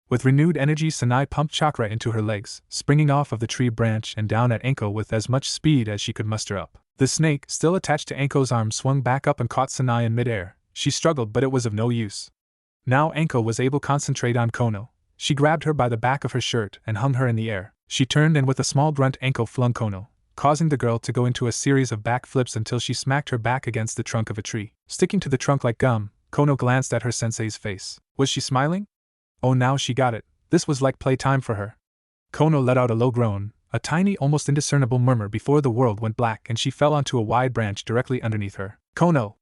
With renewed energy, Sanai pumped chakra into her legs, springing off of the tree branch and down at Anko with as much speed as she could muster up. The snake, still attached to Anko's arm, swung back up and caught Sanai in midair. She struggled, but it was of no use. Now Anko was able to concentrate on Kono. She grabbed her by the back of her shirt and hung her in the air. She turned, and with a small grunt, Anko flung Kono, causing the girl to go into a series of backflips until she smacked her back against the trunk of a tree. Sticking to the trunk like gum, Kono glanced at her sensei's face. Was she smiling? Oh, now she got it. This was like playtime for her. Kono let out a low groan, a tiny, almost indiscernible murmur before the world went black and she fell onto a wide branch directly underneath her. "Kono!"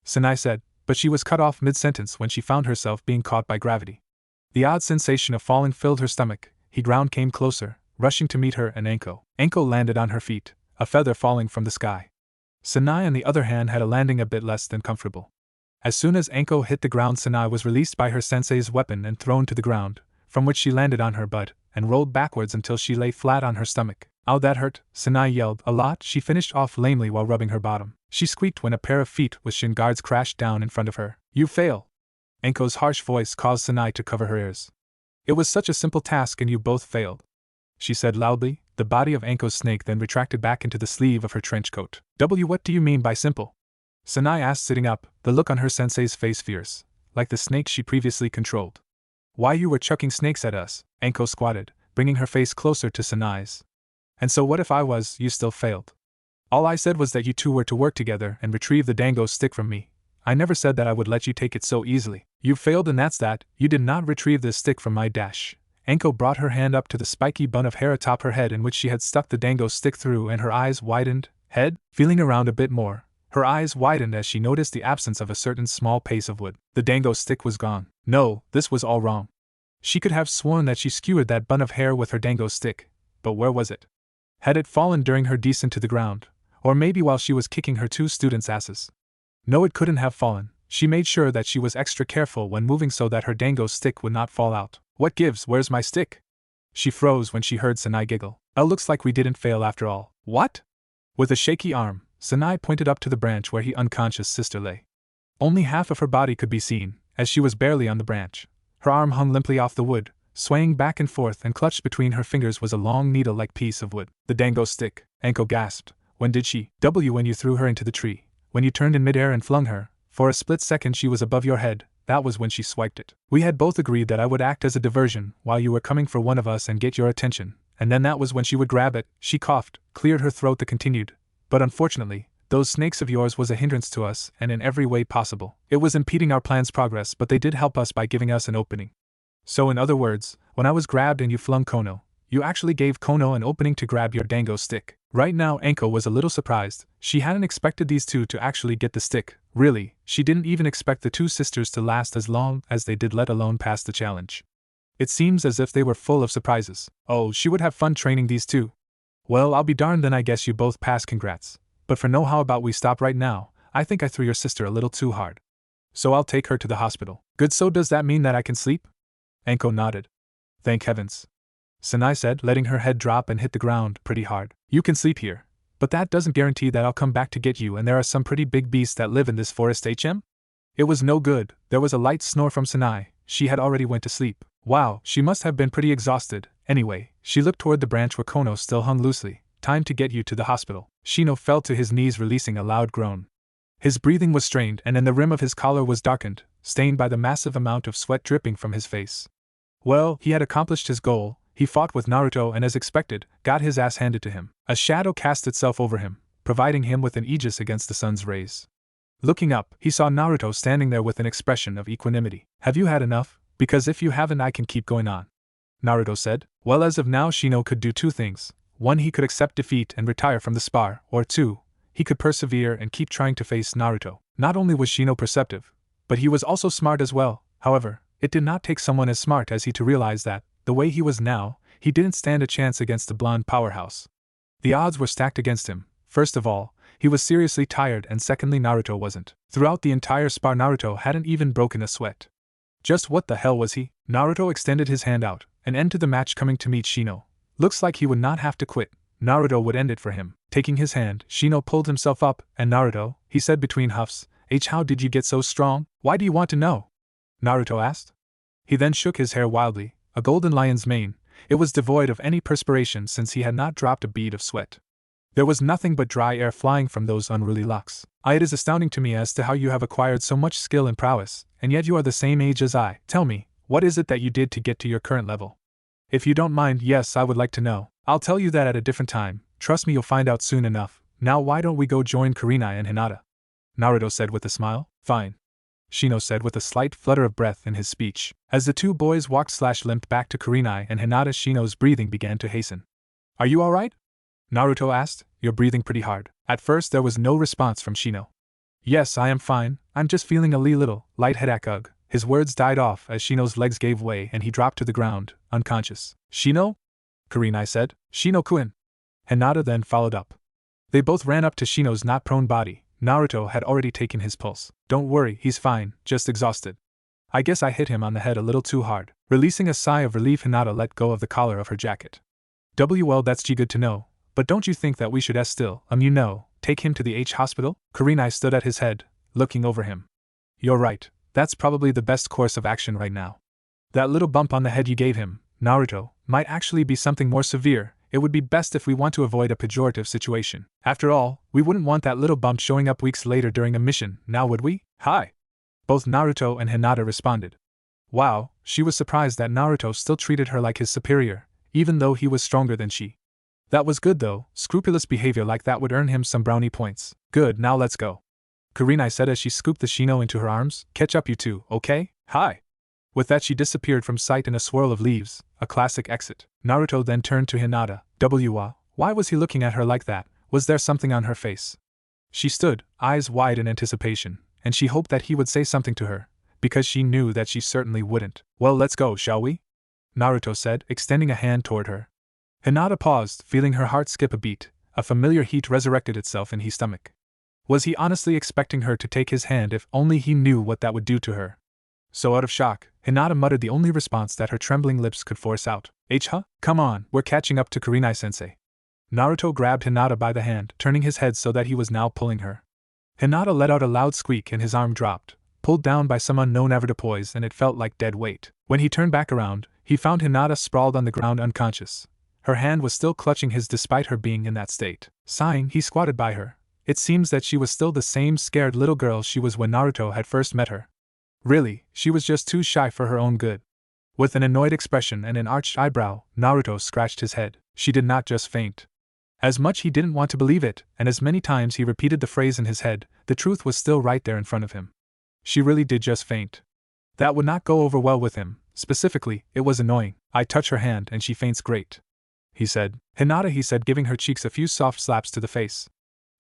Sanai said, but she was cut off mid-sentence when she found herself being caught by gravity. The odd sensation of falling filled her stomach. Ground came closer, rushing to meet her and Anko. Anko landed on her feet, a feather falling from the sky. Sanai, on the other hand, had a landing a bit less than comfortable. As soon as Anko hit the ground, Sanai was released by her sensei's weapon and thrown to the ground, from which she landed on her butt and rolled backwards until she lay flat on her stomach. "Ow, that hurt," Sanai yelled. "A lot," she finished off lamely while rubbing her bottom. She squeaked when a pair of feet with shin guards crashed down in front of her. "You fail!" Anko's harsh voice caused Sanai to cover her ears. "It was such a simple task and you both failed," she said loudly. The body of Anko's snake then retracted back into the sleeve of her trench coat. What do you mean by simple?" Sanai asked, sitting up, the look on her sensei's face fierce, like the snake she previously controlled. "Why, you were chucking snakes at us," Anko squatted, bringing her face closer to Sanai's. "And so what if you still failed? All I said was that you two were to work together and retrieve the dango stick from me. I never said that I would let you take it so easily. You failed and that's that. You did not retrieve this stick from my dash." Anko brought her hand up to the spiky bun of hair atop her head in which she had stuck the dango stick through, and her eyes widened. "Head?" Feeling around a bit more, her eyes widened as she noticed the absence of a certain small piece of wood. The dango stick was gone. No, this was all wrong. She could have sworn that she skewered that bun of hair with her dango stick, but where was it? Had it fallen during her descent to the ground, or maybe while she was kicking her two students' asses? No, it couldn't have fallen. She made sure that she was extra careful when moving so that her dango stick would not fall out. "What gives? Where's my stick?" She froze when she heard Sanai giggle. "Oh, looks like we didn't fail after all." "What?" With a shaky arm, Sanai pointed up to the branch where her unconscious sister lay. Only half of her body could be seen, as she was barely on the branch. Her arm hung limply off the wood, swaying back and forth, and clutched between her fingers was a long needle-like piece of wood. "The dango stick," Anko gasped. "When did she?" When you threw her into the tree. When you turned in midair and flung her. For a split second she was above your head. That was when she swiped it. We had both agreed that I would act as a diversion while you were coming for one of us and get your attention, and then that was when she would grab it." She coughed, cleared her throat, and continued. "But unfortunately, those snakes of yours was a hindrance to us, and in every way possible. It was impeding our plan's progress, but they did help us by giving us an opening. So in other words, when I was grabbed and you flung Kono, you actually gave Kono an opening to grab your dango stick." Right now Anko was a little surprised. She hadn't expected these two to actually get the stick. Really, she didn't even expect the two sisters to last as long as they did, let alone pass the challenge. It seems as if they were full of surprises. Oh, she would have fun training these two. Well, I'll be darned, then I guess you both passed, congrats. But for now, how about we stop right now? I think I threw your sister a little too hard. So I'll take her to the hospital. Good, so does that mean that I can sleep? Anko nodded. Thank heavens, Sanai said, letting her head drop and hit the ground pretty hard. You can sleep here, but that doesn't guarantee that I'll come back to get you, and there are some pretty big beasts that live in this forest, HM? It was no good. There was a light snore from Sanai. She had already went to sleep. Wow, she must have been pretty exhausted. Anyway, she looked toward the branch where Kono still hung loosely. Time to get you to the hospital. Shino fell to his knees, releasing a loud groan. His breathing was strained, and then the rim of his collar was darkened, stained by the massive amount of sweat dripping from his face. Well, he had accomplished his goal. He fought with Naruto and, as expected, got his ass handed to him. A shadow cast itself over him, providing him with an aegis against the sun's rays. Looking up, he saw Naruto standing there with an expression of equanimity. Have you had enough? Because if you haven't, I can keep going on, Naruto said. Well, as of now, Shino could do two things. One, he could accept defeat and retire from the spar, or two, he could persevere and keep trying to face Naruto. Not only was Shino perceptive, but he was also smart as well. However, it did not take someone as smart as he to realize that, the way he was now, he didn't stand a chance against the blonde powerhouse. The odds were stacked against him. First of all, he was seriously tired, and secondly, Naruto wasn't. Throughout the entire spar, Naruto hadn't even broken a sweat. Just what the hell was he? Naruto extended his hand out, an end to the match coming to meet Shino. Looks like he would not have to quit. Naruto would end it for him. Taking his hand, Shino pulled himself up, and Naruto, he said between huffs, how did you get so strong? Why do you want to know? Naruto asked. He then shook his hair wildly, a golden lion's mane. It was devoid of any perspiration since he had not dropped a bead of sweat. There was nothing but dry air flying from those unruly locks. It is astounding to me as to how you have acquired so much skill and prowess, and yet you are the same age as I. Tell me, what is it that you did to get to your current level? If you don't mind, yes, I would like to know. I'll tell you that at a different time. Trust me, you'll find out soon enough. Now why don't we go join Karinai and Hinata? Naruto said with a smile. Fine, Shino said with a slight flutter of breath in his speech. As the two boys walked/limped back to Karinai and Hinata, Shino's breathing began to hasten. Are you alright? Naruto asked. You're breathing pretty hard. At first there was no response from Shino. Yes, I am fine, I'm just feeling a little light headache. Ugh. His words died off as Shino's legs gave way and he dropped to the ground, unconscious. Shino? Karinai said. Shino-kun. Hinata then followed up. They both ran up to Shino's not prone body. Naruto had already taken his pulse. Don't worry, he's fine, just exhausted. I guess I hit him on the head a little too hard. Releasing a sigh of relief, Hinata let go of the collar of her jacket. Well, that's good to know, but don't you think that we should take him to the H hospital? Karinai stood at his head, looking over him. You're right, that's probably the best course of action right now. That little bump on the head you gave him, Naruto, might actually be something more severe. It would be best if we want to avoid a pejorative situation. After all, we wouldn't want that little bump showing up weeks later during a mission, now would we? Hi! Both Naruto and Hinata responded. Wow, she was surprised that Naruto still treated her like his superior, even though he was stronger than she. That was good though, scrupulous behavior like that would earn him some brownie points. Good, now let's go. Karinai said as she scooped the Shino into her arms. Catch up you two, okay? Hi! With that she disappeared from sight in a swirl of leaves, a classic exit. Naruto then turned to Hinata. Why was he looking at her like that? Was there something on her face? She stood, eyes wide in anticipation, and she hoped that he would say something to her, because she knew that she certainly wouldn't. Well, let's go, shall we? Naruto said, extending a hand toward her. Hinata paused, feeling her heart skip a beat. A familiar heat resurrected itself in his stomach. Was he honestly expecting her to take his hand? If only he knew what that would do to her. So out of shock, Hinata muttered the only response that her trembling lips could force out. Huh? Come on, we're catching up to Karinai-sensei. Naruto grabbed Hinata by the hand, turning his head so that he was now pulling her. Hinata let out a loud squeak and his arm dropped, pulled down by some unknown avoirdupois, and it felt like dead weight. When he turned back around, he found Hinata sprawled on the ground unconscious. Her hand was still clutching his despite her being in that state. Sighing, he squatted by her. It seems that she was still the same scared little girl she was when Naruto had first met her. Really, she was just too shy for her own good. With an annoyed expression and an arched eyebrow, Naruto scratched his head. She did not just faint. As much he didn't want to believe it, and as many times he repeated the phrase in his head, the truth was still right there in front of him. She really did just faint. That would not go over well with him. Specifically, it was annoying. I touch her hand and she faints. Great, he said. Hinata, he said, giving her cheeks a few soft slaps to the face.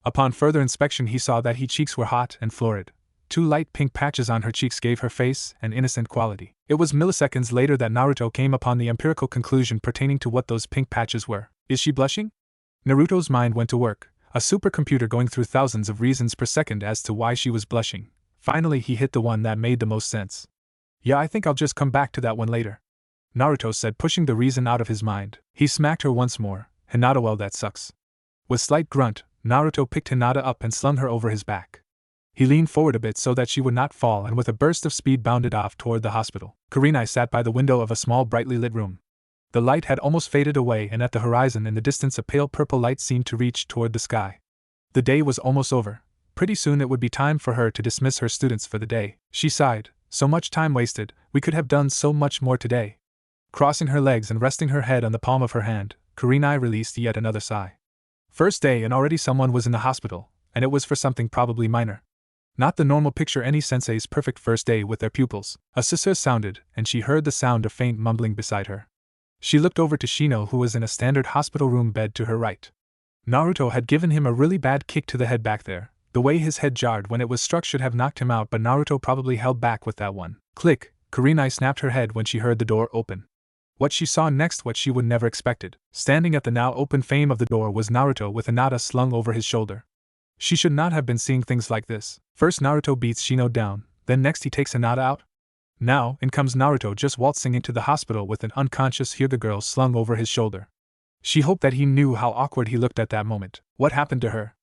Upon further inspection he saw that her cheeks were hot and florid. 2 light pink patches on her cheeks gave her face an innocent quality. It was milliseconds later that Naruto came upon the empirical conclusion pertaining to what those pink patches were. Is she blushing? Naruto's mind went to work, a supercomputer going through thousands of reasons per second as to why she was blushing. Finally he hit the one that made the most sense. Yeah, I think I'll just come back to that one later, Naruto said, pushing the reason out of his mind. He smacked her once more. Hinata, well, that sucks. With slight grunt, Naruto picked Hinata up and slung her over his back. He leaned forward a bit so that she would not fall and with a burst of speed bounded off toward the hospital. Karinai sat by the window of a small brightly lit room. The light had almost faded away and at the horizon in the distance a pale purple light seemed to reach toward the sky. The day was almost over. Pretty soon it would be time for her to dismiss her students for the day. She sighed. So much time wasted, we could have done so much more today. Crossing her legs and resting her head on the palm of her hand, Karinai released yet another sigh. First day and already someone was in the hospital, and it was for something probably minor. Not the normal picture any sensei's perfect first day with their pupils. A susurr sounded, and she heard the sound of faint mumbling beside her. She looked over to Shino, who was in a standard hospital room bed to her right. Naruto had given him a really bad kick to the head back there. The way his head jarred when it was struck should have knocked him out, but Naruto probably held back with that one. Click! Karinai snapped her head when she heard the door open. What she saw next, what she would never expected. Standing at the now open frame of the door was Naruto with Hinata slung over his shoulder. She should not have been seeing things like this. First Naruto beats Shino down, then next he takes Hinata out. Now, in comes Naruto just waltzing into the hospital with an unconscious Hyuga girl slung over his shoulder. She hoped that he knew how awkward he looked at that moment. What happened to her?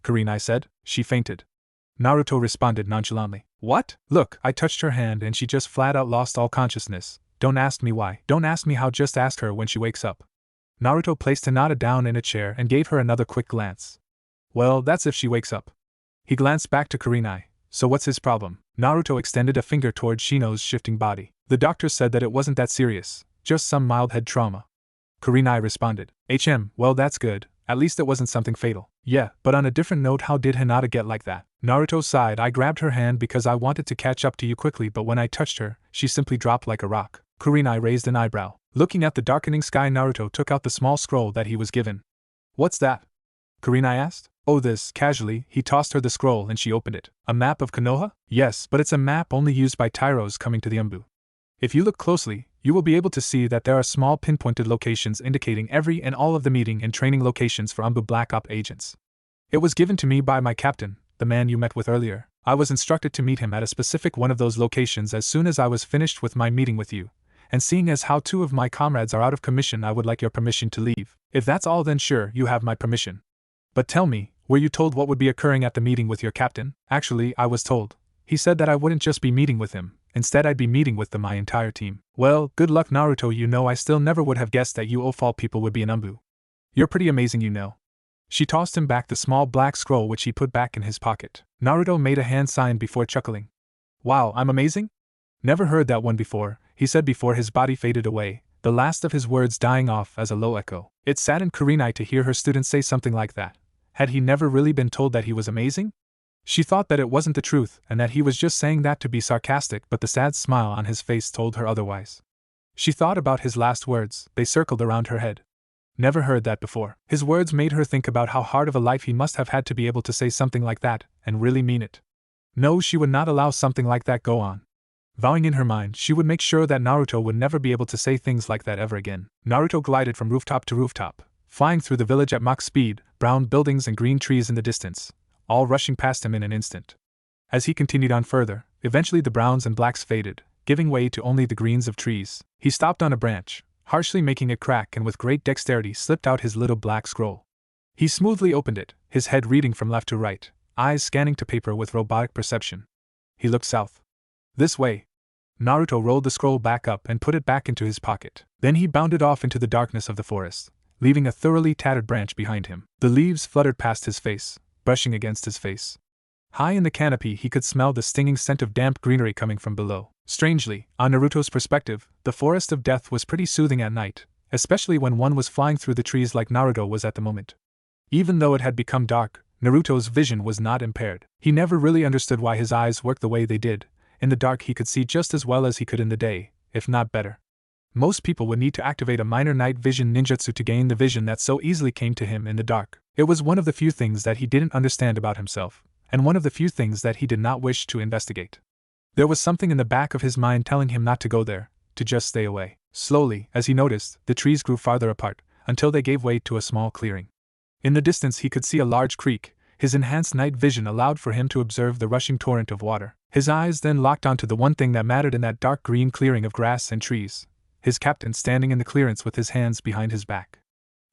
Karinai said. She fainted. Naruto responded nonchalantly. What? Look, I touched her hand and she just flat out lost all consciousness. Don't ask me why. Don't ask me how, just ask her when she wakes up. Naruto placed Hinata down in a chair and gave her another quick glance. Well, that's if she wakes up. He glanced back to Karinai. So what's his problem? Naruto extended a finger toward Shino's shifting body. The doctor said that it wasn't that serious, just some mild head trauma. Karinai responded. Well, that's good. At least it wasn't something fatal. Yeah, but on a different note, how did Hinata get like that? Naruto sighed. I grabbed her hand because I wanted to catch up to you quickly, but when I touched her, she simply dropped like a rock. Karinai raised an eyebrow. Looking at the darkening sky, Naruto took out the small scroll that he was given. What's that? Karinai asked. Oh, this. Casually, he tossed her the scroll and she opened it. A map of Konoha? Yes, but it's a map only used by tyros coming to the ANBU. If you look closely, you will be able to see that there are small pinpointed locations indicating every and all of the meeting and training locations for ANBU Black Op agents. It was given to me by my captain, the man you met with earlier. I was instructed to meet him at a specific one of those locations as soon as I was finished with my meeting with you, and seeing as how 2 of my comrades are out of commission, I would like your permission to leave. If that's all, then sure, you have my permission. But tell me, were you told what would be occurring at the meeting with your captain? Actually, I was told. He said that I wouldn't just be meeting with him, instead I'd be meeting with my entire team. Well, good luck Naruto, you know I still never would have guessed that you Ofal people would be an ANBU. You're pretty amazing, you know. She tossed him back the small black scroll which he put back in his pocket. Naruto made a hand sign before chuckling. Wow, I'm amazing? Never heard that one before, he said before his body faded away, the last of his words dying off as a low echo. It saddened Karinai to hear her student say something like that. Had he never really been told that he was amazing? She thought that it wasn't the truth and that he was just saying that to be sarcastic, but the sad smile on his face told her otherwise. She thought about his last words, they circled around her head. Never heard that before. His words made her think about how hard of a life he must have had to be able to say something like that, and really mean it. No, she would not allow something like that go on. Vowing in her mind, she would make sure that Naruto would never be able to say things like that ever again. Naruto glided from rooftop to rooftop, flying through the village at Mach speed, brown buildings and green trees in the distance, all rushing past him in an instant. As he continued on further, eventually the browns and blacks faded, giving way to only the greens of trees. He stopped on a branch, harshly making it crack, and with great dexterity slipped out his little black scroll. He smoothly opened it, his head reading from left to right, eyes scanning to paper with robotic perception. He looked south. This way. Naruto rolled the scroll back up and put it back into his pocket. Then he bounded off into the darkness of the forest, leaving a thoroughly tattered branch behind him. The leaves fluttered past his face, brushing against his face. High in the canopy he could smell the stinging scent of damp greenery coming from below. Strangely, on Naruto's perspective, the forest of death was pretty soothing at night, especially when one was flying through the trees like Naruto was at the moment. Even though it had become dark, Naruto's vision was not impaired. He never really understood why his eyes worked the way they did. In the dark he could see just as well as he could in the day, if not better. Most people would need to activate a minor night vision ninjutsu to gain the vision that so easily came to him in the dark. It was one of the few things that he didn't understand about himself, and one of the few things that he did not wish to investigate. There was something in the back of his mind telling him not to go there, to just stay away. Slowly, as he noticed, the trees grew farther apart, until they gave way to a small clearing. In the distance he could see a large creek. His enhanced night vision allowed for him to observe the rushing torrent of water. His eyes then locked onto the one thing that mattered in that dark green clearing of grass and trees. His captain standing in the clearance with his hands behind his back.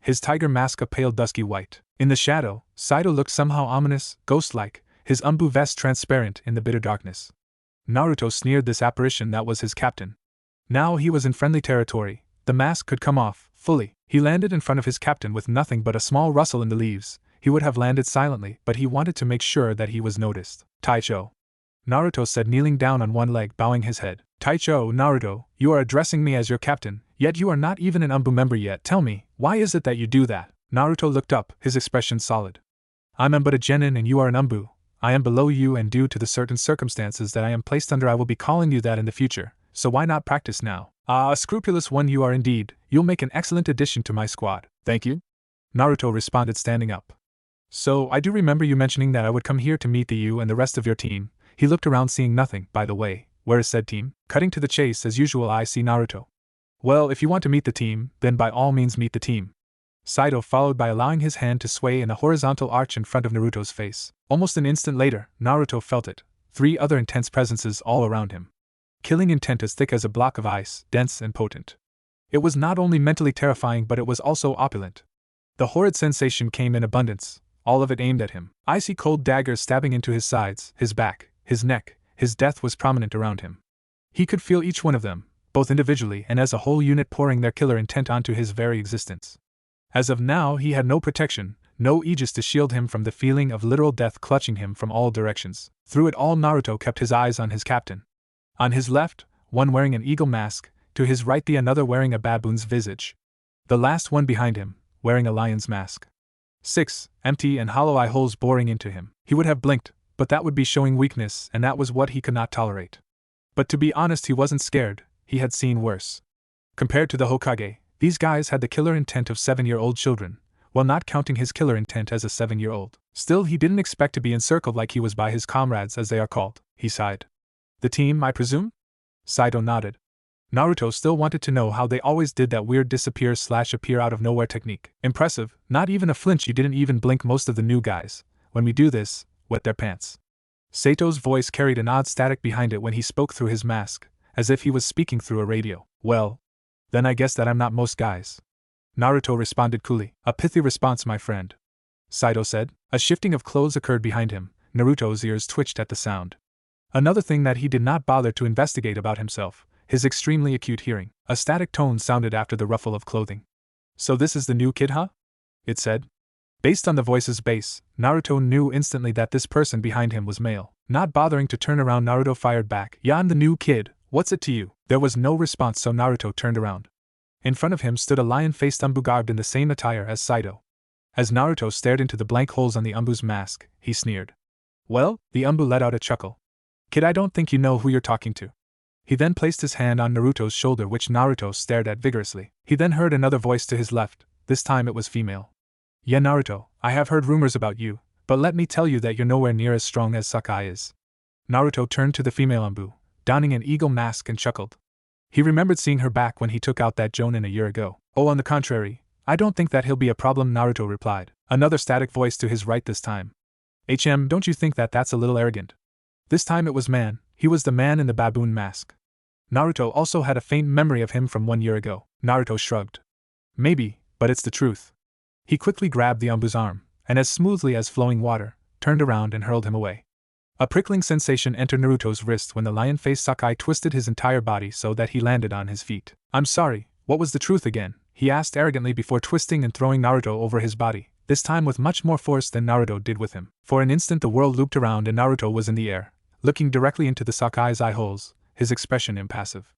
His tiger mask a pale dusky white. In the shadow, Saito looked somehow ominous, ghost-like, his ANBU vest transparent in the bitter darkness. Naruto sneered this apparition that was his captain. Now he was in friendly territory, the mask could come off, fully. He landed in front of his captain with nothing but a small rustle in the leaves. He would have landed silently, but he wanted to make sure that he was noticed. Taicho. Naruto said, kneeling down on one leg, bowing his head. Taicho, Naruto, you are addressing me as your captain, yet you are not even an ANBU member yet. Tell me, why is it that you do that? Naruto looked up, his expression solid. I am but a genin and you are an ANBU. I am below you, and due to the certain circumstances that I am placed under I will be calling you that in the future, so why not practice now? Ah, a scrupulous one you are indeed. You'll make an excellent addition to my squad. Thank you. Naruto responded, standing up. So, I do remember you mentioning that I would come here to meet you and the rest of your team. He looked around, seeing nothing. By the way, where is said team? Cutting to the chase as usual, I see Naruto. Well, if you want to meet the team, then by all means meet the team. Saito followed by allowing his hand to sway in a horizontal arch in front of Naruto's face. Almost an instant later, Naruto felt it. 3 other intense presences all around him. Killing intent as thick as a block of ice, dense and potent. It was not only mentally terrifying, but it was also opulent. The horrid sensation came in abundance, all of it aimed at him. Icy cold daggers stabbing into his sides, his back, his neck. His death was prominent around him. He could feel each one of them, both individually and as a whole unit, pouring their killer intent onto his very existence. As of now, he had no protection, no aegis to shield him from the feeling of literal death clutching him from all directions. Through it all, Naruto kept his eyes on his captain. On his left, one wearing an eagle mask, to his right other wearing a baboon's visage. The last one behind him, wearing a lion's mask. 6 empty and hollow eye holes boring into him. He would have blinked, but that would be showing weakness, and that was what he could not tolerate. But to be honest, he wasn't scared. he had seen worse. Compared to the Hokage, these guys had the killer intent of 7-year-old children, while not counting his killer intent as a 7-year-old. Still, he didn't expect to be encircled like he was by his comrades, as they are called. He sighed. The team, I presume? Saito nodded. Naruto still wanted to know how they always did that weird disappear/appear out of nowhere technique. Impressive, not even a flinch, you didn't even blink. Most of the new guys, when we do this, wet their pants. Sato's voice carried an odd static behind it when he spoke through his mask, as if he was speaking through a radio. Well, then I guess that I'm not most guys. Naruto responded coolly. A pithy response, my friend. Saito said. A shifting of clothes occurred behind him. Naruto's ears twitched at the sound. Another thing that he did not bother to investigate about himself, his extremely acute hearing. A static tone sounded after the ruffle of clothing. So this is the new kid, huh? It said. Based on the voice's bass, Naruto knew instantly that this person behind him was male. Not bothering to turn around, Naruto fired back. Yeah, I'm the new kid. What's it to you? There was no response, so Naruto turned around. In front of him stood a lion-faced ANBU garbed in the same attire as Saito. As Naruto stared into the blank holes on the ANBU's mask, he sneered. Well, the ANBU let out a chuckle. Kid, I don't think you know who you're talking to. He then placed his hand on Naruto's shoulder, which Naruto stared at vigorously. He then heard another voice to his left. This time it was female. Yeah, Naruto, I have heard rumors about you, but let me tell you that you're nowhere near as strong as Sakai is. Naruto turned to the female ANBU, donning an eagle mask, and chuckled. He remembered seeing her back when he took out that Jonin a year ago. Oh, on the contrary, I don't think that he'll be a problem, Naruto replied. Another static voice to his right this time. Don't you think that that's a little arrogant? This time it was man. He was the man in the baboon mask. Naruto also had a faint memory of him from 1 year ago. Naruto shrugged. Maybe, but it's the truth. He quickly grabbed the ANBU's arm, and as smoothly as flowing water, turned around and hurled him away. A prickling sensation entered Naruto's wrist when the lion-faced Sakai twisted his entire body so that he landed on his feet. I'm sorry, what was the truth again? He asked arrogantly before twisting and throwing Naruto over his body, this time with much more force than Naruto did with him. For an instant the world looped around and Naruto was in the air, looking directly into the Sakai's eye holes, his expression impassive.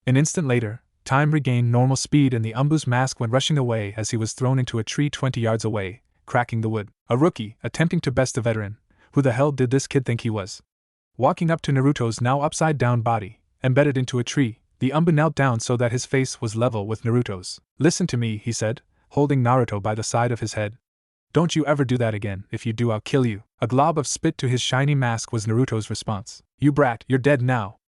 An instant later, time regained normal speed and the ANBU's mask went rushing away as he was thrown into a tree 20 yards away, cracking the wood. A rookie, attempting to best a veteran. Who the hell did this kid think he was? Walking up to Naruto's now upside-down body, embedded into a tree, the ANBU knelt down so that his face was level with Naruto's. Listen to me, he said, holding Naruto by the side of his head. Don't you ever do that again. If you do, I'll kill you. A glob of spit to his shiny mask was Naruto's response. You brat, you're dead now.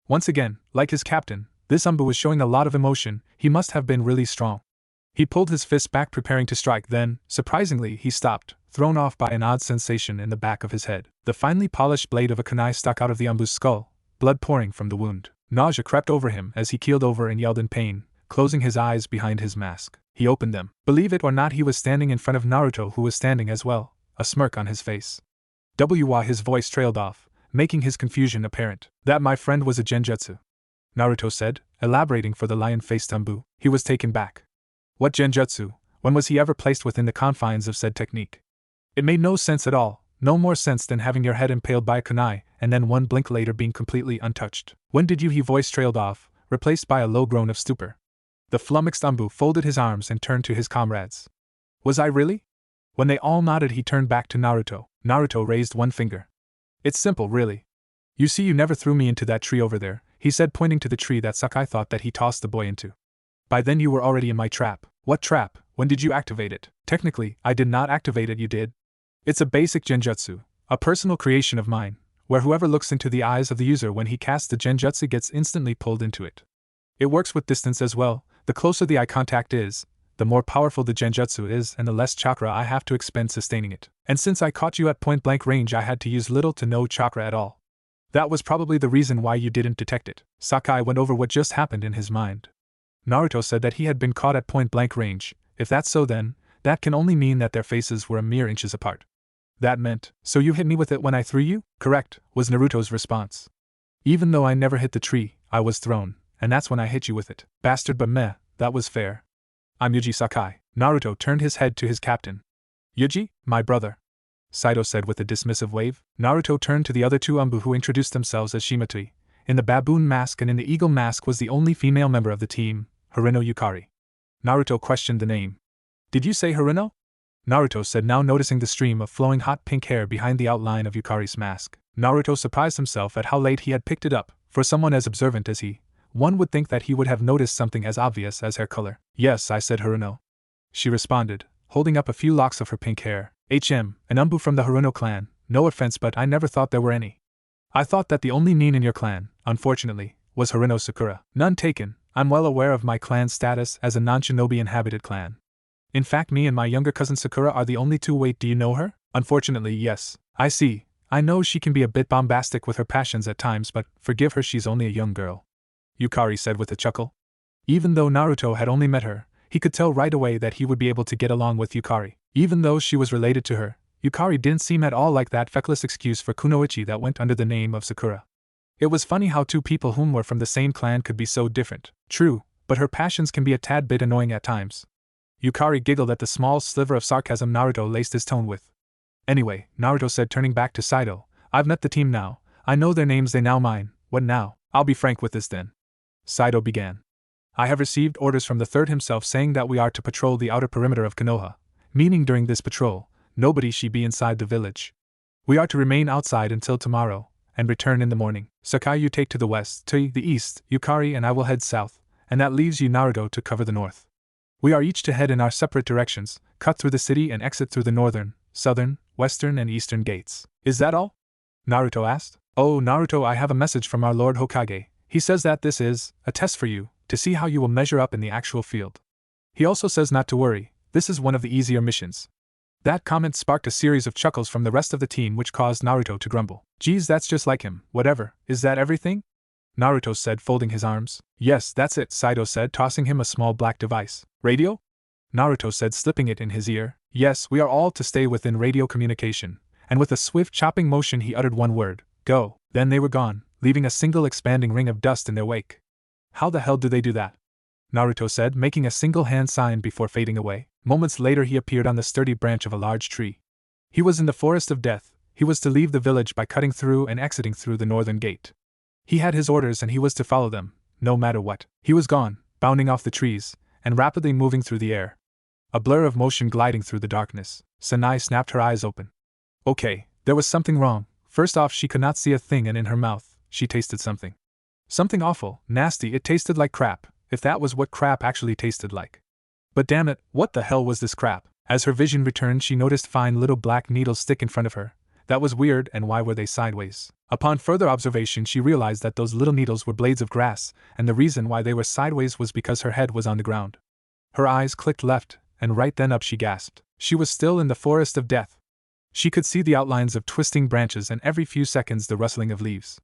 Once again, like his captain, this ANBU was showing a lot of emotion. He must have been really strong. He pulled his fist back preparing to strike, then, surprisingly, he stopped, thrown off by an odd sensation in the back of his head. The finely polished blade of a kunai stuck out of the ANBU's skull, blood pouring from the wound. Nausea crept over him as he keeled over and yelled in pain, closing his eyes behind his mask. He opened them. Believe it or not, he was standing in front of Naruto, who was standing as well, a smirk on his face. His voice trailed off, making his confusion apparent. That, my friend, was a genjutsu, Naruto said, elaborating for the lion-faced ANBU. He was taken back. What genjutsu? When was he ever placed within the confines of said technique? It made no sense at all, no more sense than having your head impaled by a kunai, and then one blink later being completely untouched. When did you? His voice trailed off, replaced by a low groan of stupor. The flummoxed ANBU folded his arms and turned to his comrades. Was I really? When they all nodded, he turned back to Naruto. Naruto raised one finger. It's simple, really. You see, you never threw me into that tree over there, he said, pointing to the tree that Sakai thought that he tossed the boy into. By then you were already in my trap. What trap? When did you activate it? Technically, I did not activate it, you did. It's a basic genjutsu, a personal creation of mine, where whoever looks into the eyes of the user when he casts the genjutsu gets instantly pulled into it. It works with distance as well. The closer the eye contact is, the more powerful the genjutsu is and the less chakra I have to expend sustaining it. And since I caught you at point-blank range, I had to use little to no chakra at all. That was probably the reason why you didn't detect it. Sakai went over what just happened in his mind. Naruto said that he had been caught at point-blank range. If that's so, then, that can only mean that their faces were a mere inches apart. That meant, so you hit me with it when I threw you? Correct, was Naruto's response. Even though I never hit the tree, I was thrown, and that's when I hit you with it. Bastard, but meh, that was fair. I'm Yuji Sakai. Naruto turned his head to his captain. Yuji, my brother, Saito said with a dismissive wave. Naruto turned to the other two ANBU who introduced themselves as Shimatui. In the baboon mask and in the eagle mask was the only female member of the team, Harino Yukari. Naruto questioned the name. Did you say Harino? Naruto said, now noticing the stream of flowing hot pink hair behind the outline of Yukari's mask. Naruto surprised himself at how late he had picked it up. For someone as observant as he one would think that he would have noticed something as obvious as hair color. Yes, I said Haruno. She responded, holding up a few locks of her pink hair. An ANBU from the Haruno clan, no offense but I never thought there were any. I thought that the only nin in your clan, unfortunately, was Haruno Sakura. None taken, I'm well aware of my clan's status as a non-shinobi inhabited clan. In fact, me and my younger cousin Sakura are the only two. Wait, do you know her? Unfortunately, yes. I see. I know she can be a bit bombastic with her passions at times, but forgive her, she's only a young girl. Yukari said with a chuckle. Even though Naruto had only met her, he could tell right away that he would be able to get along with Yukari. Even though she was related to her, Yukari didn't seem at all like that feckless excuse for kunoichi that went under the name of Sakura. It was funny how two people whom were from the same clan could be so different. True, but her passions can be a tad bit annoying at times. Yukari giggled at the small sliver of sarcasm Naruto laced his tone with. Anyway, Naruto said, turning back to Saito, I've met the team now. I know their names, they now mine. What now? I'll be frank with this then. Saito began. I have received orders from the third himself saying that we are to patrol the outer perimeter of Konoha, meaning during this patrol, nobody should be inside the village. We are to remain outside until tomorrow, and return in the morning. Sakai, you take to the west, to the east, Yukari and I will head south, and that leaves you, Naruto, to cover the north. We are each to head in our separate directions, cut through the city and exit through the northern, southern, western and eastern gates. Is that all? Naruto asked. Oh, Naruto, I have a message from our Lord Hokage. He says that this is a test for you, to see how you will measure up in the actual field. He also says not to worry, this is one of the easier missions. That comment sparked a series of chuckles from the rest of the team, which caused Naruto to grumble. Geez, that's just like him. Whatever, is that everything? Naruto said, folding his arms. Yes, that's it, Saito said, tossing him a small black device. Radio? Naruto said, slipping it in his ear. Yes, we are all to stay within radio communication, and with a swift chopping motion he uttered one word, go. Then they were gone, leaving a single expanding ring of dust in their wake. How the hell do they do that? Naruto said, making a single hand sign before fading away. Moments later he appeared on the sturdy branch of a large tree. He was in the forest of death. He was to leave the village by cutting through and exiting through the northern gate. He had his orders and he was to follow them, no matter what. He was gone, bounding off the trees, and rapidly moving through the air. A blur of motion gliding through the darkness. Sanai snapped her eyes open. Okay, there was something wrong. First off, she could not see a thing, and in her mouth, she tasted something. Something awful, nasty. It tasted like crap, if that was what crap actually tasted like. But damn it, what the hell was this crap? As her vision returned, she noticed fine little black needles stick in front of her. That was weird, and why were they sideways? Upon further observation, she realized that those little needles were blades of grass, and the reason why they were sideways was because her head was on the ground. Her eyes clicked left, and right then up she gasped. She was still in the forest of death. She could see the outlines of twisting branches and every few seconds the rustling of leaves.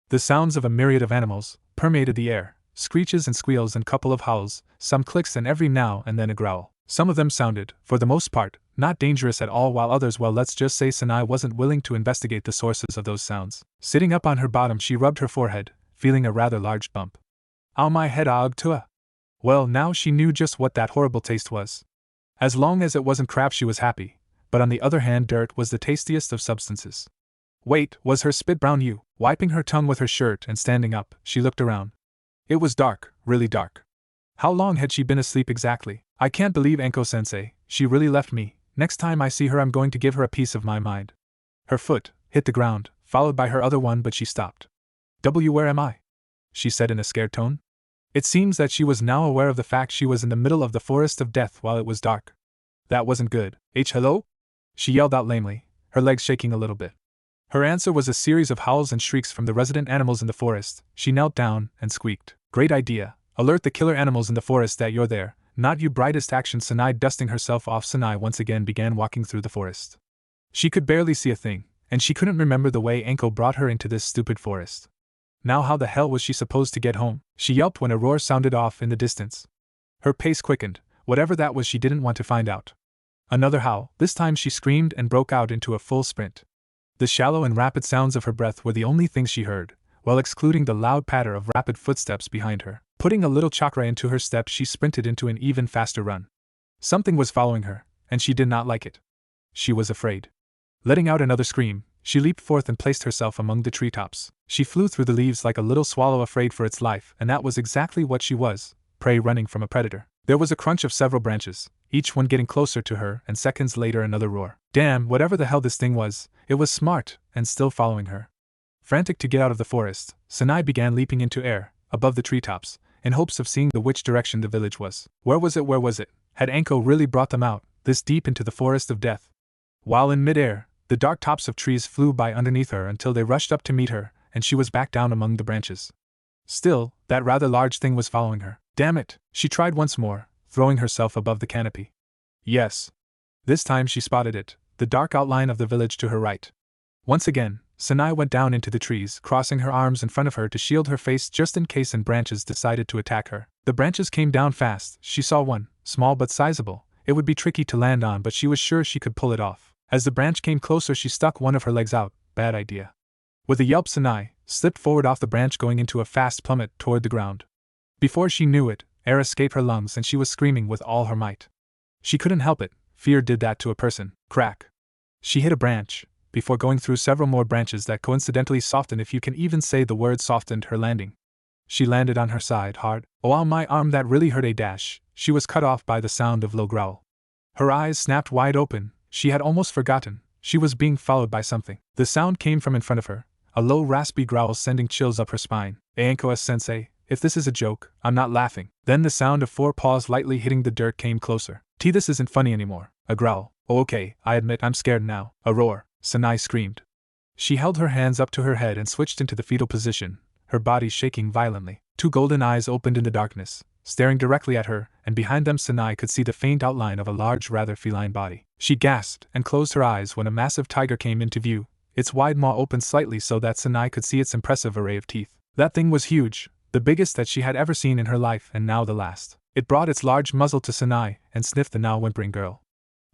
The sounds of a myriad of animals permeated the air, screeches and squeals and couple of howls, some clicks and every now and then a growl. Some of them sounded, for the most part, not dangerous at all, while others, well, let's just say Sanai wasn't willing to investigate the sources of those sounds. Sitting up on her bottom, she rubbed her forehead, feeling a rather large bump. Ow, my head, tua. Well, now she knew just what that horrible taste was. As long as it wasn't crap, she was happy, but on the other hand, dirt was the tastiest of substances. Wait, was her spit brown? Wiping her tongue with her shirt and standing up, she looked around. It was dark, really dark. How long had she been asleep exactly? I can't believe Anko-sensei, she really left me. Next time I see her, I'm going to give her a piece of my mind. Her foot hit the ground, followed by her other one, but she stopped. Where am I? She said in a scared tone. It seems that she was now aware of the fact she was in the middle of the forest of death while it was dark. That wasn't good. Hello? She yelled out lamely, her legs shaking a little bit. Her answer was a series of howls and shrieks from the resident animals in the forest. She knelt down and squeaked. Great idea. Alert the killer animals in the forest that you're there. Not you. Brightest action. Sanai, dusting herself off, Sanai once again began walking through the forest. She could barely see a thing, and she couldn't remember the way Anko brought her into this stupid forest. Now how the hell was she supposed to get home? She yelped when a roar sounded off in the distance. Her pace quickened. Whatever that was, she didn't want to find out. Another howl. This time she screamed and broke out into a full sprint. The shallow and rapid sounds of her breath were the only things she heard, while excluding the loud patter of rapid footsteps behind her. Putting a little chakra into her step, she sprinted into an even faster run. Something was following her, and she did not like it. She was afraid. Letting out another scream, she leaped forth and placed herself among the treetops. She flew through the leaves like a little swallow afraid for its life, and that was exactly what she was, prey running from a predator. There was a crunch of several branches, each one getting closer to her, and seconds later another roar. Damn, whatever the hell this thing was, it was smart, and still following her. Frantic to get out of the forest, Sanai began leaping into air, above the treetops, in hopes of seeing which direction the village was. Where was it? Where was it? Had Anko really brought them out, this deep into the forest of death? While in midair, the dark tops of trees flew by underneath her until they rushed up to meet her, and she was back down among the branches. Still, that rather large thing was following her. Damn it! She tried once more, throwing herself above the canopy. Yes. This time she spotted it, the dark outline of the village to her right. Once again, Sanai went down into the trees, crossing her arms in front of her to shield her face just in case any branches decided to attack her. The branches came down fast. She saw one, small but sizable. It would be tricky to land on, but she was sure she could pull it off. As the branch came closer, she stuck one of her legs out. Bad idea. With a yelp, Sanai slipped forward off the branch, going into a fast plummet toward the ground. Before she knew it, air escaped her lungs and she was screaming with all her might. She couldn't help it. Fear did that to a person. Crack. She hit a branch, before going through several more branches that coincidentally softened, if you can even say the word softened, her landing. She landed on her side hard. Oh, my arm, that really hurt a dash. She was cut off by the sound of low growl. Her eyes snapped wide open. She had almost forgotten she was being followed by something. The sound came from in front of her, a low raspy growl sending chills up her spine. Anko sensei, if this is a joke, I'm not laughing. Then the sound of 4 paws lightly hitting the dirt came closer. This isn't funny anymore. A growl. Oh, okay, I admit I'm scared now. A roar. Sanai screamed. She held her hands up to her head and switched into the fetal position, her body shaking violently. 2 golden eyes opened in the darkness, staring directly at her, and behind them Sanai could see the faint outline of a large, rather feline body. She gasped and closed her eyes when a massive tiger came into view, its wide maw opened slightly so that Sanai could see its impressive array of teeth. That thing was huge, the biggest that she had ever seen in her life, and now the last. It brought its large muzzle to Sanai and sniffed the now whimpering girl.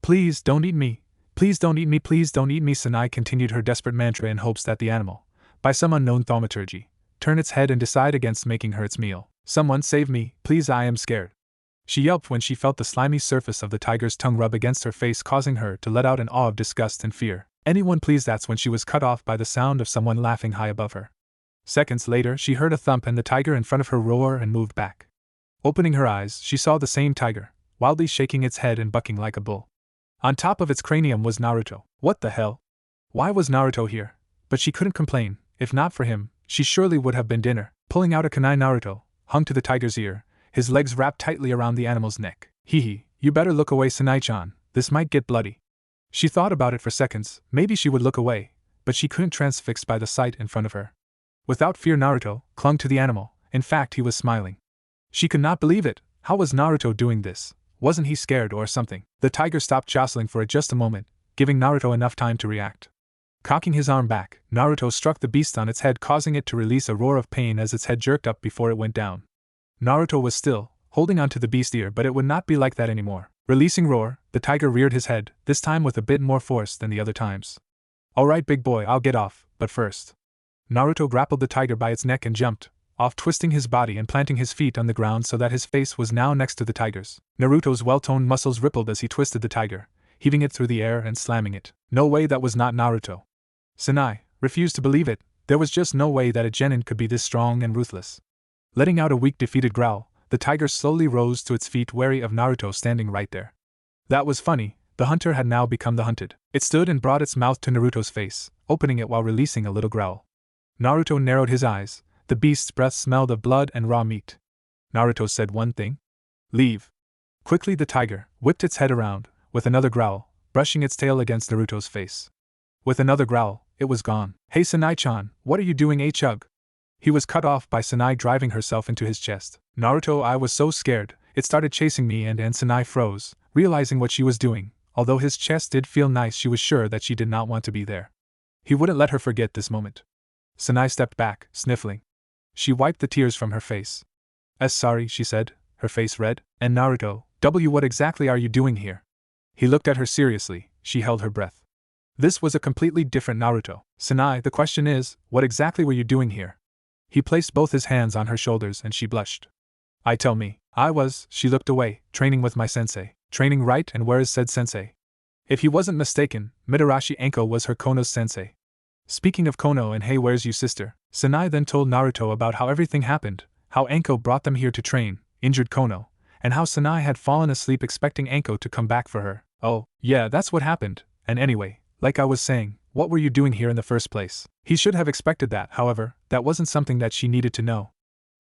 Please don't eat me. Please don't eat me, please don't eat me. Sanai continued her desperate mantra in hopes that the animal, by some unknown thaumaturgy, turn its head and decide against making her its meal. Someone save me, please, I am scared. She yelped when she felt the slimy surface of the tiger's tongue rub against her face, causing her to let out an awe of disgust and fear. Anyone please. That's when she was cut off by the sound of someone laughing high above her. Seconds later, she heard a thump and the tiger in front of her roar and moved back. Opening her eyes, she saw the same tiger, wildly shaking its head and bucking like a bull. On top of its cranium was Naruto. What the hell? Why was Naruto here? But she couldn't complain. If not for him, she surely would have been dinner. Pulling out a kunai, Naruto hung to the tiger's ear, his legs wrapped tightly around the animal's neck. Hee, you better look away, Sanai-chan, this might get bloody. She thought about it for seconds. Maybe she would look away, but she couldn't, transfixed by the sight in front of her. Without fear, Naruto clung to the animal. In fact, he was smiling. She could not believe it. How was Naruto doing this? Wasn't he scared or something? The tiger stopped jostling for just a moment, giving Naruto enough time to react. Cocking his arm back, Naruto struck the beast on its head, causing it to release a roar of pain as its head jerked up before it went down. Naruto was still holding onto the beast's ear, but it would not be like that anymore. Releasing roar, the tiger reared his head, this time with a bit more force than the other times. Alright, big boy, I'll get off, but first. Naruto grappled the tiger by its neck and jumped off, twisting his body and planting his feet on the ground so that his face was now next to the tiger's. Naruto's well-toned muscles rippled as he twisted the tiger, heaving it through the air and slamming it. No way, that was not Naruto. Sanai refused to believe it. There was just no way that a genin could be this strong and ruthless. Letting out a weak, defeated growl, the tiger slowly rose to its feet, wary of Naruto standing right there. That was funny. The hunter had now become the hunted. It stood and brought its mouth to Naruto's face, opening it while releasing a little growl. Naruto narrowed his eyes. The beast's breath smelled of blood and raw meat. Naruto said one thing. Leave. Quickly the tiger whipped its head around, with another growl, brushing its tail against Naruto's face. With another growl, it was gone. Hey Sanai-chan, what are you doing, Chug? He was cut off by Sanai driving herself into his chest. Naruto, I was so scared, it started chasing me and Sanai froze, realizing what she was doing. Although his chest did feel nice, she was sure that she did not want to be there. He wouldn't let her forget this moment. Sanai stepped back, sniffling. She wiped the tears from her face. Sorry, she said, her face red. And Naruto, what exactly are you doing here? He looked at her seriously. She held her breath. This was a completely different Naruto. Sanai, the question is, what exactly were you doing here? He placed both his hands on her shoulders and she blushed. Tell me. She looked away, training with my sensei. Training, right? And where is said sensei? If he wasn't mistaken, Mitarashi Anko was her Kono's sensei. Speaking of Kono and hey, where's you sister? Sanai then told Naruto about how everything happened, how Anko brought them here to train, injured Kono, and how Sanai had fallen asleep expecting Anko to come back for her. Oh, yeah, that's what happened. And anyway, like I was saying, what were you doing here in the first place? He should have expected that, however, that wasn't something that she needed to know.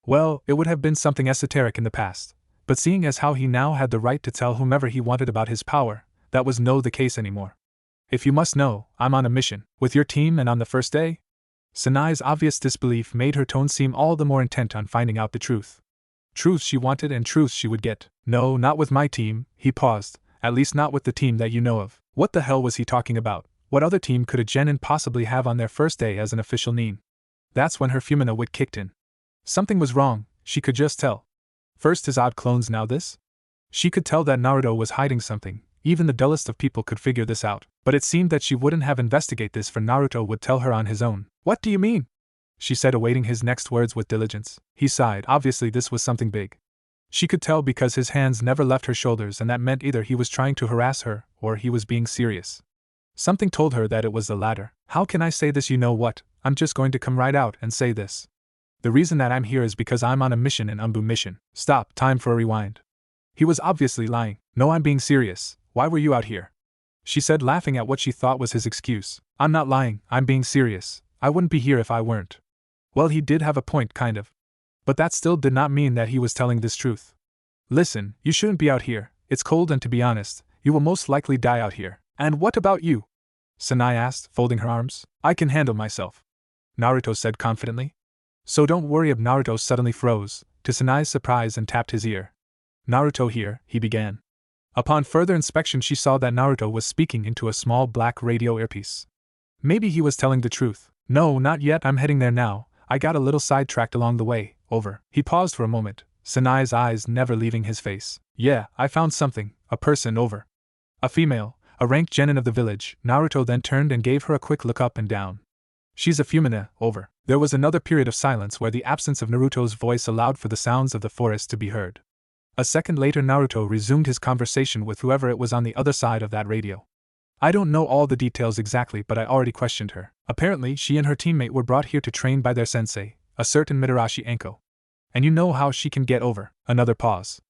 Well, it would have been something esoteric in the past, but seeing as how he now had the right to tell whomever he wanted about his power, that was no the case anymore. If you must know, I'm on a mission, with your team and on the first day? Sanai's obvious disbelief made her tone seem all the more intent on finding out the truth. Truth she wanted and truth she would get. No, not with my team, he paused, at least not with the team that you know of. What the hell was he talking about? What other team could a genin possibly have on their first day as an official nin? That's when her Fumina wit kicked in. Something was wrong, she could just tell. First his odd clones, now this? She could tell that Naruto was hiding something, even the dullest of people could figure this out, but it seemed that she wouldn't have investigated this, for Naruto would tell her on his own. What do you mean? She said, awaiting his next words with diligence. He sighed, obviously this was something big. She could tell because his hands never left her shoulders, and that meant either he was trying to harass her, or he was being serious. Something told her that it was the latter. How can I say this? You know what, I'm just going to come right out and say this. The reason that I'm here is because I'm on a mission, an ANBU mission. Stop, time for a rewind. He was obviously lying. No, I'm being serious. Why were you out here? She said, laughing at what she thought was his excuse. I'm not lying, I'm being serious. I wouldn't be here if I weren't. Well, he did have a point, kind of. But that still did not mean that he was telling this truth. Listen, you shouldn't be out here. It's cold, and to be honest, you will most likely die out here. And what about you? Sanai asked, folding her arms. I can handle myself, Naruto said confidently. So don't worry. Naruto suddenly froze, to Sanai's surprise, and tapped his ear. Naruto here, he began. Upon further inspection she saw that Naruto was speaking into a small black radio earpiece. Maybe he was telling the truth. No, not yet, I'm heading there now. I got a little sidetracked along the way, over. He paused for a moment, Sanai's eyes never leaving his face. Yeah, I found something, a person, over. A female, a ranked genin of the village. Naruto then turned and gave her a quick look up and down. She's a Fumina, over. There was another period of silence where the absence of Naruto's voice allowed for the sounds of the forest to be heard. A second later Naruto resumed his conversation with whoever it was on the other side of that radio. I don't know all the details exactly, but I already questioned her. Apparently she and her teammate were brought here to train by their sensei, a certain Mitarashi Anko. And you know how she can get over. Another pause.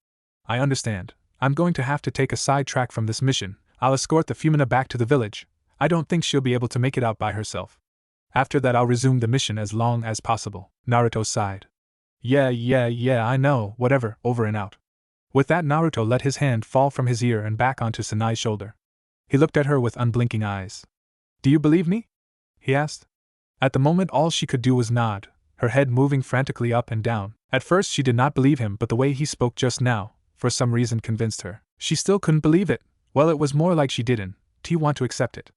I understand. I'm going to have to take a sidetrack from this mission. I'll escort the Fumina back to the village. I don't think she'll be able to make it out by herself. After that I'll resume the mission as long as possible. Naruto sighed. Yeah, I know, whatever, over and out. With that Naruto let his hand fall from his ear and back onto Sanai's shoulder. He looked at her with unblinking eyes. Do you believe me? He asked. At the moment all she could do was nod, her head moving frantically up and down. At first she did not believe him, but the way he spoke just now, for some reason, convinced her. She still couldn't believe it. Well, it was more like she didn't want to accept it.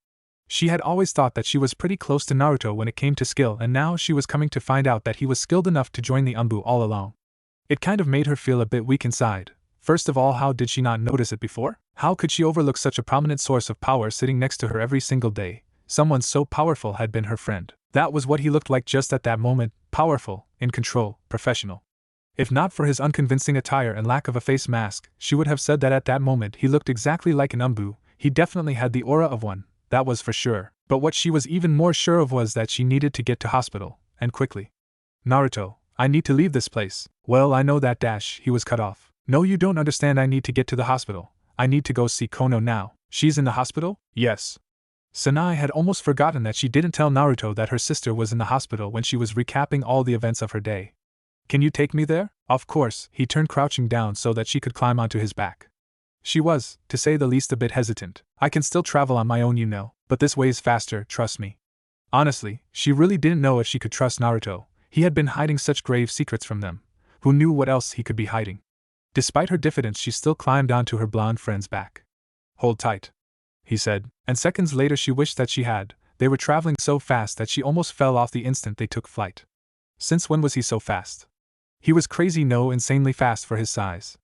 She had always thought that she was pretty close to Naruto when it came to skill, and now she was coming to find out that he was skilled enough to join the ANBU all along. It kind of made her feel a bit weak inside. First of all, how did she not notice it before? How could she overlook such a prominent source of power sitting next to her every single day? Someone so powerful had been her friend. That was what he looked like just at that moment, powerful, in control, professional. If not for his unconvincing attire and lack of a face mask, she would have said that at that moment he looked exactly like an ANBU. He definitely had the aura of one, that was for sure. But what she was even more sure of was that she needed to get to hospital, and quickly. Naruto, I need to leave this place. Well, I know that dash, he was cut off. No, you don't understand, I need to get to the hospital. I need to go see Kono now. She's in the hospital? Yes. Sanai had almost forgotten that she didn't tell Naruto that her sister was in the hospital when she was recapping all the events of her day. Can you take me there? Of course. He turned, crouching down so that she could climb onto his back. She was, to say the least, a bit hesitant. I can still travel on my own, you know, but this way's faster, trust me. Honestly, she really didn't know if she could trust Naruto. He had been hiding such grave secrets from them. Who knew what else he could be hiding? Despite her diffidence, she still climbed onto her blonde friend's back. Hold tight, he said, and seconds later she wished that she had. They were traveling so fast that she almost fell off the instant they took flight. Since when was he so fast? He was crazy, no, insanely fast for his size.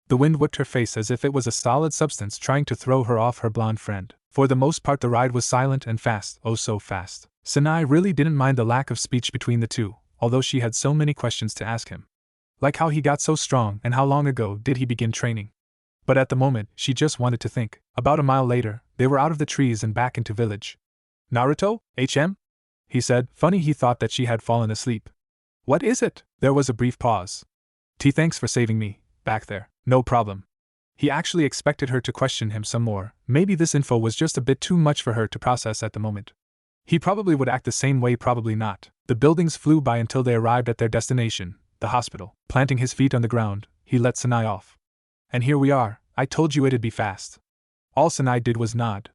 The wind whipped her face as if it was a solid substance trying to throw her off her blonde friend. For the most part the ride was silent and fast, oh so fast. Sanai really didn't mind the lack of speech between the two, although she had so many questions to ask him. Like how he got so strong and how long ago did he begin training. But at the moment, she just wanted to think. About a mile later, they were out of the trees and back into village. Naruto, HM? He said. Funny, he thought that she had fallen asleep. What is it? There was a brief pause. Thanks for saving me, back there. No problem. He actually expected her to question him some more. Maybe this info was just a bit too much for her to process at the moment. He probably would act the same way, probably not. The buildings flew by until they arrived at their destination. the hospital. Planting his feet on the ground, he let Sanai off. And here we are, I told you it'd be fast. All Sanai did was nod.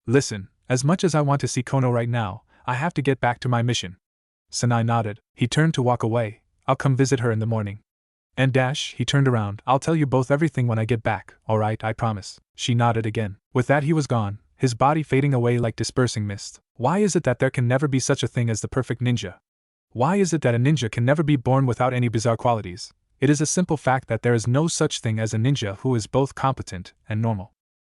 Listen, as much as I want to see Kono right now, I have to get back to my mission. Sanai nodded. He turned to walk away. I'll come visit her in the morning. And he turned around. I'll tell you both everything when I get back, alright, I promise. She nodded again. With that he was gone, his body fading away like dispersing mist. Why is it that there can never be such a thing as the perfect ninja? Why is it that a ninja can never be born without any bizarre qualities? It is a simple fact that there is no such thing as a ninja who is both competent and normal.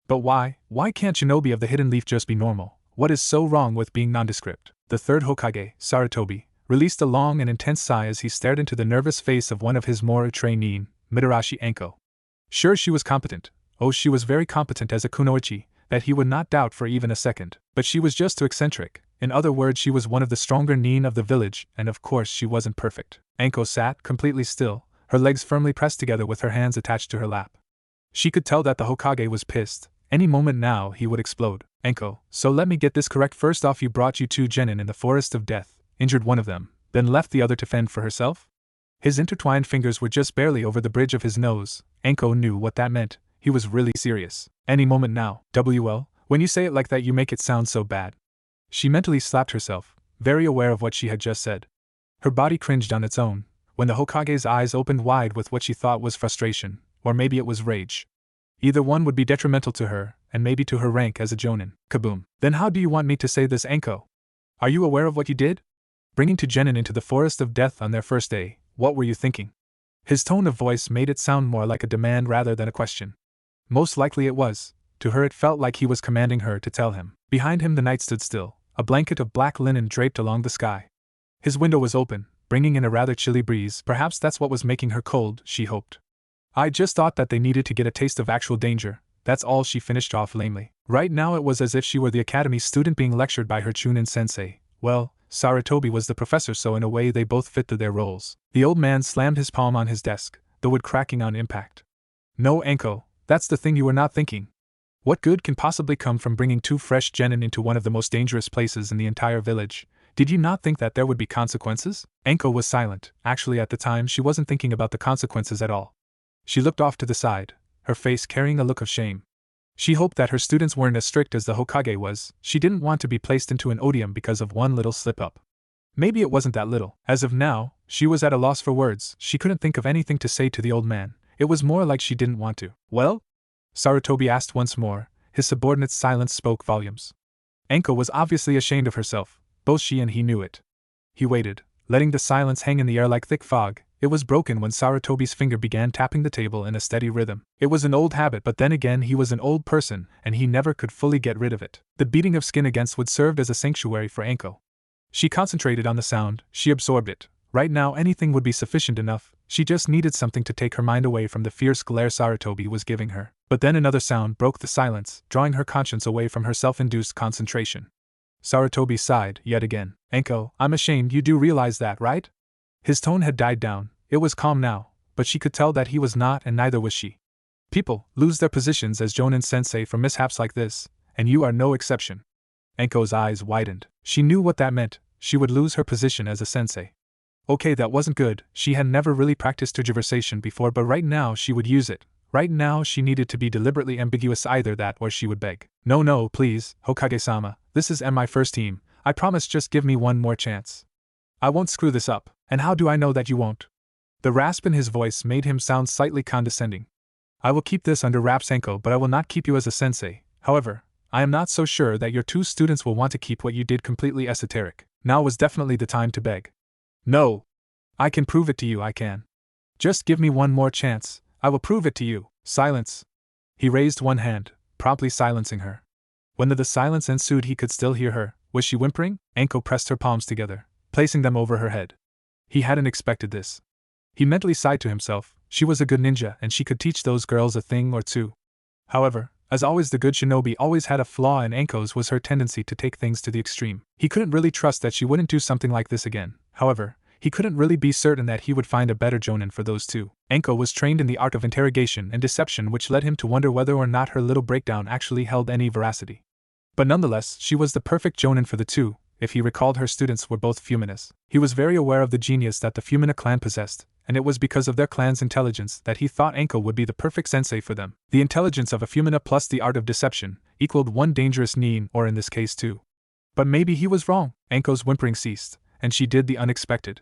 But why can't Shinobi of the Hidden Leaf just be normal? What is so wrong with being nondescript? The third Hokage, Sarutobi, released a long and intense sigh as he stared into the nervous face of one of his more traineen, Mitarashi Anko. Sure, she was competent. Oh, she was very competent as a kunoichi, that he would not doubt for even a second. But she was just too eccentric. In other words, she was one of the stronger nin of the village, and of course she wasn't perfect. Anko sat completely still, her legs firmly pressed together with her hands attached to her lap. She could tell that the Hokage was pissed. Any moment now he would explode. Anko, so let me get this correct. First off, you brought you two genin in the forest of death, injured one of them, then left the other to fend for herself? His intertwined fingers were just barely over the bridge of his nose. Anko knew what that meant. He was really serious. Any moment now. WL, when you say it like that you make it sound so bad. She mentally slapped herself, very aware of what she had just said. Her body cringed on its own, when the Hokage's eyes opened wide with what she thought was frustration, or maybe it was rage. Either one would be detrimental to her, and maybe to her rank as a Jonin. Kaboom. Then how do you want me to say this, Anko? Are you aware of what you did? Bringing two genin into the forest of death on their first day, what were you thinking? His tone of voice made it sound more like a demand rather than a question. Most likely it was. To her it felt like he was commanding her to tell him. Behind him the night stood still, a blanket of black linen draped along the sky. His window was open, bringing in a rather chilly breeze. Perhaps that's what was making her cold, she hoped. I just thought that they needed to get a taste of actual danger, that's all, she finished off lamely. Right now it was as if she were the academy student being lectured by her Chunin sensei. Well, Sarutobi was the professor, so in a way they both fit to their roles. The old man slammed his palm on his desk, the wood cracking on impact. No, Anko, that's the thing you were not thinking. What good can possibly come from bringing two fresh genin into one of the most dangerous places in the entire village? Did you not think that there would be consequences? Anko was silent. Actually, at the time she wasn't thinking about the consequences at all. She looked off to the side, her face carrying a look of shame. She hoped that her students weren't as strict as the Hokage was. She didn't want to be placed into an odium because of one little slip-up. Maybe it wasn't that little. As of now, she was at a loss for words. She couldn't think of anything to say to the old man. It was more like she didn't want to. Well? Sarutobi asked once more. His subordinate's silence spoke volumes. Anko was obviously ashamed of herself. Both she and he knew it. He waited, letting the silence hang in the air like thick fog. It was broken when Sarutobi's finger began tapping the table in a steady rhythm. It was an old habit, but then again he was an old person, and he never could fully get rid of it. The beating of skin against wood served as a sanctuary for Anko. She concentrated on the sound, she absorbed it. Right now anything would be sufficient enough, she just needed something to take her mind away from the fierce glare Sarutobi was giving her. But then another sound broke the silence, drawing her conscience away from her self-induced concentration. Sarutobi sighed, yet again. Anko, I'm ashamed, you do realize that, right? His tone had died down. It was calm now, but she could tell that he was not, and neither was she. People lose their positions as Jonin sensei for mishaps like this, and you are no exception. Anko's eyes widened. She knew what that meant. She would lose her position as a sensei. Okay, that wasn't good. She had never really practiced tergiversation before, but right now she would use it. Right now she needed to be deliberately ambiguous, either that or she would beg. No, please, Hokage-sama, this is my first team. I promise, just give me one more chance. I won't screw this up. And how do I know that you won't? The rasp in his voice made him sound slightly condescending. I will keep this under wraps, Anko, but I will not keep you as a sensei. However, I am not so sure that your two students will want to keep what you did completely esoteric. Now was definitely the time to beg. No. I can prove it to you, I can. Just give me one more chance, I will prove it to you. Silence. He raised one hand, promptly silencing her. When the silence ensued he could still hear her. Was she whimpering? Anko pressed her palms together, placing them over her head. He hadn't expected this. He mentally sighed to himself. She was a good ninja and she could teach those girls a thing or two. However, as always, the good shinobi always had a flaw, and Anko's was her tendency to take things to the extreme. He couldn't really trust that she wouldn't do something like this again. However, he couldn't really be certain that he would find a better Jonin for those two. Anko was trained in the art of interrogation and deception, which led him to wonder whether or not her little breakdown actually held any veracity. But nonetheless, she was the perfect Jonin for the two. If he recalled, her students were both Fuminas. He was very aware of the genius that the Fumina clan possessed, and it was because of their clan's intelligence that he thought Anko would be the perfect sensei for them. The intelligence of a Fumina plus the art of deception equaled one dangerous nin, or in this case two. But maybe he was wrong. Anko's whimpering ceased, and she did the unexpected.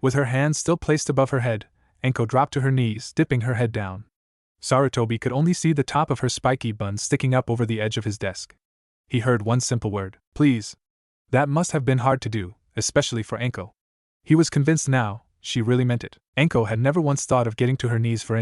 With her hands still placed above her head, Anko dropped to her knees, dipping her head down. Sarutobi could only see the top of her spiky bun sticking up over the edge of his desk. He heard one simple word, "Please." That must have been hard to do, especially for Anko. He was convinced now, she really meant it. Anko had never once thought of getting to her knees for